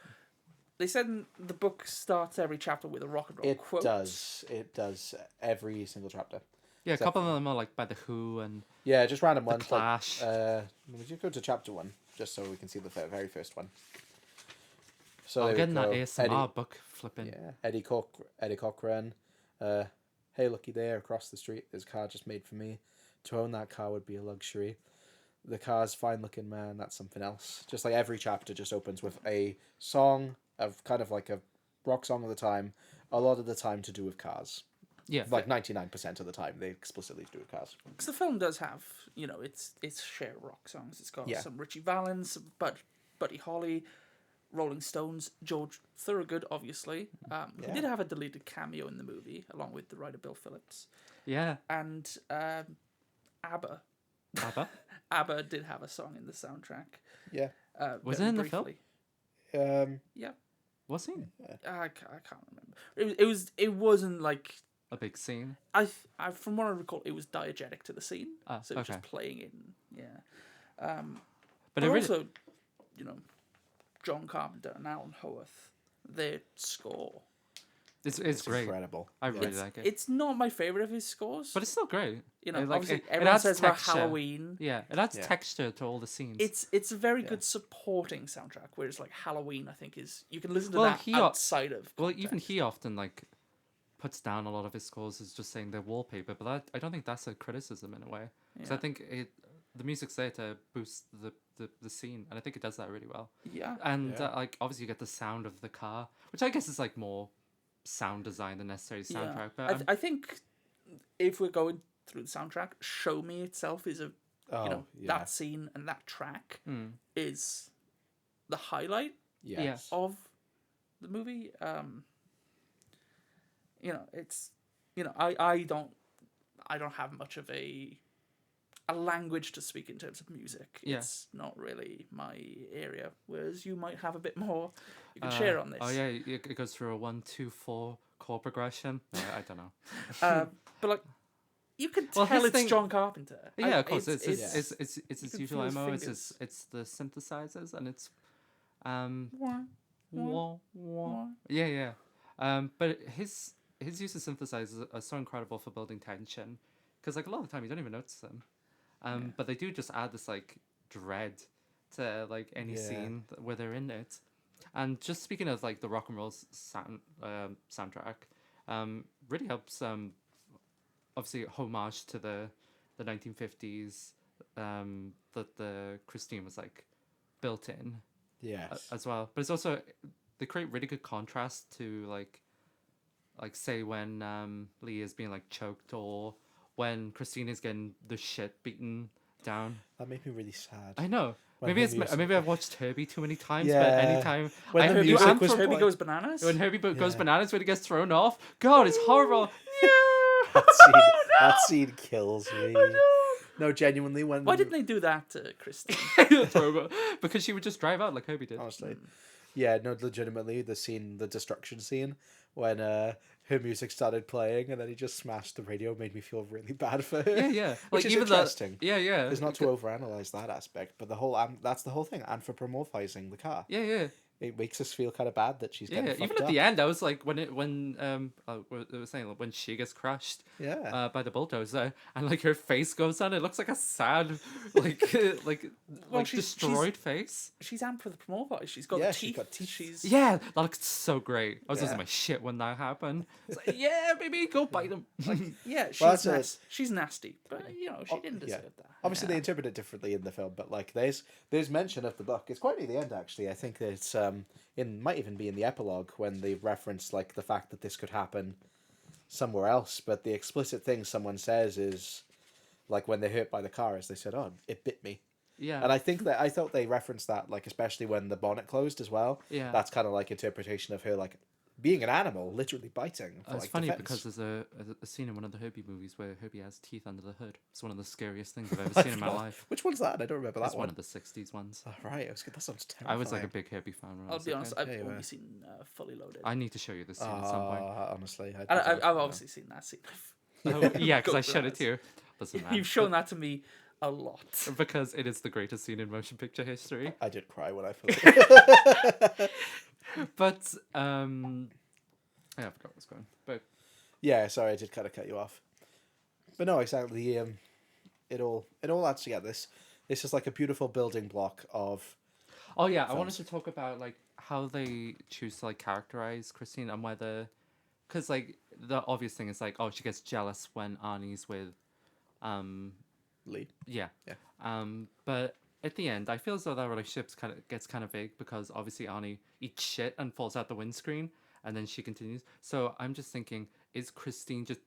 They said the book starts every chapter with a rock and roll
It
quote.
does. It does every single chapter.
Yeah, a
Except
couple of them are like by the Who and
Yeah, just random
the
ones.
Clash.
Would you go to chapter 1, just so we can see the very first one? So
I'm
there we
getting that
go.
ASMR book flipping.
Yeah, Eddie Cochran. Hey, looky there, across the street, there's a car just made for me. To own that car would be a luxury. The car's fine looking, man, that's something else. Just like every chapter just opens with a song of kind of like a rock song of the time, a lot of the time to do with cars.
Yeah.
Like 99% of the time, they explicitly do with cars.
Because the film does have, its share of rock songs. It's got
Yeah.
some Richie Valens, Buddy Holly, Rolling Stones, George Thorogood, obviously. He did have a deleted cameo in the movie, along with the writer Bill Phillips.
Yeah.
And ABBA.
ABBA?
ABBA did have a song in the soundtrack.
Yeah.
Was
very
it in the film?
briefly. Yeah.
Was he?
I can't remember. It wasn't like
A big scene.
I from what I recall, it was diegetic to the scene, so it was
okay.
just playing in. Yeah.
But
But
it really,
also, John Carpenter and Alan Howarth, their score.
it's great.
Incredible.
I really like it.
It's not my favorite of his scores.
But it's still great.
Obviously
it
everyone
adds
says about
texture.
Halloween.
Yeah, it adds texture to all the scenes.
It's a very good supporting soundtrack, whereas like Halloween, I think you can listen to
Well,
that outside of.
Well,
context.
even he often puts down a lot of his scores as just saying they're wallpaper, but I don't think that's a criticism in a way. Because I think the music's there to boost the scene, and I think it does that really well.
Yeah.
And obviously you get the sound of the car, which I guess is like more sound design than necessarily soundtrack.
Yeah.
But
I think if we're going through the soundtrack, Show Me itself is that scene and that track is the highlight
Yes.
of the movie. It's I don't have much of a language to speak in terms of music.
Yeah.
It's not really my area, whereas you might have a bit more you can share on this.
Oh yeah, it goes through a 1-2-4 chord progression. Yeah, I don't know.
But like you can
Well,
tell
his
it's
thing-
John Carpenter.
Yeah, of course. It's
you
his
can
usual
feel his
MO.
fingers.
It's the synthesizers and it's
Wah,
wah, wah. Yeah. But his use of synthesizers are so incredible for building tension, because like a lot of the time you don't even notice them. But they do just add this like dread to like any scene where they're in it. And just speaking of like the rock and roll soundtrack, really helps obviously homage to the 1950s that the Christine was like built in
Yes.
as well. But it's also, they create really good contrast to like say when Lee is being like choked, or when Christine is getting the shit beaten down.
That made me really sad.
I know.
When
Maybe
the music-
maybe I've watched Herbie too many times,
Yeah.
but anytime
When the
you
music
am
was
from-
Herbie
playing-
Goes Bananas.
when Herbie goes
Yeah.
bananas when he gets thrown off, God, it's horrible.
That scene kills me. No, genuinely, when
Why didn't they do that to Christine?
Because she would just drive out like Herbie did.
honestly, yeah, no, legitimately, the destruction scene when her music started playing and then he just smashed the radio made me feel really bad for her.
Yeah.
Which
Like
is
even
interesting.
yeah.
It's not to overanalyze that aspect, but the whole that's the whole thing. Anthropomorphizing the car.
Yeah.
It makes us feel kind of bad that she's getting
Yeah,
fucked
even at
up.
the end, I was like, when it was saying like, when she gets crushed,
Yeah.
by the bulldozer, and like her face goes on, it looks like a sad, like
she's
destroyed face.
She's anthropomorphized. She's got
Yeah,
teeth.
she's got teeth.
She's
Yeah, that looks so great. I was
Yeah.
losing my shit when that happened. It's like, yeah, baby, go bite them.
that's
she's nasty, but she didn't deserve that.
Obviously, they interpret it differently in the film, but like there's mention of the book. It's quite near the end, actually. I think that it's might even be in the epilogue when they reference like the fact that this could happen somewhere else. But the explicit thing someone says is like when they're hurt by the car, is they said, "Oh, it bit me."
Yeah.
And I thought they referenced that like especially when the bonnet closed as well.
Yeah.
That's kind of like interpretation of her like being an animal, literally biting. For,
It's
like,
funny
defense.
because there's a scene in one of the Herbie movies where Herbie has teeth under the hood. It's one of the scariest things I've ever seen in my life.
Which one's that? I don't remember that
It's
one.
one of the 60s ones.
Oh, right, that sounds terrifying.
I was like a big Herbie fan when I
I'll
was
be
a
honest,
kid.
I've only seen Fully Loaded.
I need to show you this scene at some point.
Honestly,
And I've obviously seen that scene.
Oh, yeah, because
Go
I
for
showed
that.
it to you. Listen, man.
You've shown that to me a lot.
Because it is the greatest scene in motion picture history.
I did cry when I felt
But, yeah, I forgot what was going. But
Yeah, sorry, I did kind of cut you off. But no, exactly. It all adds together. This is like a beautiful building block of.
oh yeah, I wanted to talk about like how they choose to like characterize Christine and whether, because like the obvious thing is like, oh, she gets jealous when Arnie's with,
Lee.
yeah,
Yeah.
but at the end, I feel as though that relationship gets kind of vague because obviously Arnie eats shit and falls out the windscreen, and then she continues. So I'm just thinking, is Christine just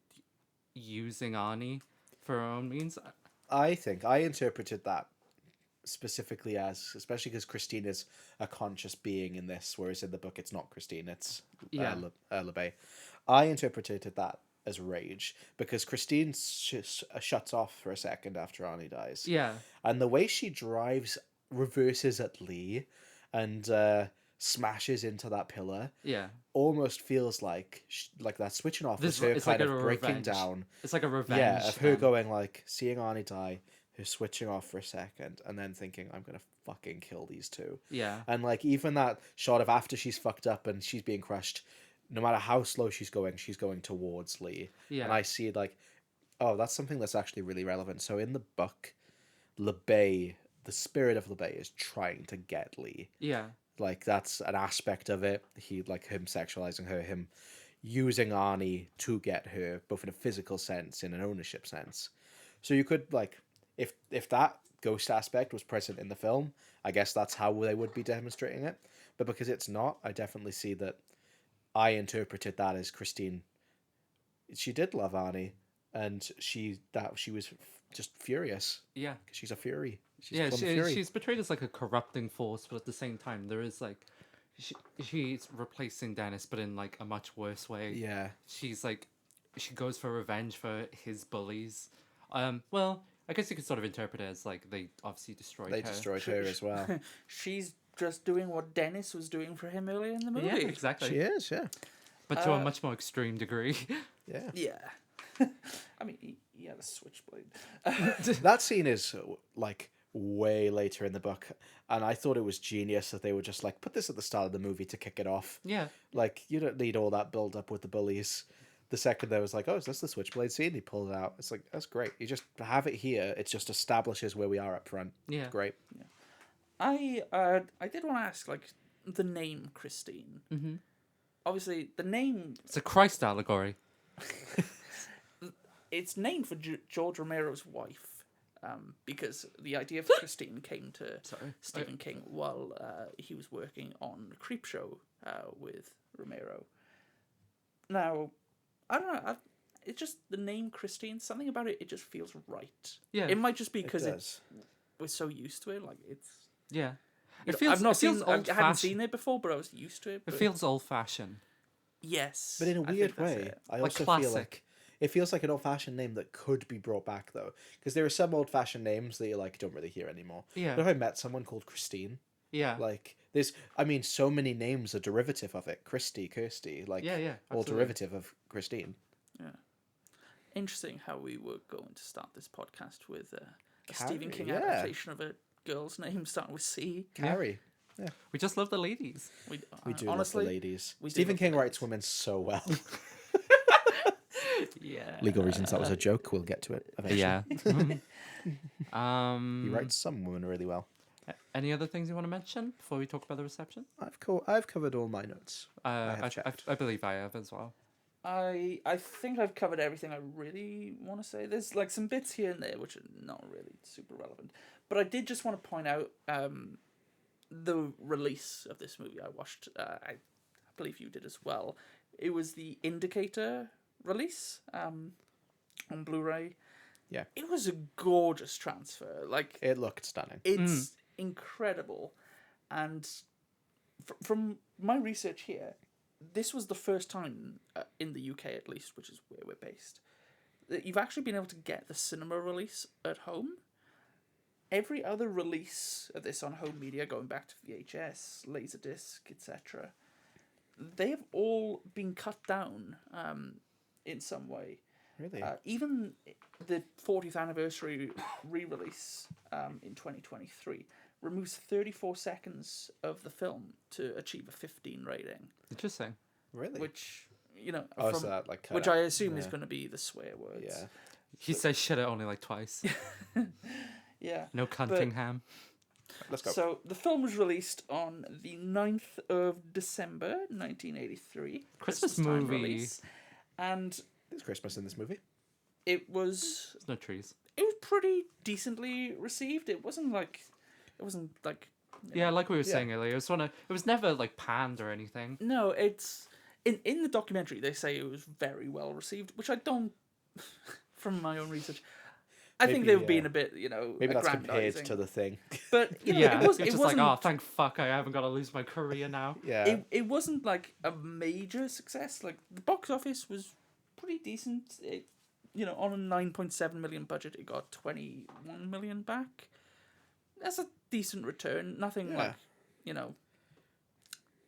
using Arnie for her own means?
I think I interpreted that specifically as, especially because Christine is a conscious being in this, whereas in the book it's not Christine, it's
Yeah.
LeBay. I interpreted that as rage because Christine shuts off for a second after Arnie dies.
Yeah,
And the way she reverses at Lee and smashes into that pillar
yeah.
almost feels like that switching off
This
is her
it's
kind
like
of
a
breaking
revenge.
down.
It's like a revenge.
Yeah, of her
thing.
going like seeing Arnie die, her switching off for a second, and then thinking, I'm gonna fucking kill these two.
Yeah.
And like even that shot of after she's fucked up and she's being crushed, no matter how slow she's going towards Lee.
Yeah.
And I see like, oh, that's something that's actually really relevant. So in the book, LeBay, the spirit of LeBay is trying to get Lee.
Yeah.
Like that's an aspect of it. He like him sexualizing her, him using Arnie to get her, both in a physical sense, in an ownership sense. So you could like, if that ghost aspect was present in the film, I guess that's how they would be demonstrating it. But because it's not, I definitely see that. I interpreted that as Christine. She did love Arnie, and she was just furious
Yeah.
because she's a fury. She's
Yeah,
Plymouth Fury.
she's portrayed as like a corrupting force, but at the same time, there is like, she's replacing Dennis, but in like a much worse way.
Yeah.
She's like, she goes for revenge for his bullies. Well, I guess you could sort of interpret it as like they obviously destroyed
They
her.
destroyed her as well.
She's just doing what Dennis was doing for him earlier in the movie.
Yeah, exactly.
She is, yeah.
But to a much more extreme degree.
Yeah.
Yeah. I mean, he had a switchblade.
That scene is like way later in the book, and I thought it was genius that they were just like, put this at the start of the movie to kick it off.
Yeah.
Like, you don't need all that build up with the bullies. The second there was like, oh, is this the switchblade scene? He pulled it out. It's like, that's great. You just have it here. It just establishes where we are up front.
Yeah.
Great.
I did want to ask, like, the name Christine.
Mm-hmm.
Obviously, the name,
It's a Christ allegory.
it's named for George Romero's wife, because the idea for Christine came to Stephen King while he was working on Creepshow with Romero. Now, I don't know. It's just the name Christine. Something about it. It just feels right.
Yeah.
It might just be because
does.
we're so used to it. Like it's.
Yeah.
You
It
know,
feels,
I've not
it feels
seen. I hadn't
old-fashioned.
seen it before, but I was used to it.
It
But
feels old-fashioned.
yes,
But in a
I think
weird
that's
way,
it.
I
Like
also feel
classic.
like it feels like an old-fashioned name that could be brought back, though. Because there are some old-fashioned names that you like don't really hear anymore.
Yeah.
But if I met someone called Christine,
Yeah.
like there's, I mean, so many names are derivative of it. Christy, Kirsty, like
Yeah,
all
absolutely.
derivative of Christine.
Yeah. Interesting how we were going to start this podcast with a
Carrie,
Stephen King
yeah.
adaptation of a girl's name starting with C.
Carrie.
We just love the ladies.
We do
honestly,
love the ladies.
we do
Stephen
love
King
the
writes
ladies.
women so well.
Yeah.
Legal reasons that was a joke. We'll get to it eventually.
Yeah.
He writes some women really well.
Any other things you want to mention before we talk about the reception?
I've covered all my notes.
I believe I have as well.
I think I've covered everything I really want to say. There's like some bits here and there which are not really super relevant, but I did just want to point out the release of this movie I watched. I believe you did as well. It was the Indicator release on Blu-ray.
Yeah.
It was a gorgeous transfer. Like
It looked stunning.
it's incredible, and from my research here, this was the first time in the UK at least, which is where we're based, that you've actually been able to get the cinema release at home. Every other release of this on home media, going back to VHS, Laserdisc, etc., they have all been cut down in some way.
Really?
Even the 40th anniversary re-release in 2023 removes 34 seconds of the film to achieve a 15 rating.
Interesting.
Really?
Which, you know,
so that, like, cut
which
out.
I assume is going to be the swear words.
Yeah.
He says shit only like twice.
Yeah.
No Cunningham.
Let's go.
So the film was released on the 9th of December 1983.
Christmas
time
movie.
release, and
There's Christmas in this movie.
it was
There's no trees.
pretty decently received. It wasn't like
Yeah, like we were
Yeah.
saying earlier, it was never like panned or anything.
no, it's in the documentary they say it was very well received, which I don't from my own research. I think
Maybe,
they were being a bit, you know,
Maybe that's compared
aggrandizing.
to the thing.
But you know,
Yeah,
it was.
it's
It
just like,
wasn't.
oh, thank fuck, I haven't got to lose my career now.
Yeah.
It wasn't like a major success. Like the box office was pretty decent. It, you know, on a 9.7 million budget, it got 21 million back. That's a decent return. Nothing
Yeah.
like, you know,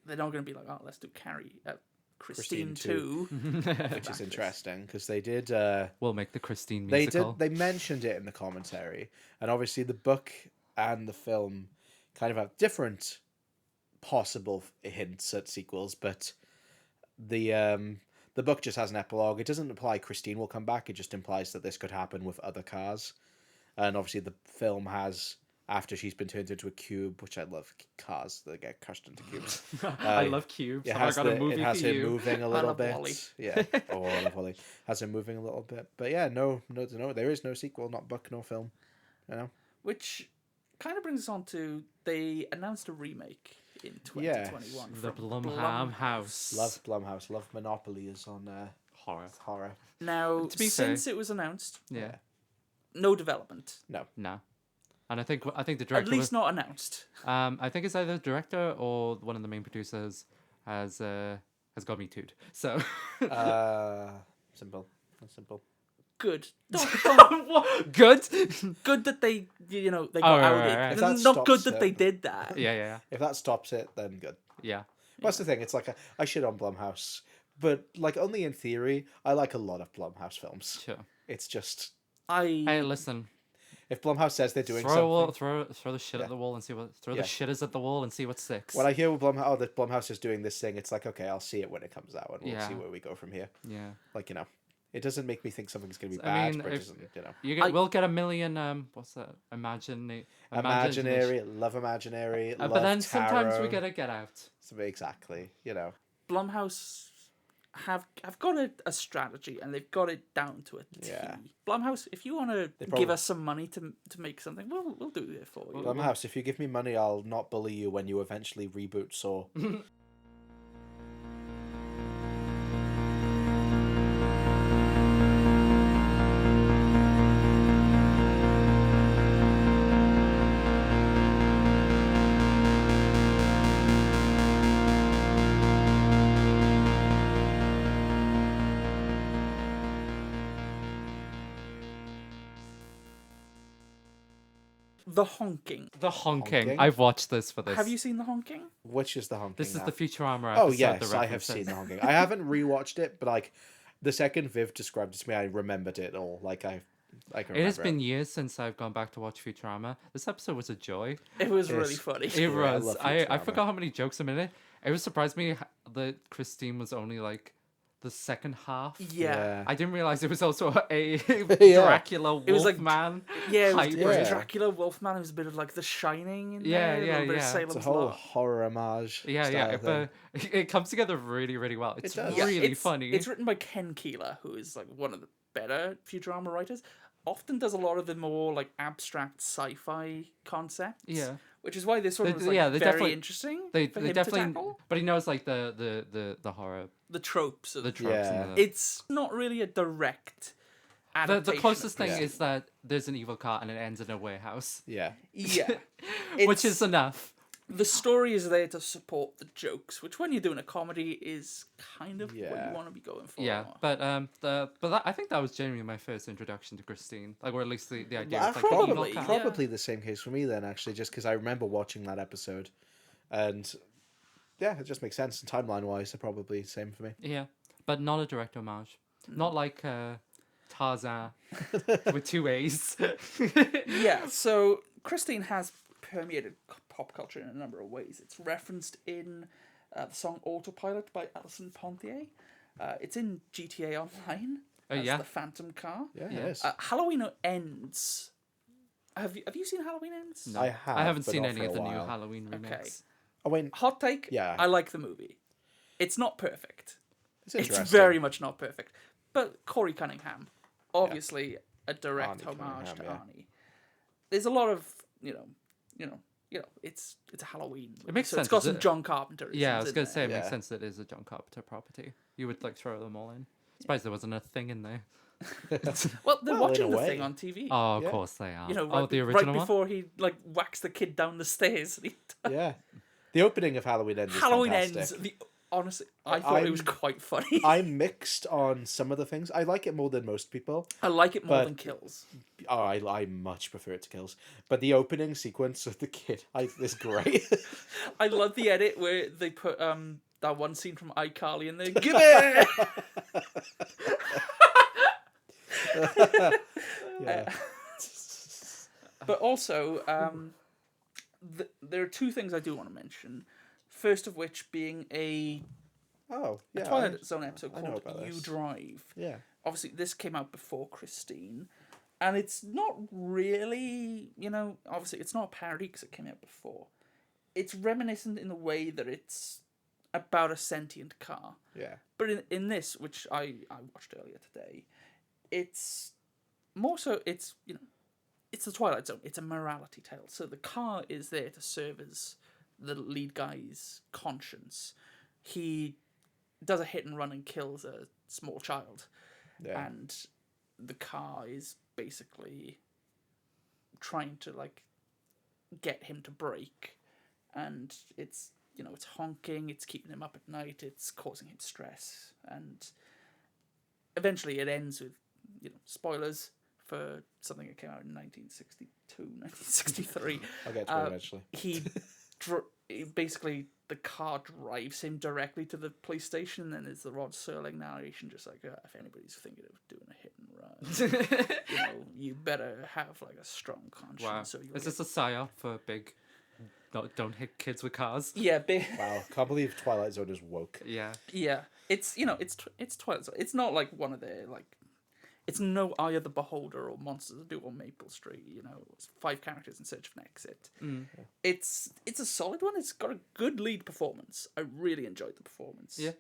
they're not going to be like, oh, let's do Christine 2.
Which is interesting because they did.
We'll make the Christine
They
musical.
did. They mentioned it in the commentary, and obviously the book and the film kind of have different possible hints at sequels, but the book just has an epilogue. It doesn't imply Christine will come back. It just implies that this could happen with other cars, and obviously the film has. After she's been turned into a cube, which I love cars that get crushed into cubes.
I love cubes.
It
Have I
has,
got a movie
it has
for
her
you?
moving a little
love
bit.
Wall-E.
Yeah. Oh, I love Wall-E. Has her moving a little bit. But yeah, no, there is no sequel, not book, no film. You know?
Which kind of brings us on to, they announced a remake in 2021.
The
from
Blumhouse.
Love Blumhouse. Love Monopoly is on horror.
Now,
To be
since it was announced,
Yeah.
no development.
No. And I think the director
At least not announced.
I think it's either the director or one of the main producers has got me tooed. So
Simple.
Good.
good.
Good that they, you know, they
Oh,
got
right,
outed.
right, right.
If that
Not
stops
good that
it-
they did that.
Yeah.
If that stops it, then good.
Yeah.
That's the thing. It's like I shit on Blumhouse, but like only in theory. I like a lot of Blumhouse films.
Sure.
It's just
Hey, listen.
if Blumhouse says they're doing
Throw
something.
throw the shit
Yeah.
at the wall and see what. Throw
Yeah.
the shitters at the wall and see what sticks.
When I hear that Blumhouse is doing this thing, it's like, okay, I'll see it when it comes out, and we'll
Yeah.
see where we go from here.
Yeah.
Like, you know, it doesn't make me think something's going to be
I
bad,
mean,
but it
if-
doesn't, you know.
We'll get a million. What's that?
Imaginary, love imaginary, love
but then sometimes we
tarot.
gotta get out.
Exactly, you know.
Blumhouse have got a strategy and they've got it down to a T.
Yeah.
Blumhouse, if you want to
probably-
give us some money to make something, we'll do it for you.
Blumhouse, if you give me money, I'll not bully you when you eventually reboot Saw.
The Honking.
The honking.
Honking?
I've watched this for this.
Have you seen The Honking?
Which is the honking?
This is
now?
the Futurama
Oh
episode.
yes,
the
I have
references.
seen the honking. I haven't rewatched it, but like the second Viv described it to me, I remembered it all. Like I can
It has
remember
been years since I've gone back to watch Futurama. This episode was a joy.
It was
Yes.
really funny.
It
I
was.
love
I
Futurama.
forgot how many jokes a minute. It was surprised me that Christine was only like the second half.
Yeah.
I didn't realize it was also a
Yeah.
Dracula
It was like-
Wolfman.
Yeah, it was
Yeah.
Dracula, Wolfman. It was a bit of like The Shining in
Yeah,
there. A
yeah,
little bit of
yeah.
Salem's
It's a whole
Lot.
horror homage.
Yeah,
style thing.
but it comes together really, really well. It's
does.
Yeah,
really
it's-
funny.
It's written by Ken Keeler, who is like one of the better Futurama writers. Often does a lot of the more like abstract sci-fi concepts.
Yeah.
Which is why this one
They-
was like
yeah, they
very
definitely-
interesting
They
for him to
definitely,
tackle.
but he knows like the horror,
The tropes of
the tropes.
Yeah.
And the,
It's not really a direct
the
adaptation.
closest
of
thing
Yeah.
is that there's an evil car and it ends in a warehouse,
Yeah.
Yeah.
which
It's-
is enough.
the story is there to support the jokes, which when you're doing a comedy is kind of what
Yeah.
you want to be going for.
Yeah, but I think that was genuinely my first introduction to Christine, like, or at least the idea of like
Probably,
the evil
yeah.
cat.
Probably the same case for me then, actually, just because I remember watching that episode, and yeah, it just makes sense. And timeline wise, they're probably the same for me.
Yeah, but not a direct homage. Not like Tarzan with two A's.
Yeah, so Christine has permeated pop culture in a number of ways. It's referenced in the song Autopilot by Alison Pontier. It's in GTA Online as
yeah.
the Phantom car.
Yeah,
Yeah.
it is.
Halloween Ends. Have you seen Halloween Ends?
No,
I have,
I haven't
but
seen
not
any
for a
of the new
while.
Halloween remakes.
Okay.
Oh, wait,
Hot take.
Yeah.
I like the movie. It's not perfect.
it's interesting.
It's very much not perfect. But Corey Cunningham, obviously a direct
Arnie
homage to
Cunningham,
Arnie. There's a lot of it's a Halloween movie,
It makes
so
sense.
It's got
is
some
it?
John Carpenter.
Yeah, I was
going
gonna say it makes
Yeah.
sense that it is a John Carpenter property. You would like throw them all in. Surprised there wasn't a thing in there.
Well, they're
Well, in
watching
a
the
way.
thing on TV.
Oh, of
Yeah.
course they are.
You know,
oh,
right,
the
right
original one.
before he like whacks the kid down the stairs.
Yeah, the opening of Halloween Ends. Is
Halloween
fantastic.
Ends. Honestly, I thought it was quite funny.
I'm mixed on some of the things. I like it more than most people.
I like it more
but-
than Kills.
Oh, I much prefer it to Kills. But the opening sequence of the kid is great.
I love the edit where they put that one scene from iCarly in there. Give it.
Yeah.
But also, there are two things I do want to mention. First of which being a
Oh, yeah.
Twilight Zone episode
I know
called
about
You
this.
Drive.
Yeah.
Obviously, this came out before Christine, and it's not really, obviously it's not a parody because it came out before. It's reminiscent in the way that it's about a sentient car.
Yeah.
But in this, which I watched earlier today, it's more so, it's the Twilight Zone. It's a morality tale. So the car is there to serve as the lead guy's conscience. He does a hit and run and kills a small child.
Yeah.
And the car is basically trying to like get him to brake. And it's honking, it's keeping him up at night, it's causing him stress. And eventually it ends with, spoilers for something that came out in 1962, 1963.
I'll get to it eventually.
Basically, the car drives him directly to the police station, and then there's the Rod Serling narration, just like, if anybody's thinking of doing a hit and run, you better have like a strong conscience.
Wow.
So
Is this a psyop for big? Don't hit kids with cars.
Yeah, big.
Wow, can't believe Twilight Zone is woke.
Yeah.
Yeah, it's it's Twilight Zone. It's not like one of their like. It's no Eye of the Beholder or Monsters of Do on Maple Street. It's 5 characters in search of an exit. It's a solid one. It's got a good lead performance. I really enjoyed the performance.
Yeah.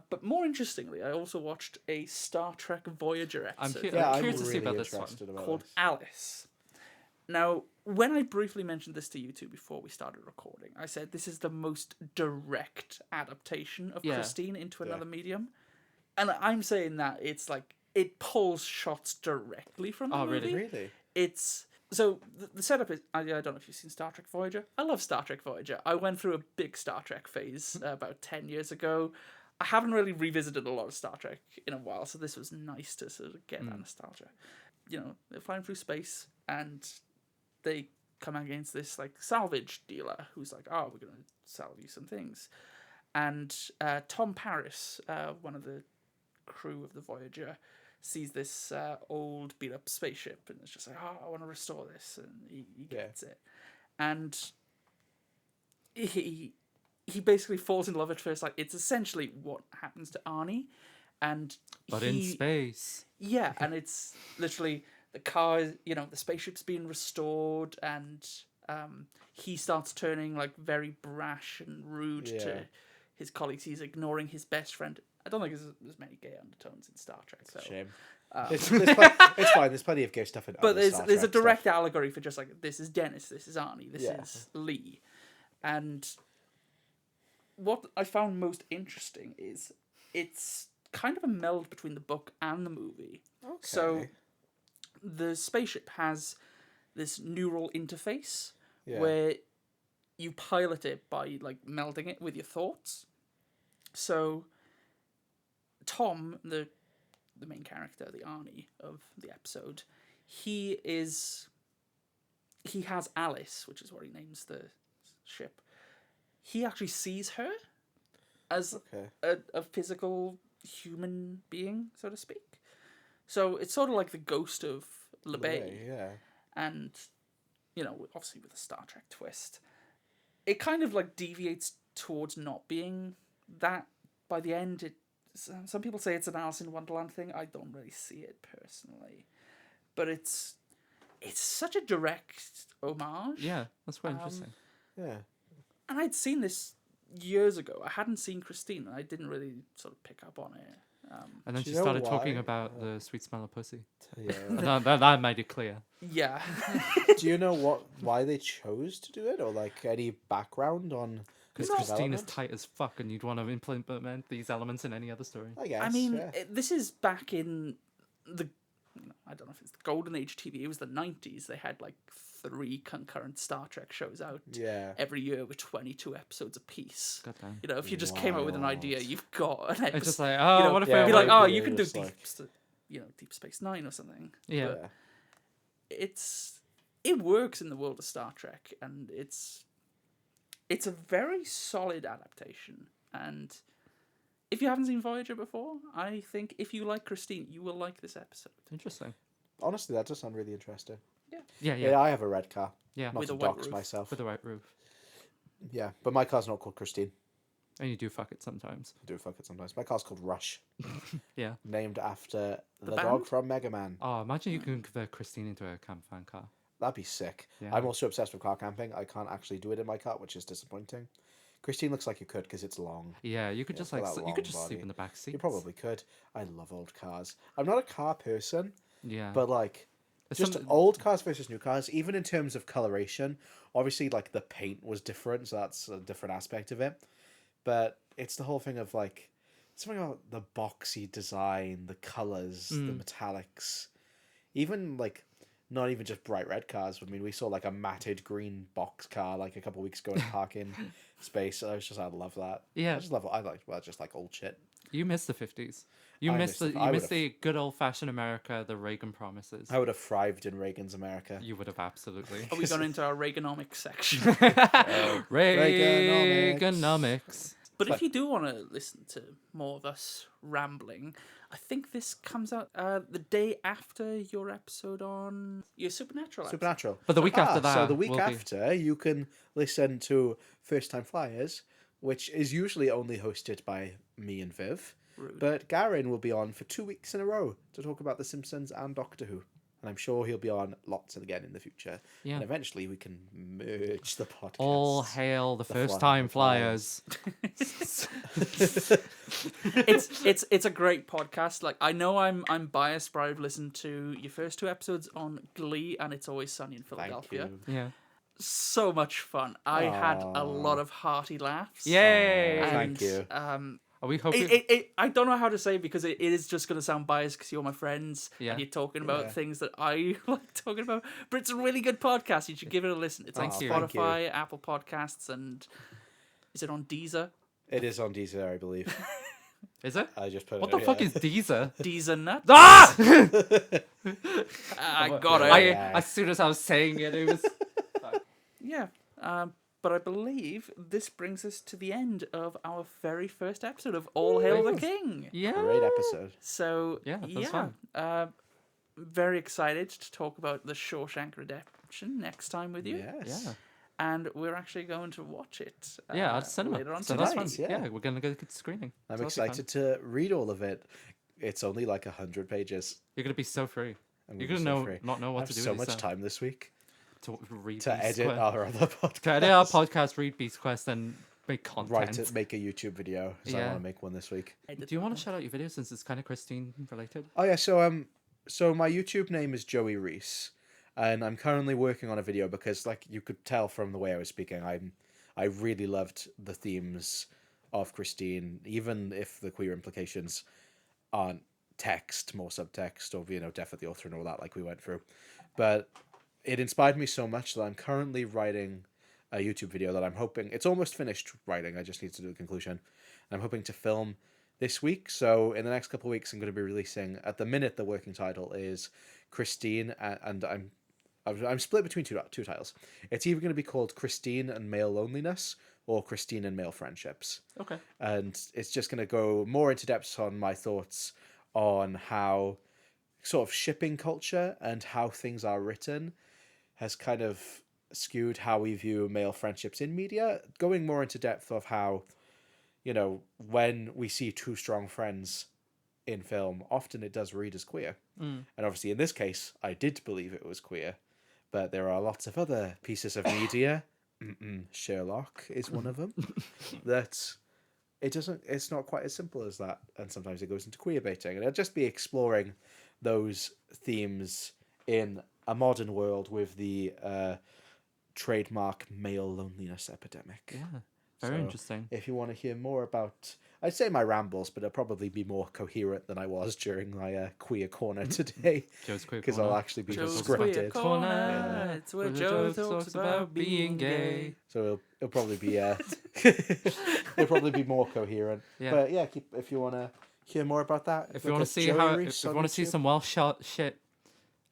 But more interestingly, I also watched a Star Trek Voyager episode
I'm
curious to see
really
about this one.
interested about
called
this.
Alice. Now, when I briefly mentioned this to you two before we started recording, I said this is the most direct adaptation of Christine into another medium. And I'm saying that it's like, it pulls shots directly from the movie.
Really?
It's so the setup is. I don't know if you've seen Star Trek Voyager. I love Star Trek Voyager. I went through a big Star Trek phase about 10 years ago. I haven't really revisited a lot of Star Trek in a while, so this was nice to sort of get that nostalgia. They're flying through space, and they come against this like salvage dealer who's like, "Oh, we're gonna sell you some things," and Tom Paris, one of the crew of the Voyager, sees this old beat up spaceship and it's just like, oh, I want to restore this, and he gets it, and he basically falls in love at first. Like, it's essentially what happens to Arnie, but
in space.
Yeah, and it's literally the car, the spaceship's being restored, and he starts turning like very brash and rude to his colleagues. He's ignoring his best friend. I don't think there's many gay undertones in Star Trek. So.
Shame. It's fine. There's plenty of gay stuff in.
But
other Star
there's a
Trek
direct
stuff.
allegory for just like, this is Dennis, this is Arnie, this is Lee, and what I found most interesting is it's kind of a meld between the book and the movie.
Okay.
So the spaceship has this neural interface where you pilot it by like melding it with your thoughts. So Tom, the main character, the Arnie of the episode, he has Alice, which is what he names the ship. He actually sees her as a physical human being, so to speak. So it's sort of like the ghost of LeBay.
Yeah.
And, you know, obviously with a Star Trek twist, it kind of like deviates towards not being that by the end. Some people say it's an Alice in Wonderland thing. I don't really see it personally. But it's such a direct homage.
Yeah, that's quite interesting.
Yeah.
And I'd seen this years ago. I hadn't seen Christine, and I didn't really sort of pick up on it.
And then
Do
she
you know
started
why?
talking about the sweet smell of pussy.
Yeah.
that made it clear.
Yeah.
Do you know why they chose to do it, or like any background on?
Because Christine is tight as fuck, and you'd want to implement these elements in any other story.
I guess.
I mean,
yeah.
this is back in the, I don't know if it's the golden age TV. It was the 90s. They had like 3 concurrent Star Trek shows out every year with 22 episodes apiece.
Goddamn.
You know, if you just came up with an idea, you've got an episode.
It's just like, oh,
you know,
what if
yeah,
I
be like, oh,
yeah,
you can do
just like-
Deep Space Nine or something.
Yeah.
But it works in the world of Star Trek, and it's a very solid adaptation. And if you haven't seen Voyager before, I think if you like Christine, you will like this episode.
Interesting.
Honestly, that does sound really interesting.
Yeah.
Yeah, I have a red car.
Yeah.
Not
With
to
a white
dox
roof.
myself.
With the right roof.
Yeah, but my car's not called Christine.
And you do fuck it sometimes.
I do fuck it sometimes. My car's called Rush,
Yeah.
named after the
band?
dog from Mega Man.
Oh, imagine you can convert Christine into a camp fan car.
That'd be sick.
Yeah.
I'm also obsessed with car camping. I can't actually do it in my car, which is disappointing. Christine looks like you could because it's long.
Yeah, you could just
for
like
that
you could
long
just sleep
body.
in the back seat.
You probably could. I love old cars. I'm not a car person,
Yeah.
but like
It's
just
something-
old cars versus new cars, even in terms of coloration. Obviously, like the paint was different, so that's a different aspect of it. But it's the whole thing of like something about the boxy design, the colors, the metallics, even like not even just bright red cars. I mean, we saw like a matted green box car like a couple of weeks ago in parking space. I love that.
Yeah.
I just like old shit.
You missed the 50s. You
I
missed
missed
the
it. I
missed
would've-
the good old fashioned America, the Reagan promises.
I would have thrived in Reagan's America.
You would have absolutely.
Are we going into our Reaganomics section?
Reaganomics.
But if you do want to listen to more of us rambling, I think this comes out the day after your episode on your Supernatural. episode.
Supernatural.
But the week after that
So the week
will be-
after, you can listen to First Time Flyers, which is usually only hosted by me and Viv.
Rude.
But Garyn will be on for 2 weeks in a row to talk about The Simpsons and Doctor Who. And I'm sure he'll be on lots and again in the future.
Yeah.
And eventually we can merge the podcast.
All hail the first
fly-
time
the
flyers.
It's a great podcast. Like, I know I'm biased, but I've listened to your first 2 episodes on Glee and It's Always Sunny in
Thank
Philadelphia.
you.
Yeah.
So much fun. I had a lot of hearty laughs.
Yay!
Thank you.
Are we hoping?
I don't know how to say it because it is just going to sound biased because you're my friends
Yeah.
and you're talking about
Yeah.
things that I like talking about. But it's a really good podcast. You should give it a listen. It's on
Thank you.
Thank you.
Spotify, Apple Podcasts, and is it on Deezer?
It is on Deezer, I believe.
Is it?
I just put
What
it
the fuck
yeah.
is Deezer?
Deezer Nuts?
Ah!
I got it.
As soon as I was saying it, it was.
Yeah. But I believe this brings us to the end of our very first episode of All Hail the King.
Yeah.
Great episode.
So,
Yeah, that was fun.
very excited to talk about The Shawshank Redemption next time with you.
Yes.
Yeah.
And we're actually going to watch it
Yeah, at cinema.
later on
So
tonight.
that's fun.
yeah.
Yeah, we're gonna go to the screening.
I'm
So that'll be fun.
excited to read all of it. It's only like 100 pages.
You're gonna be so free.
I'm
You're
gonna
gonna
be so free.
not know
I
what
have
to do.
so
with
much
yourself.
time this week
to read
to
Beast
edit
Quest.
our other podcast.
To edit our podcast, read Beast Quest, and make content.
Right, to make a YouTube video. So I
Yeah.
want to make one this week.
Do you want to shout out your video since it's kind of Christine related?
Oh yeah, so my YouTube name is Joey Reese, and I'm currently working on a video because, like you could tell from the way I was speaking, I really loved the themes of Christine, even if the queer implications aren't text, more subtext, or death of the author and all that, like we went through. But it inspired me so much that I'm currently writing a YouTube video that I'm hoping, it's almost finished writing. I just need to do the conclusion. I'm hoping to film this week. So in the next couple of weeks, I'm going to be releasing. At the minute, the working title is Christine, and I'm split between two titles. It's either going to be called Christine and Male Loneliness or Christine and Male Friendships.
Okay.
And it's just going to go more into depth on my thoughts on how sort of shipping culture and how things are written has kind of skewed how we view male friendships in media, going more into depth of how, when we see two strong friends in film, often it does read as queer. And obviously in this case, I did believe it was queer, but there are lots of other pieces of media, Sherlock is one of them, that it's not quite as simple as that, and sometimes it goes into queer baiting, and I'll just be exploring those themes in a modern world with the trademark male loneliness epidemic.
Yeah, very interesting.
If you want to hear more about, I'd say my rambles, but I'll probably be more coherent than I was during my queer corner today.
Joe's queer
because
corner.
I'll actually be
Joe's
scripted.
Queer Corner. It's where Joe talks about being gay.
So it'll probably be it'll probably be more coherent.
Yeah.
But yeah, if you want to hear more about that,
If you want to see some Welsh shit,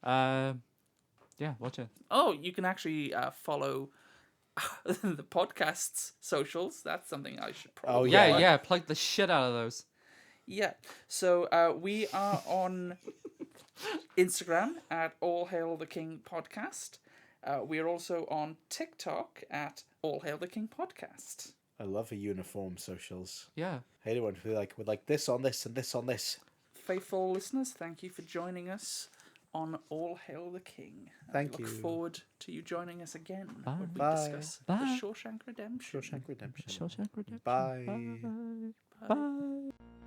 watch it.
Oh, you can actually follow the podcast's socials. That's something I should probably.
Yeah, plug the shit out of those.
Yeah. So we are on Instagram at All Hail the King Podcast. We are also on TikTok at All Hail the King Podcast.
I love a uniform socials.
Yeah.
Anyone who would like this on this and this on this.
Faithful listeners, thank you for joining us on All Hail the King.
Thank you.
Look forward to you joining us again when we
Bye.
discuss
Bye.
the Shawshank Redemption.
Shawshank Redemption.
Shawshank Redemption.
Bye.
Bye. Bye.